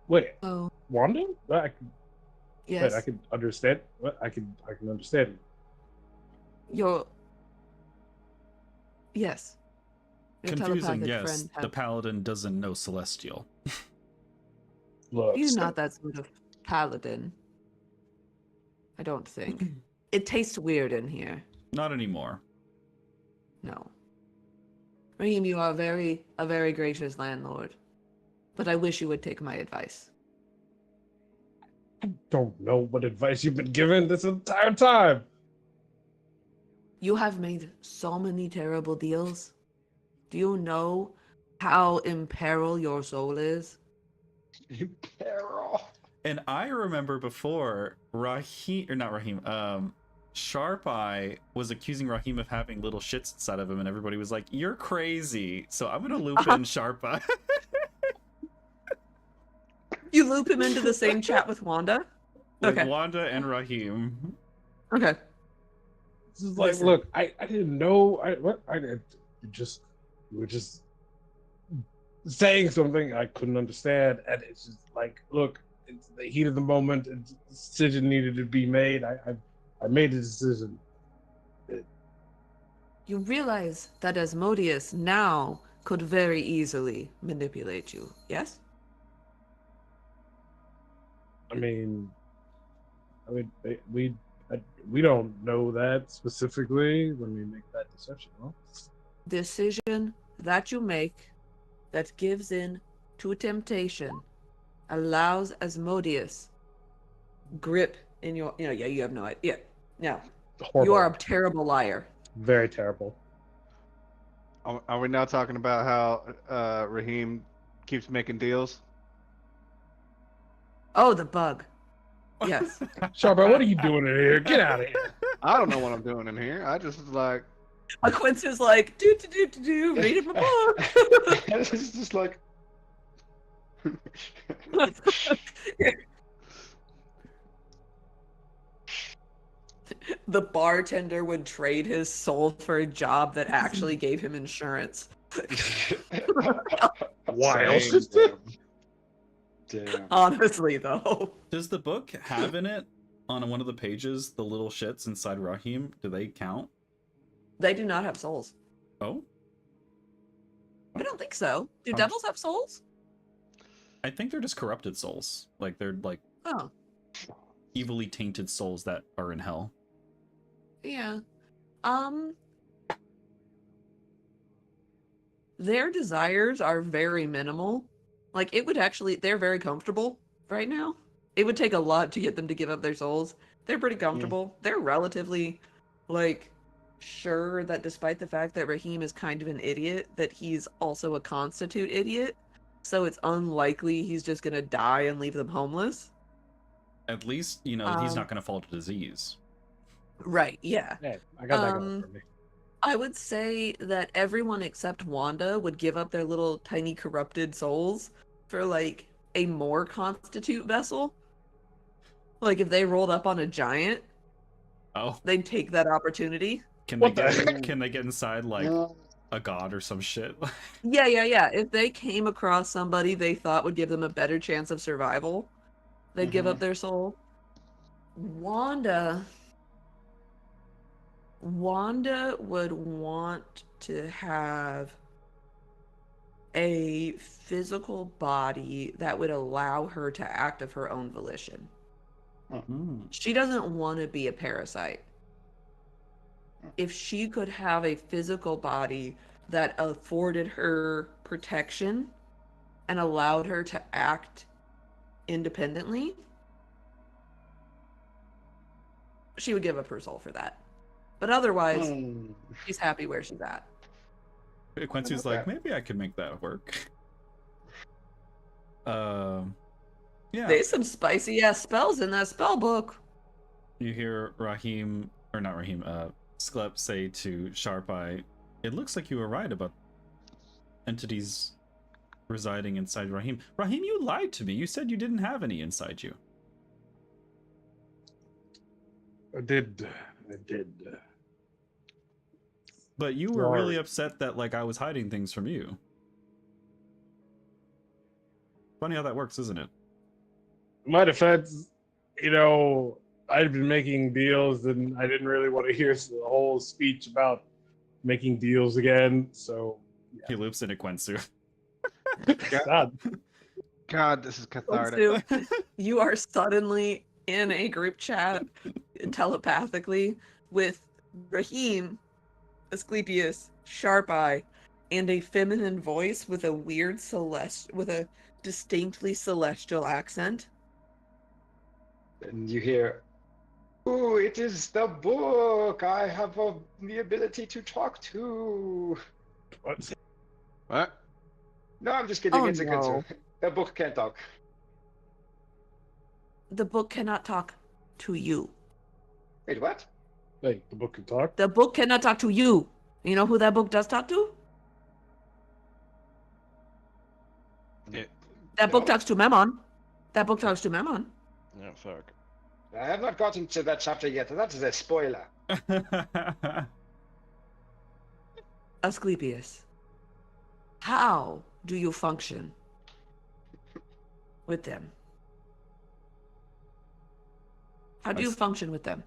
wait, Oh, Wanda? Wait, yes. I can understand. What? I can understand. Your. Yes. Your Confusing, telepathic yes. friend The paladin doesn't know Celestial. Look, He's not that sort of paladin. I don't think. It tastes weird in here. Not anymore. No. Raheem, you are a very gracious landlord. But I wish you would take my advice. I don't know what advice you've been given this entire time. You have made so many terrible deals. Do you know how in peril your soul is? Peril. And I remember before Rahim, or not Rahim, Sharp Eye was accusing Rahim of having little shits inside of him, and everybody was like, "You're crazy." So I'm gonna loop in Sharp Eye. You loop him into the same chat with Wanda? With Okay. Wanda and Rahim. Okay. This is like, Listen. look, I didn't know. You were just saying something I couldn't understand, and it's just like, look, it's the heat of the moment. A decision needed to be made. I made a decision. You realize that Asmodeus now could very easily manipulate you, yes? I mean, we don't know that specifically when we make that decision. Huh? Decision that you make that gives in to temptation allows Asmodeus grip in your. Yeah, you have no idea. Yeah. No. Horrible. You are a terrible liar. Very terrible. Are we now talking about how Raheem keeps making deals? Oh, the bug. Yes. Sharpa, what are you doing in here? Get out of here. I don't know what I'm doing in here. I just like Quince is like, do, reading my book. It's just like. The bartender would trade his soul for a job that actually gave him insurance. Wild. Damn. Honestly, though. Does the book have in it, on one of the pages, the little shits inside Rahim? Do they count? They do not have souls. Oh? I don't think so. Do Oh. devils have souls? I think they're just corrupted souls. Like, they're like Oh, evilly tainted souls that are in hell. yeah. Their desires are very minimal. Like, it would actually, they're very comfortable right now. It would take a lot to get them to give up their souls. They're pretty comfortable. They're relatively, like, sure that despite the fact that Raheem is kind of an idiot, that he's also a constitute idiot. So it's unlikely he's just gonna die and leave them homeless. At least, he's not going to fall to disease. Right, yeah. Hey, I got that going for me. I would say that everyone except Wanda would give up their little tiny corrupted souls for like a more constitute vessel. Like if they rolled up on a giant, Oh, they'd take that opportunity. can What they the get can they get inside like a god or some shit? Yeah. If they came across somebody they thought would give them a better chance of survival, they'd give up their soul. Wanda would want to have a physical body that would allow her to act of her own volition. Mm. She doesn't want to be a parasite. If she could have a physical body that afforded her protection and allowed her to act independently, she would give up her soul for that. But otherwise, she's happy where she's at. Quincy's like, maybe I could make that work. Yeah. There's some spicy ass spells in that spell book. You hear Raheem, or not Raheem, Sklep say to Sharp Eye, it looks like you were right about entities residing inside Raheem. Raheem, you lied to me. You said you didn't have any inside you. I did. But you were really Sorry. upset that like I was hiding things from you. Funny how that works, isn't it? In my defense, I'd been making deals and I didn't really want to hear the whole speech about making deals again. So He loops into Quincy. God, God, this is cathartic. Quincy, you are suddenly in a group chat telepathically with Raheem, Asclepius, Sharp Eye, and a feminine voice with a weird with a distinctly celestial accent. And you hear, "Ooh, it is the book. I have the ability to talk to." what? What? No, I'm just kidding. Oh, It's a good no. joke. The book can't talk. The book cannot talk to you. Wait, what? Hey, the book can talk. The book cannot talk to you. You know who that book does talk to? It, That book No. talks to Memon. That book talks to Memon. no, fuck. I have not gotten to that chapter yet. That is a spoiler. Asclepius, how do you function with them? How do you function with them?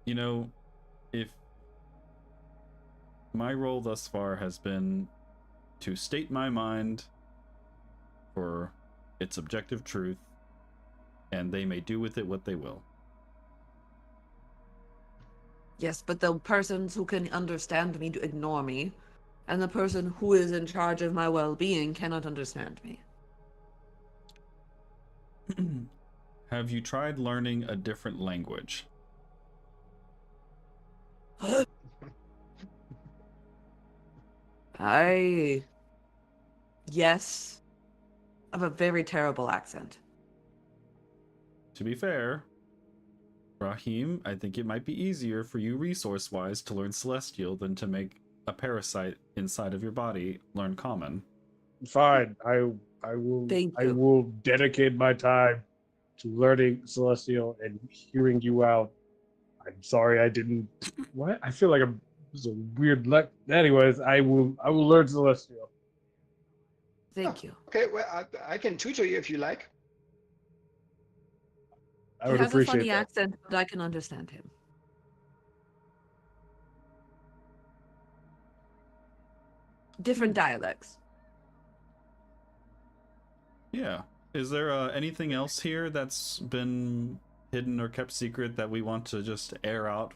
You know, if my role thus far has been to state my mind for its objective truth, and they may do with it what they will. Yes, but the persons who can understand me to ignore me, and the person who is in charge of my well-being cannot understand me. Have you tried learning a different language? Yes, I have a very terrible accent. To be fair, Raheem, I think it might be easier for you resource-wise to learn Celestial than to make a parasite inside of your body learn Common. Fine. I will. Thank I you. will dedicate my time to learning Celestial and hearing you out. I'm sorry I didn't. What? I feel like I'm. This is a weird luck. Anyways, I will. I will learn Celestial. Thank you. Okay, well, I can tutor you if you like. I He would has a appreciate funny that. accent, but I can understand him. Different dialects. Yeah. Is there anything else here that's been hidden or kept secret that we want to just air out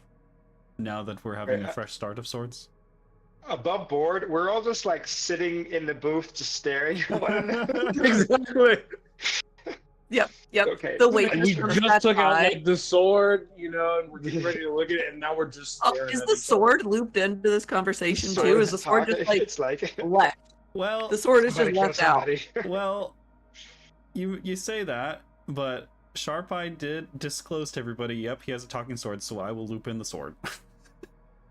now that we're having a fresh start of sorts? Above board, we're all just like sitting in the booth, just staring at one another. Exactly. Yep. Okay. The And waitress we from just that took out side. like the sword, and we're getting ready to look at it, and now we're just Oh, staring is at the each other. sword looped into this conversation Sword too? is Is the sword just talking. like It's like left? Well, The sword is just somebody kill left out. somebody. well, you say that, but Sharp Eye did disclose to everybody, yep, he has a talking sword, so I will loop in the sword.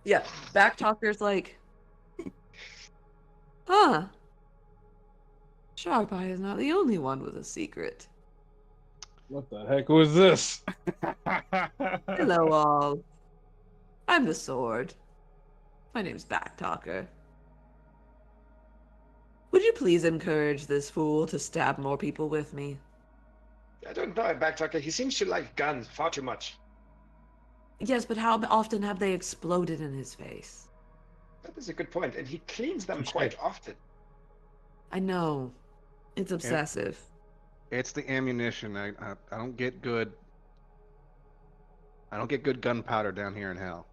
Yeah, Backtalker's like, huh? Sharp Eye is not the only one with a secret. What the heck was this? Hello, all. I'm the sword. My name's Backtalker. Would you please encourage this fool to stab more people with me? I don't know, Backtracker. He seems to like guns far too much. Yes, but how often have they exploded in his face? That is a good point, and he cleans them Touche. quite often. I know. It's obsessive. It's the ammunition. I don't get good. I don't get good gunpowder down here in hell.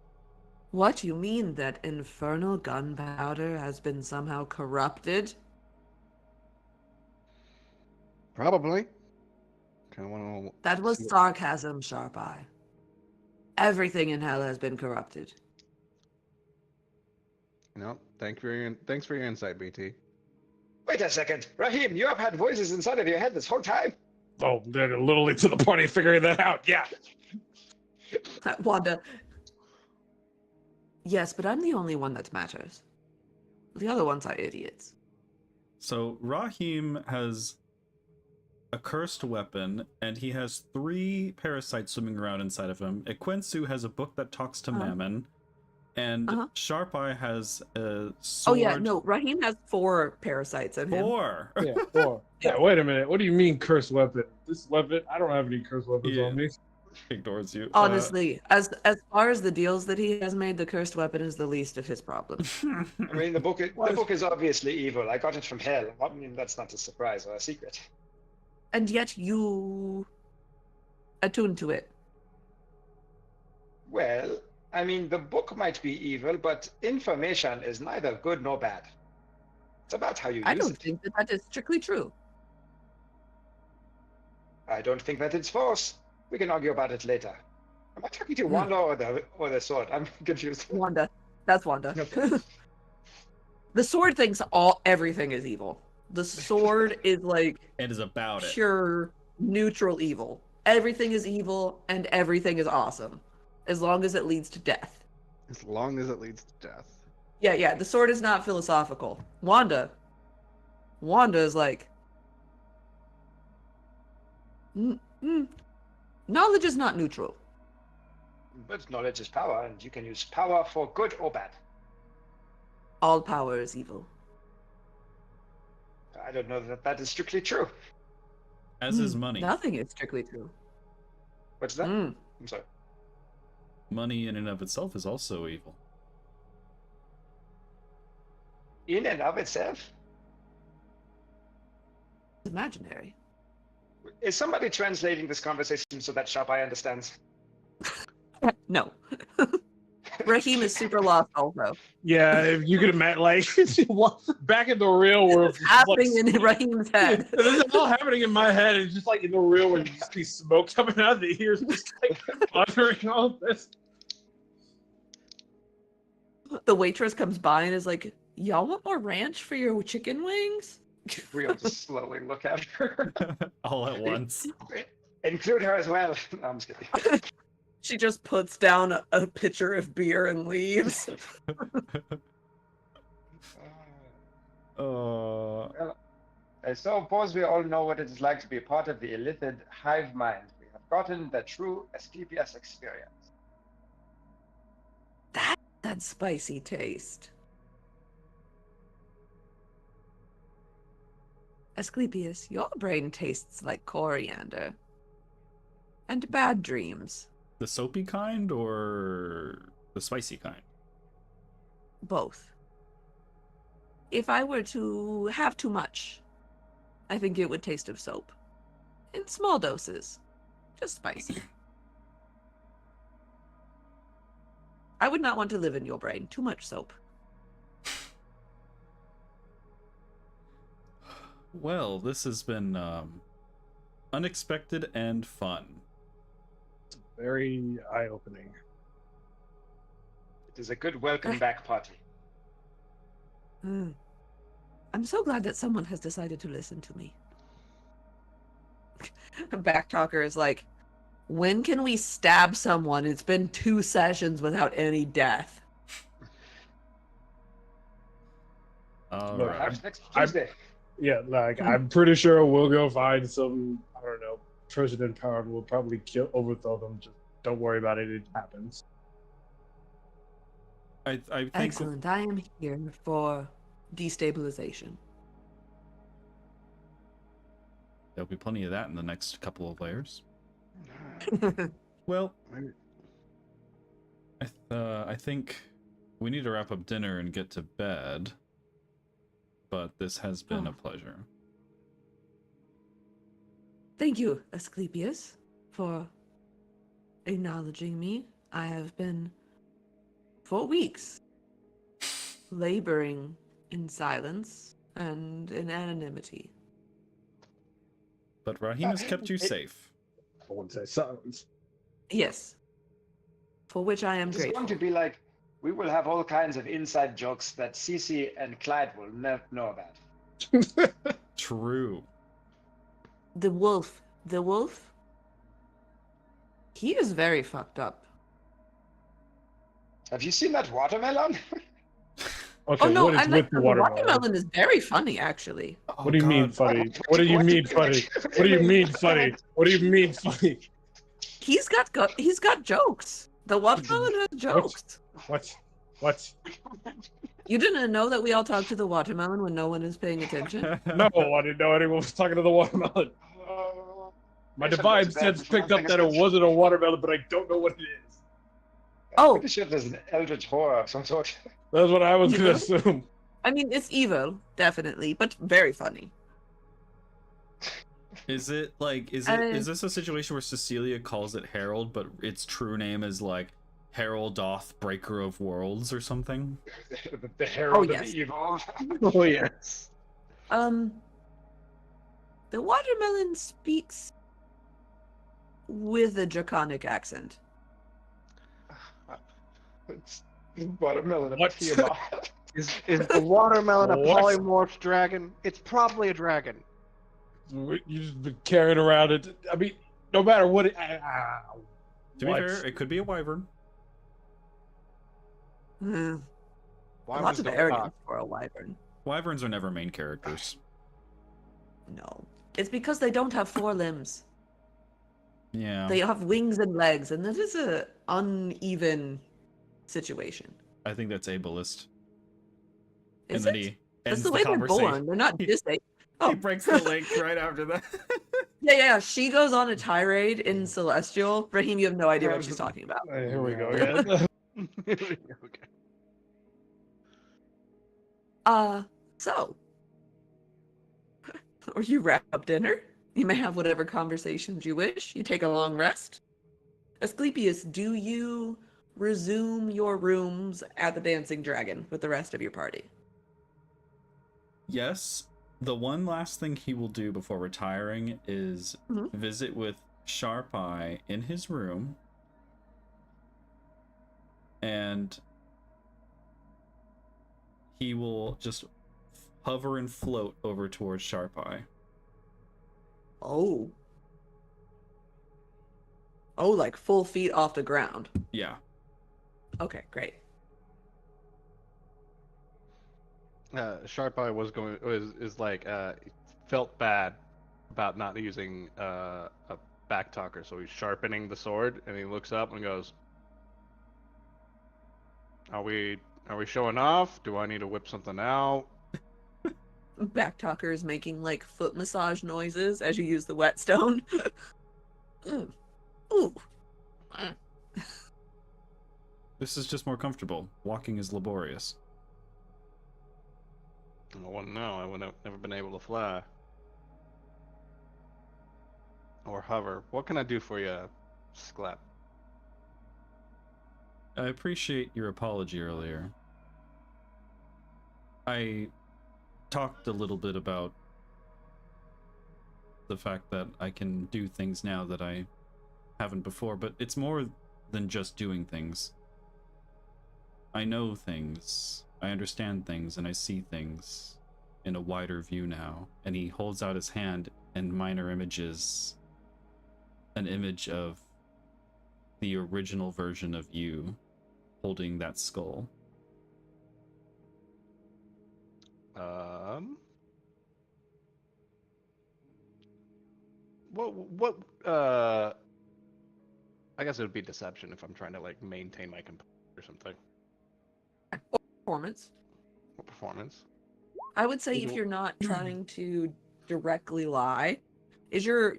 What, you mean that infernal gunpowder has been somehow corrupted? Probably. Kind of want That to was see what. sarcasm, Sharp Eye. Everything in hell has been corrupted. Thanks for your insight, BT. Wait a second, Raheem, you have had voices inside of your head this whole time. Oh, they're literally to the party figuring that out. Yeah. Wanda. Yes, but I'm the only one that matters. The other ones are idiots. So Rahim has a cursed weapon, and he has 3 parasites swimming around inside of him. Ekwensu has a book that talks to Mammon, and Sharp Eye has a sword. Oh yeah, no, Raheem has 4 parasites in him. 4. Yeah, 4. Yeah, wait a minute. What do you mean cursed weapon? This weapon, I don't have any cursed weapons on me. Ignores you. Honestly, as far as the deals that he has made, the cursed weapon is the least of his problems. I mean, the book is obviously evil. I got it from hell. I mean, that's not a surprise or a secret. And yet you attune to it. Well, I mean, the book might be evil, but information is neither good nor bad. It's about how you I use don't it. think that is strictly true. I don't think that it's false. We can argue about it later. Am I talking to Wanda or the sword? I'm confused. Wanda. That's Wanda. Okay. The sword thinks everything is evil. The sword is like It is about it. pure neutral evil. Everything is evil and everything is awesome. As long as it leads to death. As long as it leads to death. Yeah, the sword is not philosophical. Wanda is like, knowledge is not neutral. But knowledge is power, and you can use power for good or bad. All power is evil. I don't know that is strictly true. As is money. Nothing is strictly true. What's that? I'm sorry. Money in and of itself is also evil. In and of itself? It's imaginary. Is somebody translating this conversation so that Sharp Eye understands? No. Raheem is super lost also. Yeah, if you could imagine, like, back in the real world. It's happening in Raheem's head. This is all happening in my head. It's just like in the real world, you just see smoke coming out of the ears, just like uttering all this. The waitress comes by and is like, y'all want more ranch for your chicken wings? We all just slowly look at her. All at once. Include her as well. No, I'm just kidding. She just puts down a pitcher of beer and leaves. Well, I suppose we all know what it is like to be part of the illithid hive mind. We have gotten the true Asclepius experience. That spicy taste. Asclepius, your brain tastes like coriander. And bad dreams. The soapy kind or the spicy kind? Both. If I were to have too much, I think it would taste of soap. In small doses. Just spicy. I would not want to live in your brain. Too much soap. Well, this has been unexpected and fun. Very eye-opening. It is a good welcome back party. I'm so glad that someone has decided to listen to me. Backtalker is like, when can we stab someone? It's been 2 sessions without any death. All Look, right. Perhaps next Tuesday. Yeah, like I'm pretty sure we'll go find some, I don't know, Trojan in power, and we'll probably overthrow them. Just don't worry about it. It happens. I think Excellent. I am here for destabilization. there'll be plenty of that in the next couple of layers. Well, I think we need to wrap up dinner and get to bed. But this has been a pleasure. Thank you, Asclepius, for acknowledging me. I have been, for weeks, laboring in silence and in anonymity. But Raheem has kept you safe. I wouldn't say silence. Yes. For which I am It's grateful. going to be like, we will have all kinds of inside jokes that Cece and Clyde will never know about. True. The wolf, he is very fucked up. Have you seen that watermelon? Okay, Oh no, what is I with like the the watermelon? watermelon is very funny, actually. What do you mean funny? What do you mean funny? What do you mean funny? What do you mean funny? He's got jokes. The watermelon has jokes. What? You didn't know that we all talk to the watermelon when no one is paying attention? No, I didn't know anyone was talking to the watermelon. My divine sense picked up that it wasn't a watermelon, but I don't know what it is. I'm Oh, pretty sure there's an eldritch horror of some sort. That's what I was You gonna know? assume. I mean, it's evil, definitely, but very funny. Is it like is this a situation where Cecilia calls it Harold, but its true name is like Harold Doth, Breaker of Worlds or something? The herald yes. of evil. Oh yes. The watermelon speaks with a draconic accent. It's watermelon of What? Tiamat. Is the watermelon a What? polymorph dragon? It's probably a dragon. You just been carrying around it. I mean, no matter what. To be fair, it could be a wyvern. Hmm. Why Lots was of the arrogance for a wyvern. Wyverns are never main characters. No. It's because they don't have 4 limbs. Yeah. They have wings and legs, and that is a uneven situation. I think that's ableist. Is and then it? he That's ends the the way they're conversation. born. They're not just He Oh, breaks the link right after that. yeah. She goes on a tirade in Celestial. Raheem, you have no idea what she's talking about. Here we go again. Okay. So, or you wrap up dinner. You may have whatever conversations you wish. You take a long rest. Asclepius, do you resume your rooms at the Dancing Dragon with the rest of your party? Yes. The one last thing he will do before retiring is Mhm. visit with Sharp Eye in his room. And he will just hover and float over towards Sharp Eye. Oh. Oh, like full feet off the ground. Yeah. Okay, great. Sharp Eye is like felt bad about not using a back talker, so he's sharpening the sword, and he looks up and goes, "Are we showing off? Do I need to whip something out?" Backtalker is making like foot massage noises as you use the whetstone. Ooh. Ooh. This is just more comfortable. Walking is laborious. I wouldn't know. I would have never been able to fly or hover. What can I do for you, Sclap? I appreciate your apology earlier. I talked a little bit about the fact that I can do things now that I haven't before, but it's more than just doing things. I know things, I understand things, and I see things in a wider view now. And he holds out his hand, and minor images an image of the original version of you holding that skull. What I guess it would be deception if I'm trying to like maintain my composure or something. Performance. What performance? I would say if you're not trying to directly lie, is your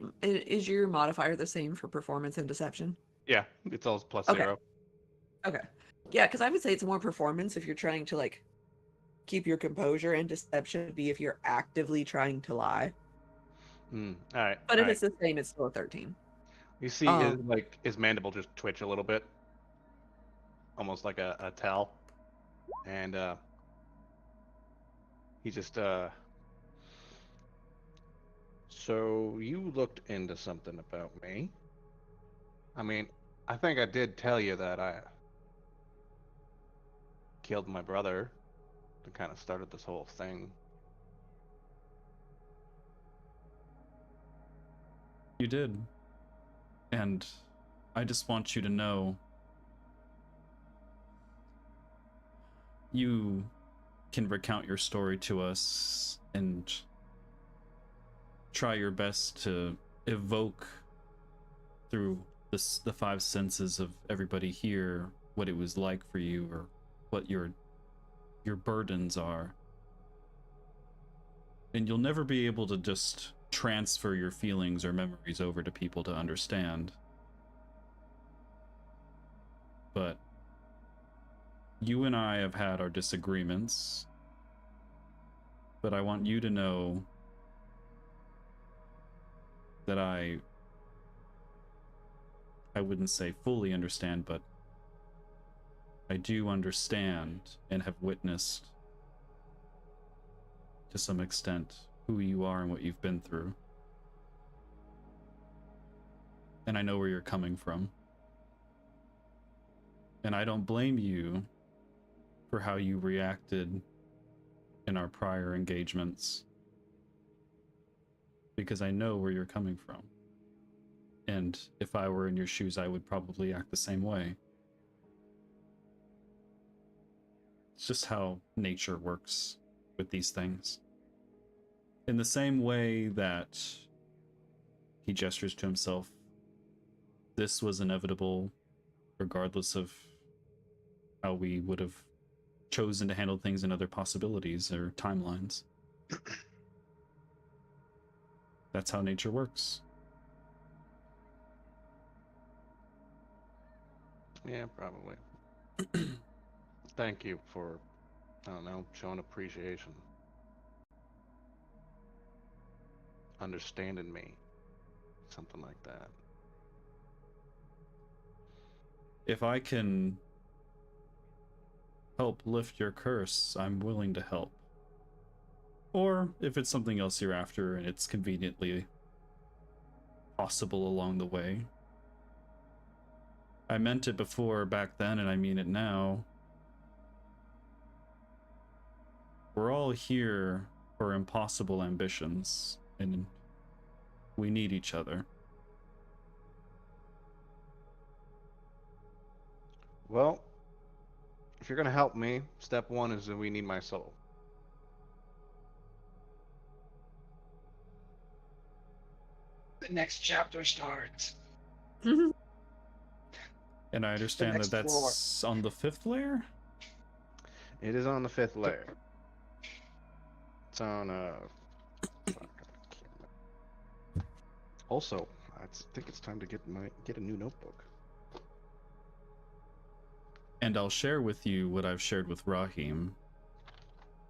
modifier the same for performance and deception? Yeah, it's all plus Okay. 0. Okay. Yeah, because I would say it's more performance if you're trying to like keep your composure, and deception would be if you're actively trying to lie. All right. But All if right. it's the same, it's still a 13. You see, his mandible just twitch a little bit, almost like a tell, and he just So you looked into something about me. I mean, I think I did tell you that I killed my brother that kind of started this whole thing. You did. And I just want you to know you can recount your story to us and try your best to evoke through the five senses of everybody here what it was like for you or what your burdens are. And you'll never be able to just transfer your feelings or memories over to people to understand. But you and I have had our disagreements, but I want you to know that I wouldn't say fully understand, but I do understand and have witnessed to some extent who you are and what you've been through. And I know where you're coming from. And I don't blame you for how you reacted in our prior engagements, because I know where you're coming from. And if I were in your shoes, I would probably act the same way. It's just how nature works with these things. In the same way that he gestures to himself, this was inevitable regardless of how we would have chosen to handle things in other possibilities or timelines. That's how nature works. Yeah, probably. Thank you for, I don't know, showing appreciation. Understanding me. Something like that. If I can help lift your curse, I'm willing to help. Or if it's something else you're after and it's conveniently possible along the way. I meant it before back then and I mean it now. We're all here for impossible ambitions, and we need each other. Well, if you're gonna help me, step one is that we need my soul. The next chapter starts. And I understand that next floor. that's on the 5th layer? It is on the 5th layer. It's on fuck, I can't remember. Also, I think it's time to get a new notebook. And I'll share with you what I've shared with Rahim.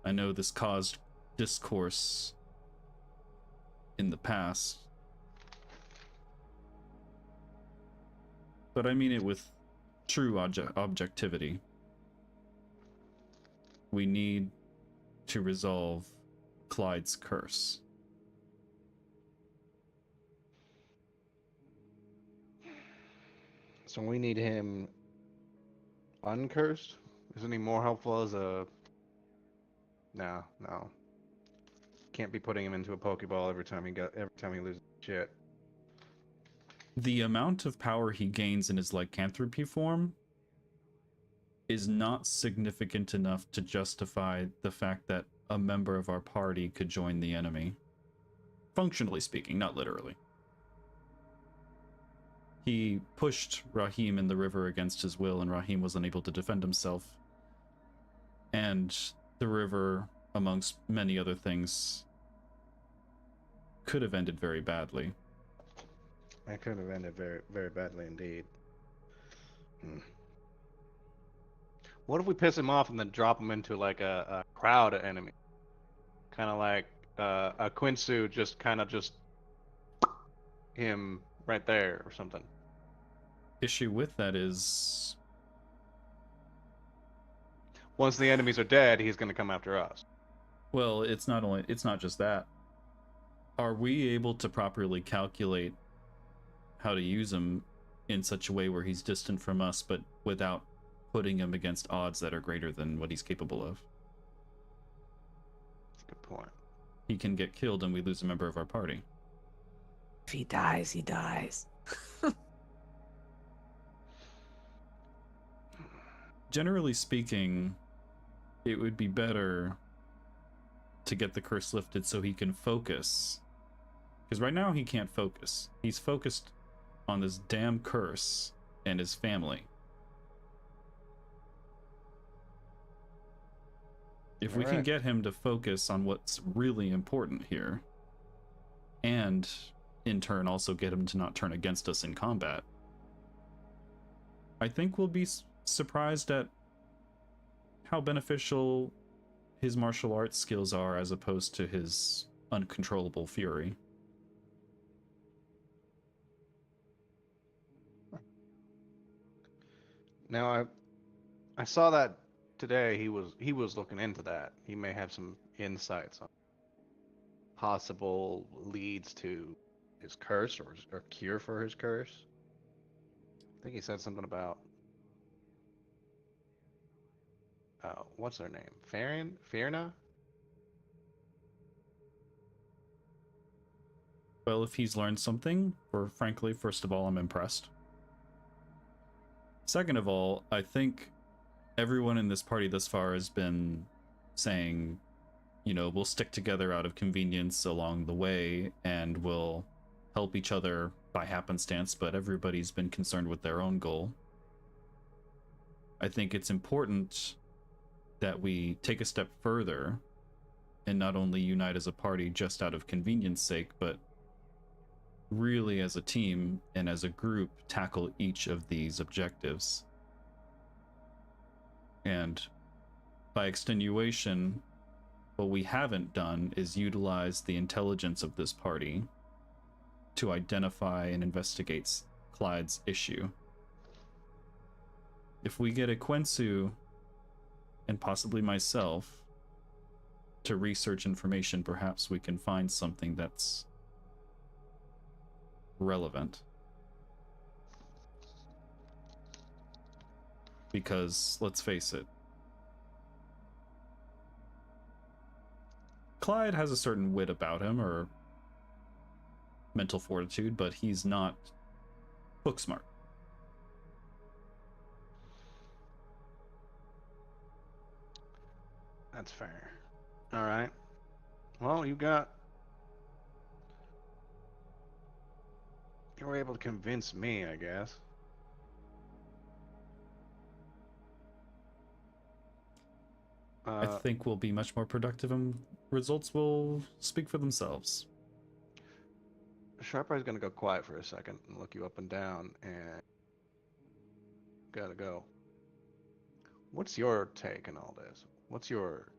I know this caused discourse in the past, but I mean it with true objectivity. We need to resolve Clyde's curse. So we need him uncursed? Isn't he more helpful as a... No. Can't be putting him into a Pokeball every time he loses shit. The amount of power he gains in his lycanthropy form is not significant enough to justify the fact that a member of our party could join the enemy. Functionally speaking, not literally. He pushed Rahim in the river against his will, and Rahim was unable to defend himself. And the river, amongst many other things, could have ended very badly. That could have ended very, very badly indeed. What if we piss him off and then drop him into like a crowd of enemy? Kind of like a Quinsu, just him right there or something. Issue with that is, Once the enemies are dead, he's going to come after us. well, it's not just that. Are we able to properly calculate how to use him in such a way where he's distant from us, but without putting him against odds that are greater than what he's capable of? That's a good point. He can get killed and we lose a member of our party. If he dies, he dies. Generally speaking, it would be better to get the curse lifted so he can focus. Because right now he can't focus. He's focused on this damn curse and his family. If we can Alright. get him to focus on what's really important here, and in turn also get him to not turn against us in combat, I think we'll be surprised at how beneficial his martial arts skills are as opposed to his uncontrollable fury. Now I saw that today. He was looking into that. He may have some insights on possible leads to his curse or cure for his curse. I think he said something about what's her name? Fierna? Well, if he's learned something, frankly, first of all, I'm impressed. Second of all, I think everyone in this party thus far has been saying, you know, we'll stick together out of convenience along the way and we'll help each other by happenstance, but everybody's been concerned with their own goal. I think it's important that we take a step further and not only unite as a party just out of convenience sake, but really as a team and as a group tackle each of these objectives. And by extenuation, what we haven't done is utilize the intelligence of this party to identify and investigate Clyde's issue. If we get a Quinsu and possibly myself to research information, perhaps we can find something that's relevant. Because, let's face it, Clyde has a certain wit about him, or mental fortitude, but he's not book smart. That's fair. All right. Well, you were able to convince me, I guess. I think we'll be much more productive and results will speak for themselves. Sharp Eye's gonna go quiet for a second and look you up and down, and gotta go. What's your take on all this? What's your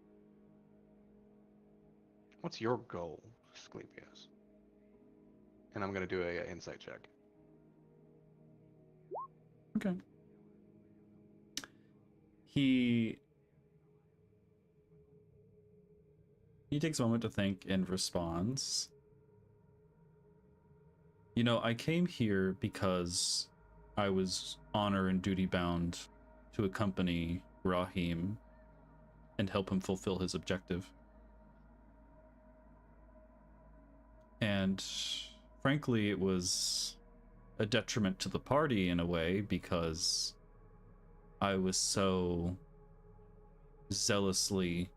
goal, Asclepius? And I'm gonna do a insight check. Okay. He takes a moment to think and responds. You know, I came here because I was honor and duty bound to accompany Rahim and help him fulfill his objective. And frankly, it was a detriment to the party in a way because I was so zealously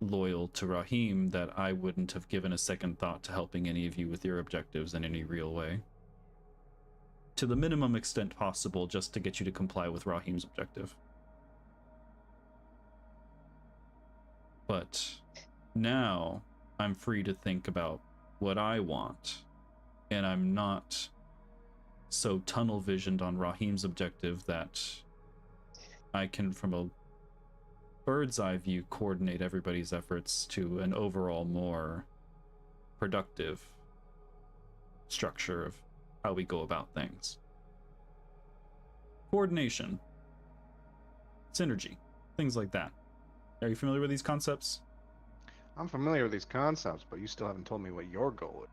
loyal to Rahim that I wouldn't have given a second thought to helping any of you with your objectives in any real way. To the minimum extent possible, just to get you to comply with Rahim's objective. But now I'm free to think about what I want, and I'm not so tunnel visioned on Rahim's objective that I can, from a bird's eye view, coordinate everybody's efforts to an overall more productive structure of how we go about things. Coordination, synergy, things like that. Are you familiar with these concepts? I'm familiar with these concepts, but you still haven't told me what your goal is.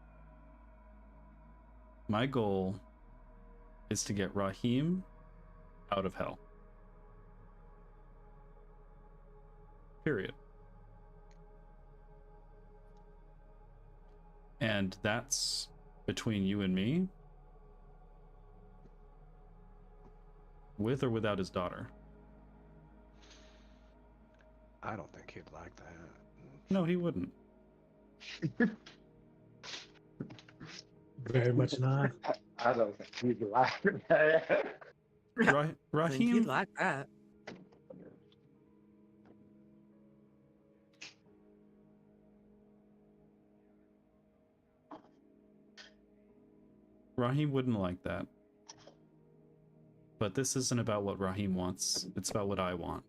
My goal is to get Raheem out of hell. Period. And that's between you and me, with or without his daughter. I don't think he'd like that. No, he wouldn't. Very much not. I don't think he'd like that. I think Raheem, he'd like that. Raheem wouldn't like that. But this isn't about what Raheem wants. It's about what I want.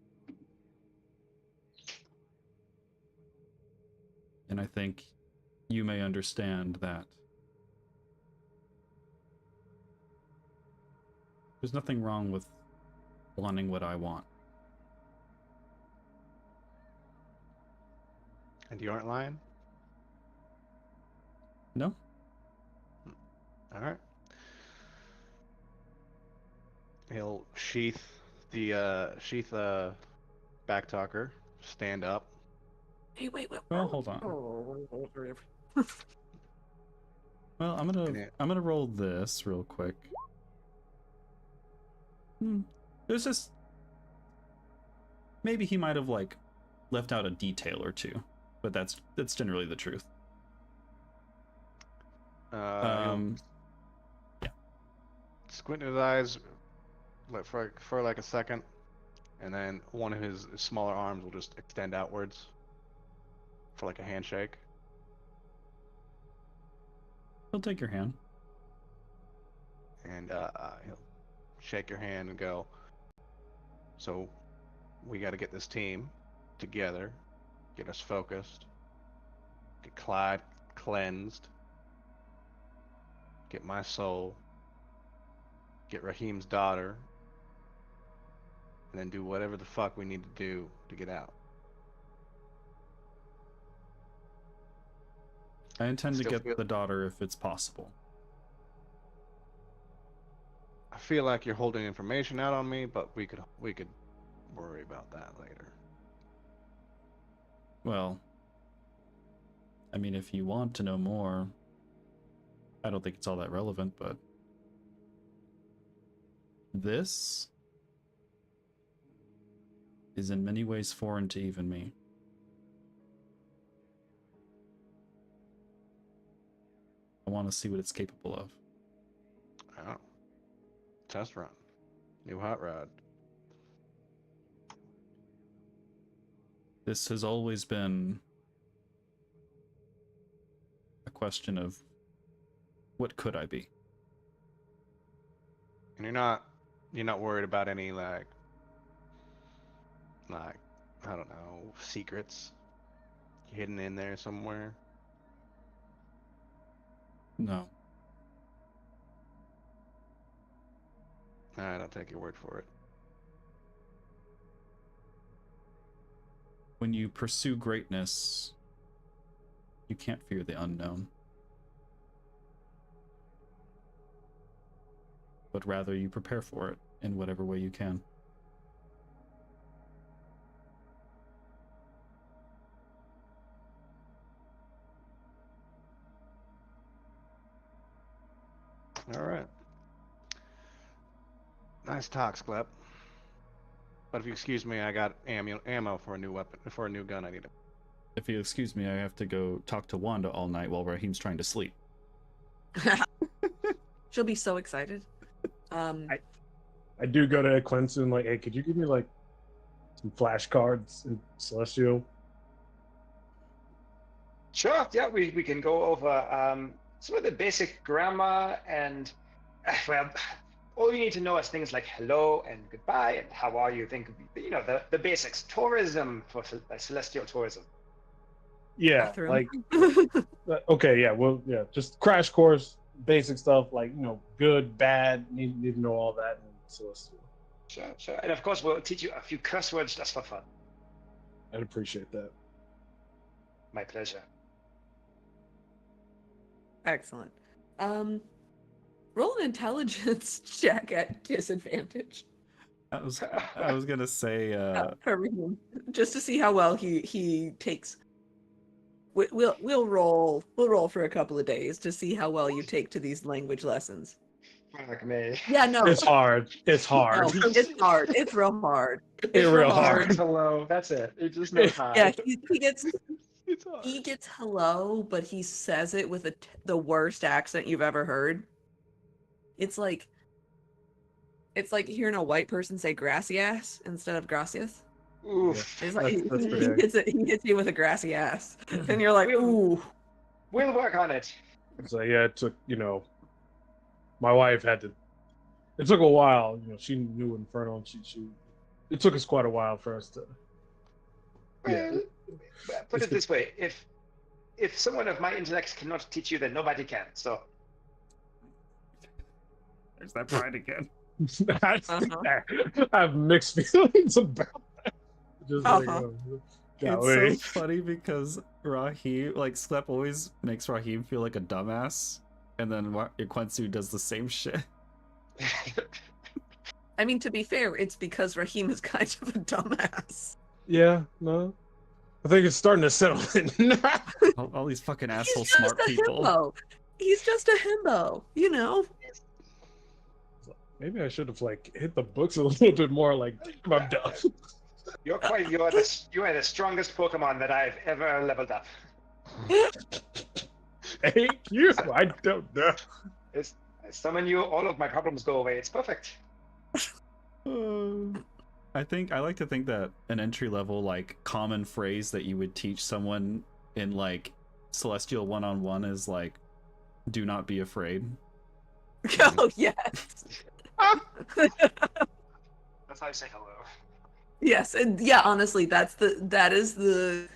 And I think you may understand that there's nothing wrong with wanting what I want. And you aren't lying? No? All right. He'll sheath the back talker, stand up. Hey, wait. Well, hold on. Oh. Well, I'm gonna roll this real quick. There's just maybe he might have like left out a detail or two, but that's generally the truth. He'll squint his eyes for like a second, and then one of his smaller arms will just extend outwards for like a handshake. He'll take your hand. And he'll shake your hand and go, so we got to get this team together, get us focused, get Clyde cleansed, get my soul, get Raheem's daughter, and then do whatever the fuck we need to do to get out. I intend to Still get feel- the daughter if it's possible. I feel like you're holding information out on me, but we could worry about that later. Well, I mean, if you want to know more, I don't think it's all that relevant, but this is in many ways foreign to even me. I want to see what it's capable of. Oh. Test run. New hot rod. This has always been a question of what could I be? And you're not worried about any like I don't know, secrets hidden in there somewhere. No. I don't take your word for it. When you pursue greatness, you can't fear the unknown. But rather you prepare for it in whatever way you can. All right. Nice talk, Sklep. But if you excuse me, I got ammo for a new weapon, for a new gun I need. If you excuse me, I have to go talk to Wanda all night while Raheem's trying to sleep. She'll be so excited. I do go to Clemson like, hey, could you give me like some flashcards in Celestial? Sure, yeah, we can go over some of the basic grammar and, well, all you need to know is things like hello and goodbye and how are you. Think, the basics. Tourism for celestial tourism. Yeah, Bathroom. like okay, yeah, well, yeah, just crash course, basic stuff like good, bad. Need to know all that in Celestial. Sure. And of course, we'll teach you a few curse words just for fun. I'd appreciate that. My pleasure. Excellent. Roll an intelligence check at disadvantage. I was gonna say For Raheem, just to see how well he takes. We'll roll for a couple of days to see how well you take to these language lessons. Fuck me. Yeah, no, It's hard. It's hard. no, it's hard. It's real hard. It's real hard. Hello. That's it. It just knows hi. Yeah, he gets It's hard. he gets hello, but he says it with the worst accent you've ever heard. It's like hearing a white person say gracias instead of gracias. Oof. It's like That's he pretty hits you with a grassy ass, and you're like, ooh. We'll work on it. So yeah, it took my wife had to. It took a while. She knew Inferno, and she. It took us quite a while for us to. Yeah. Well, put it this way: if someone of my intellect cannot teach you, then nobody can. So there's that pride again. I have mixed feelings about that. Just It's so funny because Raheem, like Slep always makes Raheem feel like a dumbass, and then Quensu does the same shit. I mean, to be fair, it's because Raheem is kind of a dumbass. Yeah, no. I think it's starting to settle in. all these fucking asshole He's just smart a people. himbo. He's just a himbo, Maybe I should have hit the books a little bit more. I'm done. you are the strongest Pokemon that I've ever leveled up. Thank you. I don't know. I summon you, all of my problems go away. It's perfect. I like to think that an entry level common phrase that you would teach someone in Celestial 1-on-1 is do not be afraid. Oh yes. That's how I say hello. Yes, and yeah, honestly, that is the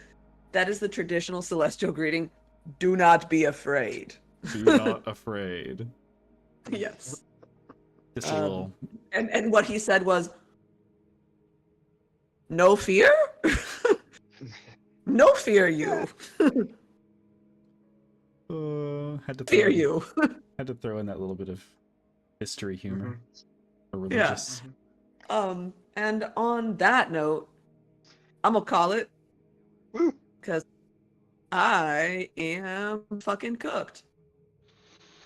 traditional celestial greeting. Do not be afraid. Do not afraid. Yes. Just a little. And what he said was, no fear? No fear you. Had to Fear you. Had to throw in that little bit of history humor. Or Yeah. religious. And on that note, I'm gonna call it. Woo. Because I am fucking cooked.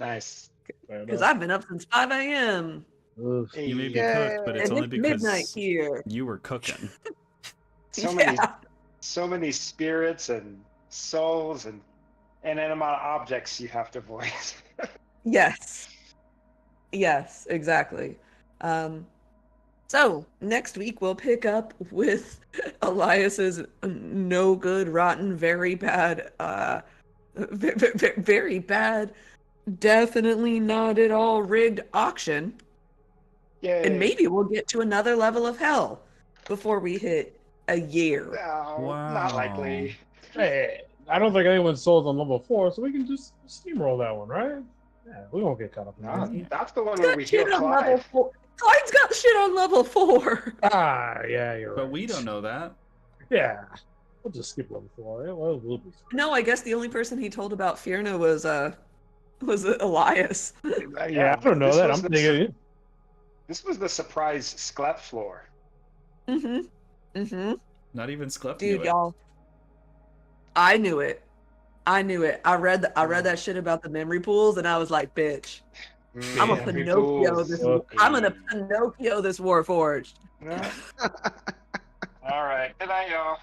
Nice. Because I've been up since 5 a.m. Ugh. You may be Yay. cooked, but it's And only it's because midnight here. you were cooking. So many spirits and souls and inanimate objects you have to voice. Yes. Yes, exactly. So next week we'll pick up with Elias's no good, rotten, very bad, very bad, definitely not at all rigged auction. Yay. And maybe we'll get to another level of hell before we hit a year. No, Wow. not likely. Hey, I don't think anyone sold on level 4, so we can just steamroll that one, right? Yeah, we won't get caught up in No, that. that's the one It's where got we heal shit on level Clive. 4. Clyde's got shit on level 4. Yeah, you're right. But we don't know that. Yeah, we'll just skip level 4. Yeah, well, we'll be fine. No, I guess the only person he told about Fierna was Elias. Yeah, I don't know this that. was I'm the- thinking. This was the surprise Sklep floor. Not even Sklep knew Dude, it. y'all. I knew it. I read that shit about the memory pools, and I was like, bitch, I'm gonna Memory Pinocchio pools. this. I'm gonna Pinocchio this Warforged. All right. Good night, y'all.